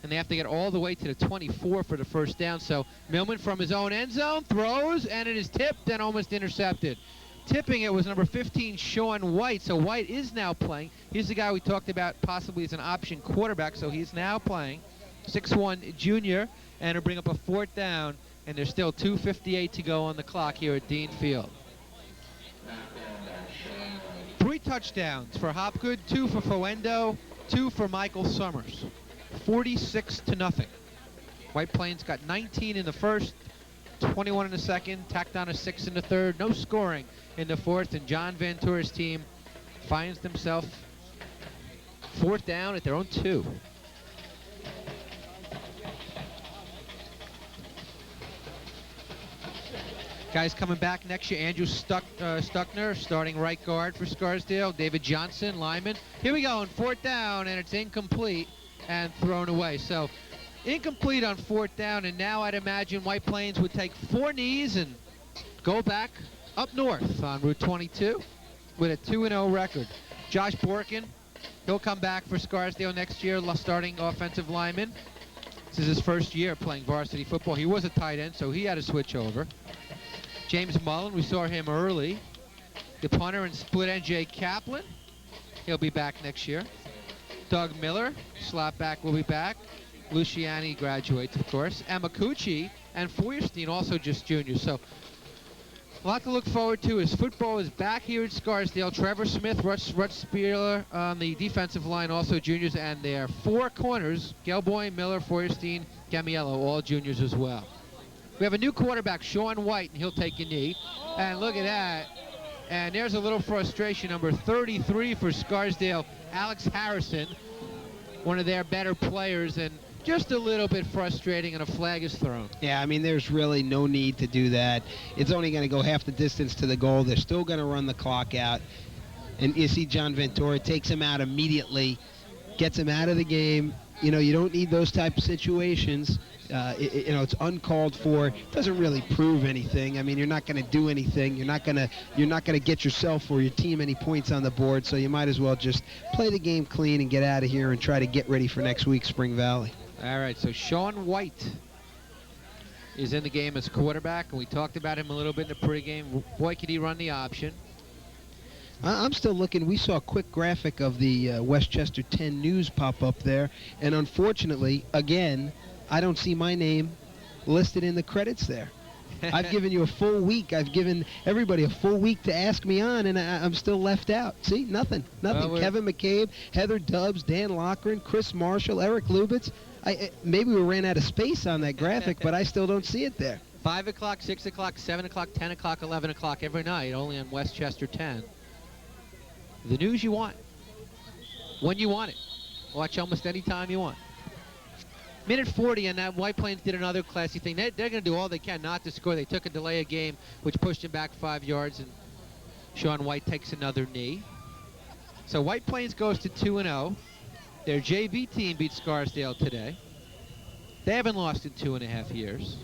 and they have to get all the way to the 24 for the first down. So Millman from his own end zone throws, and it is tipped and almost intercepted. Tipping it was number 15, Sean White. So White is now playing. He's the guy we talked about possibly as an option quarterback, so he's now playing. 6'1" junior, and it'll bring up a 4th down, and there's still 2:58 to go on the clock here at Dean Field. 3 touchdowns for Hopgood, 2 for Fuendo, 2 for Michael Summers. 46-0. White Plains got 19 in the first, 21 in the second, tacked on a 6 in the third. No scoring in the fourth, and John Ventura's team finds themselves 4th down at their own 2. Guys coming back next year, Andrew Stuckner, starting right guard for Scarsdale. David Johnson, lineman. Here we go on 4th down, and it's incomplete and thrown away. So incomplete on 4th down, and now I'd imagine White Plains would take 4 knees and go back up north on Route 22 with a 2-0 record. Josh Borkin, he'll come back for Scarsdale next year, starting offensive lineman. This is his first year playing varsity football. He was a tight end, so he had to switch over. James Mullen, we saw him early. The punter and split end, Jay Kaplan. He'll be back next year. Doug Miller, slot back, will be back. Luciani graduates, of course. Amakuchi and Feuerstein, also just juniors. So a lot to look forward to as football is back here at Scarsdale. Trevor Smith, Russ Spieler on the defensive line, also juniors. And their 4 corners, Gelboy, Miller, Feuerstein, Gamiello, all juniors as well. We have a new quarterback, Sean White, and he'll take a knee. And look at that. And there's a little frustration. Number 33 for Scarsdale, Alex Harrison, one of their better players, and just a little bit frustrating, and a flag is thrown. Yeah, I mean, there's really no need to do that. It's only going to go half the distance to the goal. They're still going to run the clock out. And you see John Ventura takes him out immediately, gets him out of the game. You don't need those type of situations. It's uncalled for. It doesn't really prove anything. I mean, you're not going to do anything. You're not going to get yourself or your team any points on the board. So you might as well just play the game clean and get out of here and try to get ready for next week, Spring Valley. All right. So Sean White is in the game as quarterback, and we talked about him a little bit in the pregame. Boy, could he run the option. I'm still looking. We saw a quick graphic of the Westchester 10 News pop up there, and unfortunately, again, I don't see my name listed in the credits there. I've given you a full week. I've given everybody a full week to ask me on, and I'm still left out. See, nothing. Kevin McCabe, Heather Dubbs, Dan Loughran, Chris Marshall, Eric Lubitz. Maybe we ran out of space on that graphic, but I still don't see it there. 5 o'clock, 6 o'clock, 7 o'clock, 10 o'clock, 11 o'clock every night, only on Westchester 10. The news you want, when you want it. Watch almost any time you want. Minute 40, and that White Plains did another classy thing. They're going to do all they can not to score. They took a delay of game, which pushed him back 5 yards, and Sean White takes another knee. So White Plains goes to 2-0. Their JV team beat Scarsdale today. They haven't lost in 2.5 years.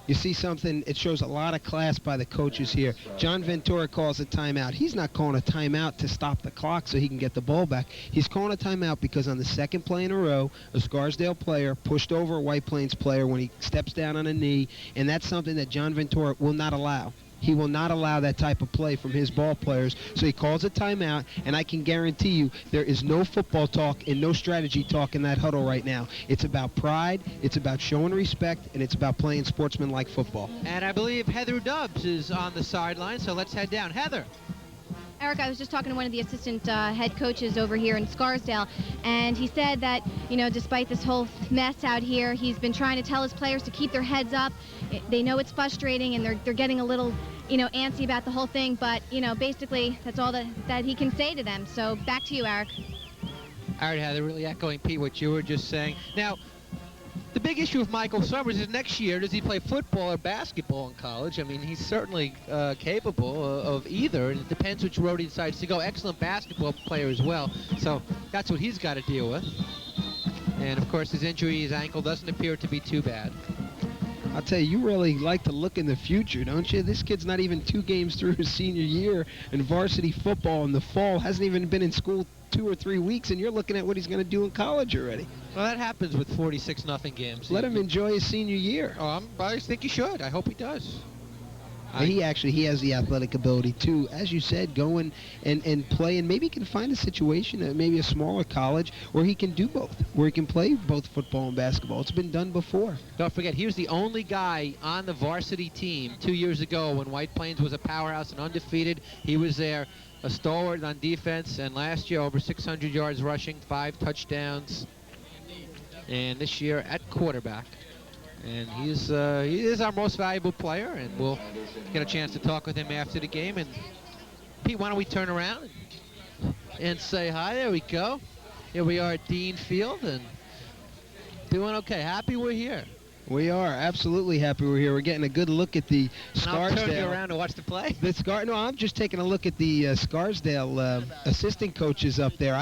You see something, it shows a lot of class by the coaches here. John Ventura calls a timeout. He's not calling a timeout to stop the clock so he can get the ball back. He's calling a timeout because on the second play in a row, a Scarsdale player pushed over a White Plains player when he steps down on a knee, and that's something that John Ventura will not allow. He will not allow that type of play from his ball players, so he calls a timeout, and I can guarantee you there is no football talk and no strategy talk in that huddle right now. It's about pride, it's about showing respect, and it's about playing sportsmanlike football. And I believe Heather Dubbs is on the sideline, so let's head down. Heather. Eric, I was just talking to one of the assistant head coaches over here in Scarsdale, and he said that, you know, despite this whole mess out here, he's been trying to tell his players to keep their heads up. They know it's frustrating, and they're getting a little, you know, antsy about the whole thing, but, you know, basically that's all that he can say to them. So back to you, Eric. All right, Heather, really echoing, Pete, what you were just saying. Now, the big issue with Michael Summers is next year, does he play football or basketball in college? I mean, he's certainly capable of either, and it depends which road he decides to go. Excellent basketball player as well, so that's what he's got to deal with. And, of course, his injury, his ankle, doesn't appear to be too bad. I'll tell you, you really like to look in the future, don't you? This kid's not even 2 games through his senior year in varsity football in the fall, hasn't even been in school 2 or 3 weeks, and you're looking at what he's going to do in college already. Well, that happens with 46-0 games. Let him enjoy his senior year. Oh, I think he should. I hope he does. He has the athletic ability to, as you said, go and play, and maybe he can find a situation at maybe a smaller college where he can do both, where he can play both football and basketball. It's been done before. Don't forget, he was the only guy on the varsity team 2 years ago when White Plains was a powerhouse and undefeated. He was there, a stalwart on defense, and last year over 600 yards rushing, 5 touchdowns, and this year at quarterback. And he is our most valuable player, and we'll get a chance to talk with him after the game. And Pete, why don't we turn around and say hi? There we go. Here we are at Dean Field, and doing okay. Happy we're here. We are absolutely happy we're here. We're getting a good look at the Scarsdale. I'll turn you around to watch the play. No, I'm just taking a look at the Scarsdale assistant coaches up there.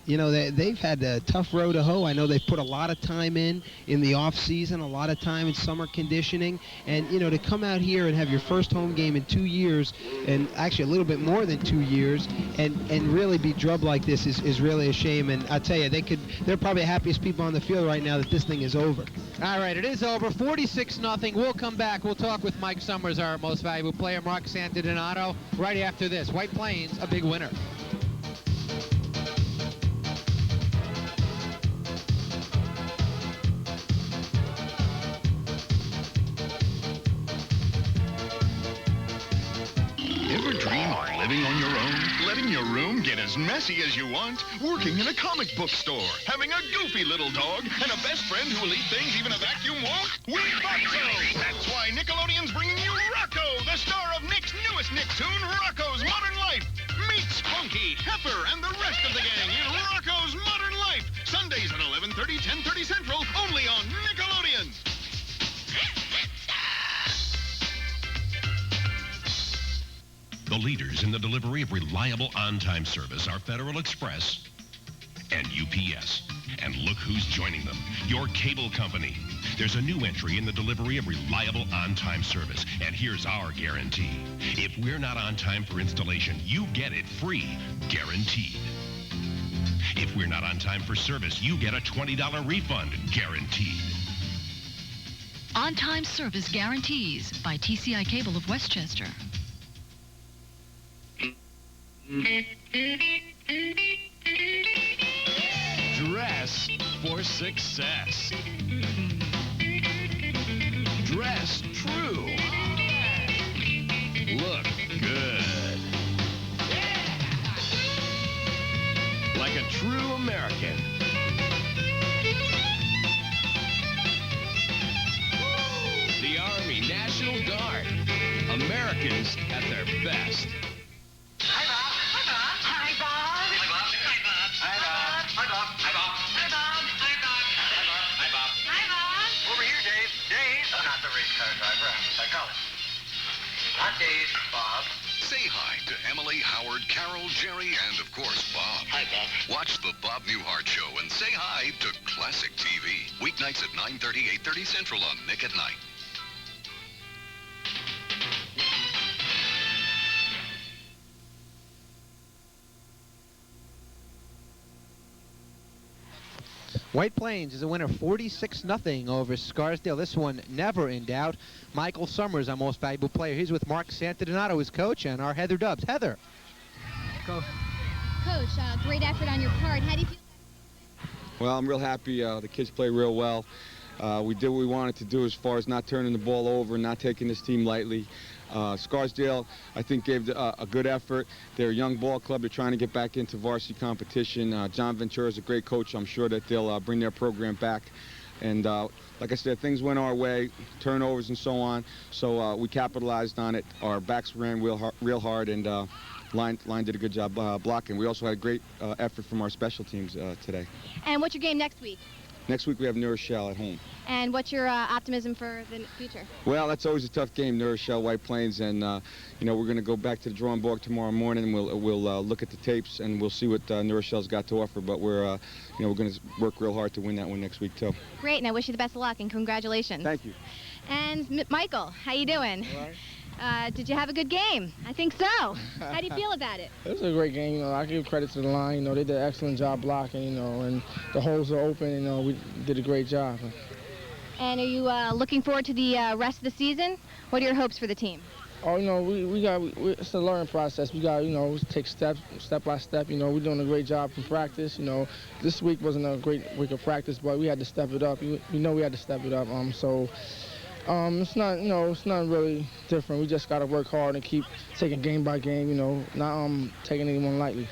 You know, they've had a tough road to hoe. I know they've put a lot of time in the off season, a lot of time in summer conditioning, and you know, to come out here and have your first home game in 2 years, and actually a little bit more than 2 years, and really be drubbed like this is really a shame. And I tell you, they're probably the happiest people on the field right now that this thing is over. All right, it is over. 46-0. We'll come back. We'll talk with Mike Summers, our most valuable player, Mark Santadonato, right after this. White Plains, a big winner. Ever dream of living on your own? Letting your room get as messy as you want? Working in a comic book store? Having a goofy little dog? And a best friend who will eat things even a vacuum won't? We thought so! That's why Nickelodeon's bringing you Rocco, the star of Nick's newest Nicktoon, Rocco's Modern Life. Meet Spunky, Heifer, and the rest of the gang in Rocco's Modern Life. Sundays at 11:30, 10:30 Central, only on Nickelodeon. The leaders in the delivery of reliable on-time service are Federal Express and UPS. And look who's joining them, your cable company. There's a new entry in the delivery of reliable on-time service, and here's our guarantee. If we're not on time for installation, you get it free, guaranteed. If we're not on time for service, you get a $20 refund, guaranteed. On-time service guarantees by TCI Cable of Westchester. Dress for success. Dress true. Look good. Like a true American. The Army National Guard. Americans at their best. Hi, Bob. Hi, Bob. Hi, Bob. Hi, Bob. Hi, Bob. Hi, Bob. Hi, Bob. Hi, Bob. Hi, Bob. Hi, Bob. Hi, Bob. Hi, Bob. Over here, Dave. Dave. I'm not the race car driver. I'm a psychologist. Not Dave. Bob. Say hi to Emily, Howard, Carol, Jerry, and of course, Bob. Hi, Bob. Watch the Bob Newhart Show and say hi to Classic TV. Weeknights at 9:30, 8:30 Central on Nick at Night. White Plains is a winner 46-0 over Scarsdale. This one never in doubt. Michael Summers, our most valuable player. He's with Mark Santadonato, his coach, and our Heather Dubbs. Heather. Coach, great effort on your part. How do you feel? Well, I'm real happy. The kids play real well. We did what we wanted to do as far as not turning the ball over, not taking this team lightly. Scarsdale, I think, gave a good effort. They're a young ball club. They're trying to get back into varsity competition. John Ventura is a great coach. I'm sure that they'll bring their program back. And like I said, things went our way, turnovers and so on. So we capitalized on it. Our backs ran real hard, and Line did a good job blocking. We also had a great effort from our special teams today. And what's your game next week? Next week we have New Rochelle at home. And what's your optimism for the future? Well, that's always a tough game, New Rochelle, White Plains, and you know, we're going to go back to the drawing board tomorrow morning, and we'll look at the tapes and we'll see what New Rochelle's got to offer. But we're you know, we're going to work real hard to win that one next week too. Great, and I wish you the best of luck and congratulations. Thank you. And Michael, how you doing? All right. Did you have a good game? I think so. How do you feel about it? It was a great game. You know, I give credit to the line. You know, they did an excellent job blocking. You know, and the holes are open. You know, we did a great job. And are you looking forward to the rest of the season? What are your hopes for the team? Oh, you know, it's a learning process. We got, you know, take step by step. You know, we're doing a great job from practice. You know, this week wasn't a great week of practice, but we had to step it up. You know, we had to step it up. It's not, you know, it's not really different. We just got to work hard and keep taking game by game, you know, not taking anyone lightly.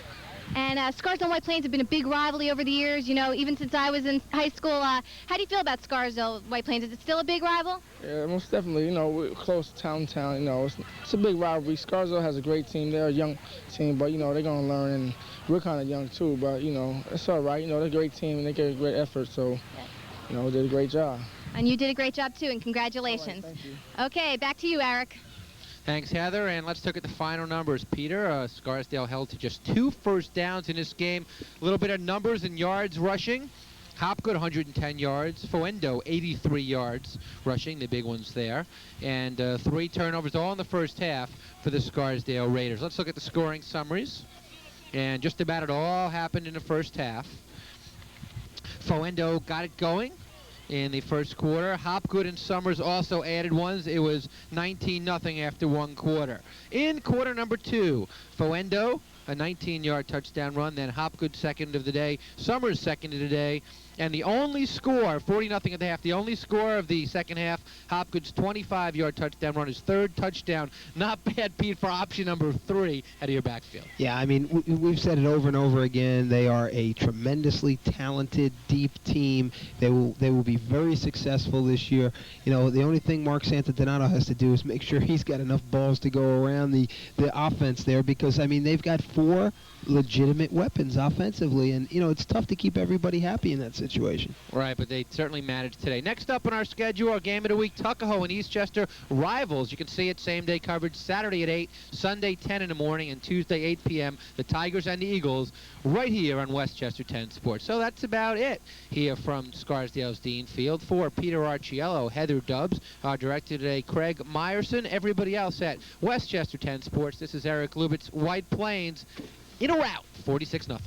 And Scarsdale and White Plains have been a big rivalry over the years, you know, even since I was in high school. How do you feel about Scarsdale, White Plains? Is it still a big rival? Yeah, most definitely. You know, we're close to town, you know. It's a big rivalry. Scarsdale has a great team. They're a young team, but, you know, they're going to learn, and we're kind of young, too. But, you know, it's all right. You know, they're a great team, and they get a great effort, so, you know, we did a great job. And you did a great job, too, and congratulations. All right, thank you. Okay, back to you, Eric. Thanks, Heather. And let's look at the final numbers. Peter, Scarsdale held to just 2 first downs in this game. A little bit of numbers and yards rushing. Hopgood, 110 yards. Foendo, 83 yards rushing, the big ones there. And 3 turnovers all in the first half for the Scarsdale Raiders. Let's look at the scoring summaries. And just about it all happened in the first half. Foendo got it going in the first quarter. Hopgood and Summers also added ones. It was 19-0 after 1 quarter. In quarter number 2, Foendo, a 19-yard touchdown run, then Hopgood second of the day, Summers second of the day, and the only score, 40-0 at the half, the only score of the second half, Hopgood's 25-yard touchdown run, his 3rd touchdown. Not bad, Pete, for option number 3 out of your backfield. Yeah, I mean, we've said it over and over again. They are a tremendously talented, deep team. They will be very successful this year. You know, the only thing Mark Santadonato has to do is make sure he's got enough balls to go around the offense there, because, I mean, they've got 4 legitimate weapons offensively, and, you know, it's tough to keep everybody happy in that situation. Right, but they certainly managed today. Next up on our schedule, our game of the week, Tuckahoe and Eastchester rivals. You can see it same-day coverage Saturday at 8, Sunday 10 in the morning, and Tuesday 8 p.m. The Tigers and the Eagles right here on Westchester 10 Sports. So that's about it here from Scarsdale's Dean Field. For Peter Archiello, Heather Dubbs, our director today, Craig Meyerson, everybody else at Westchester 10 Sports. This is Eric Lubitz, White Plains in a rout, 46-0.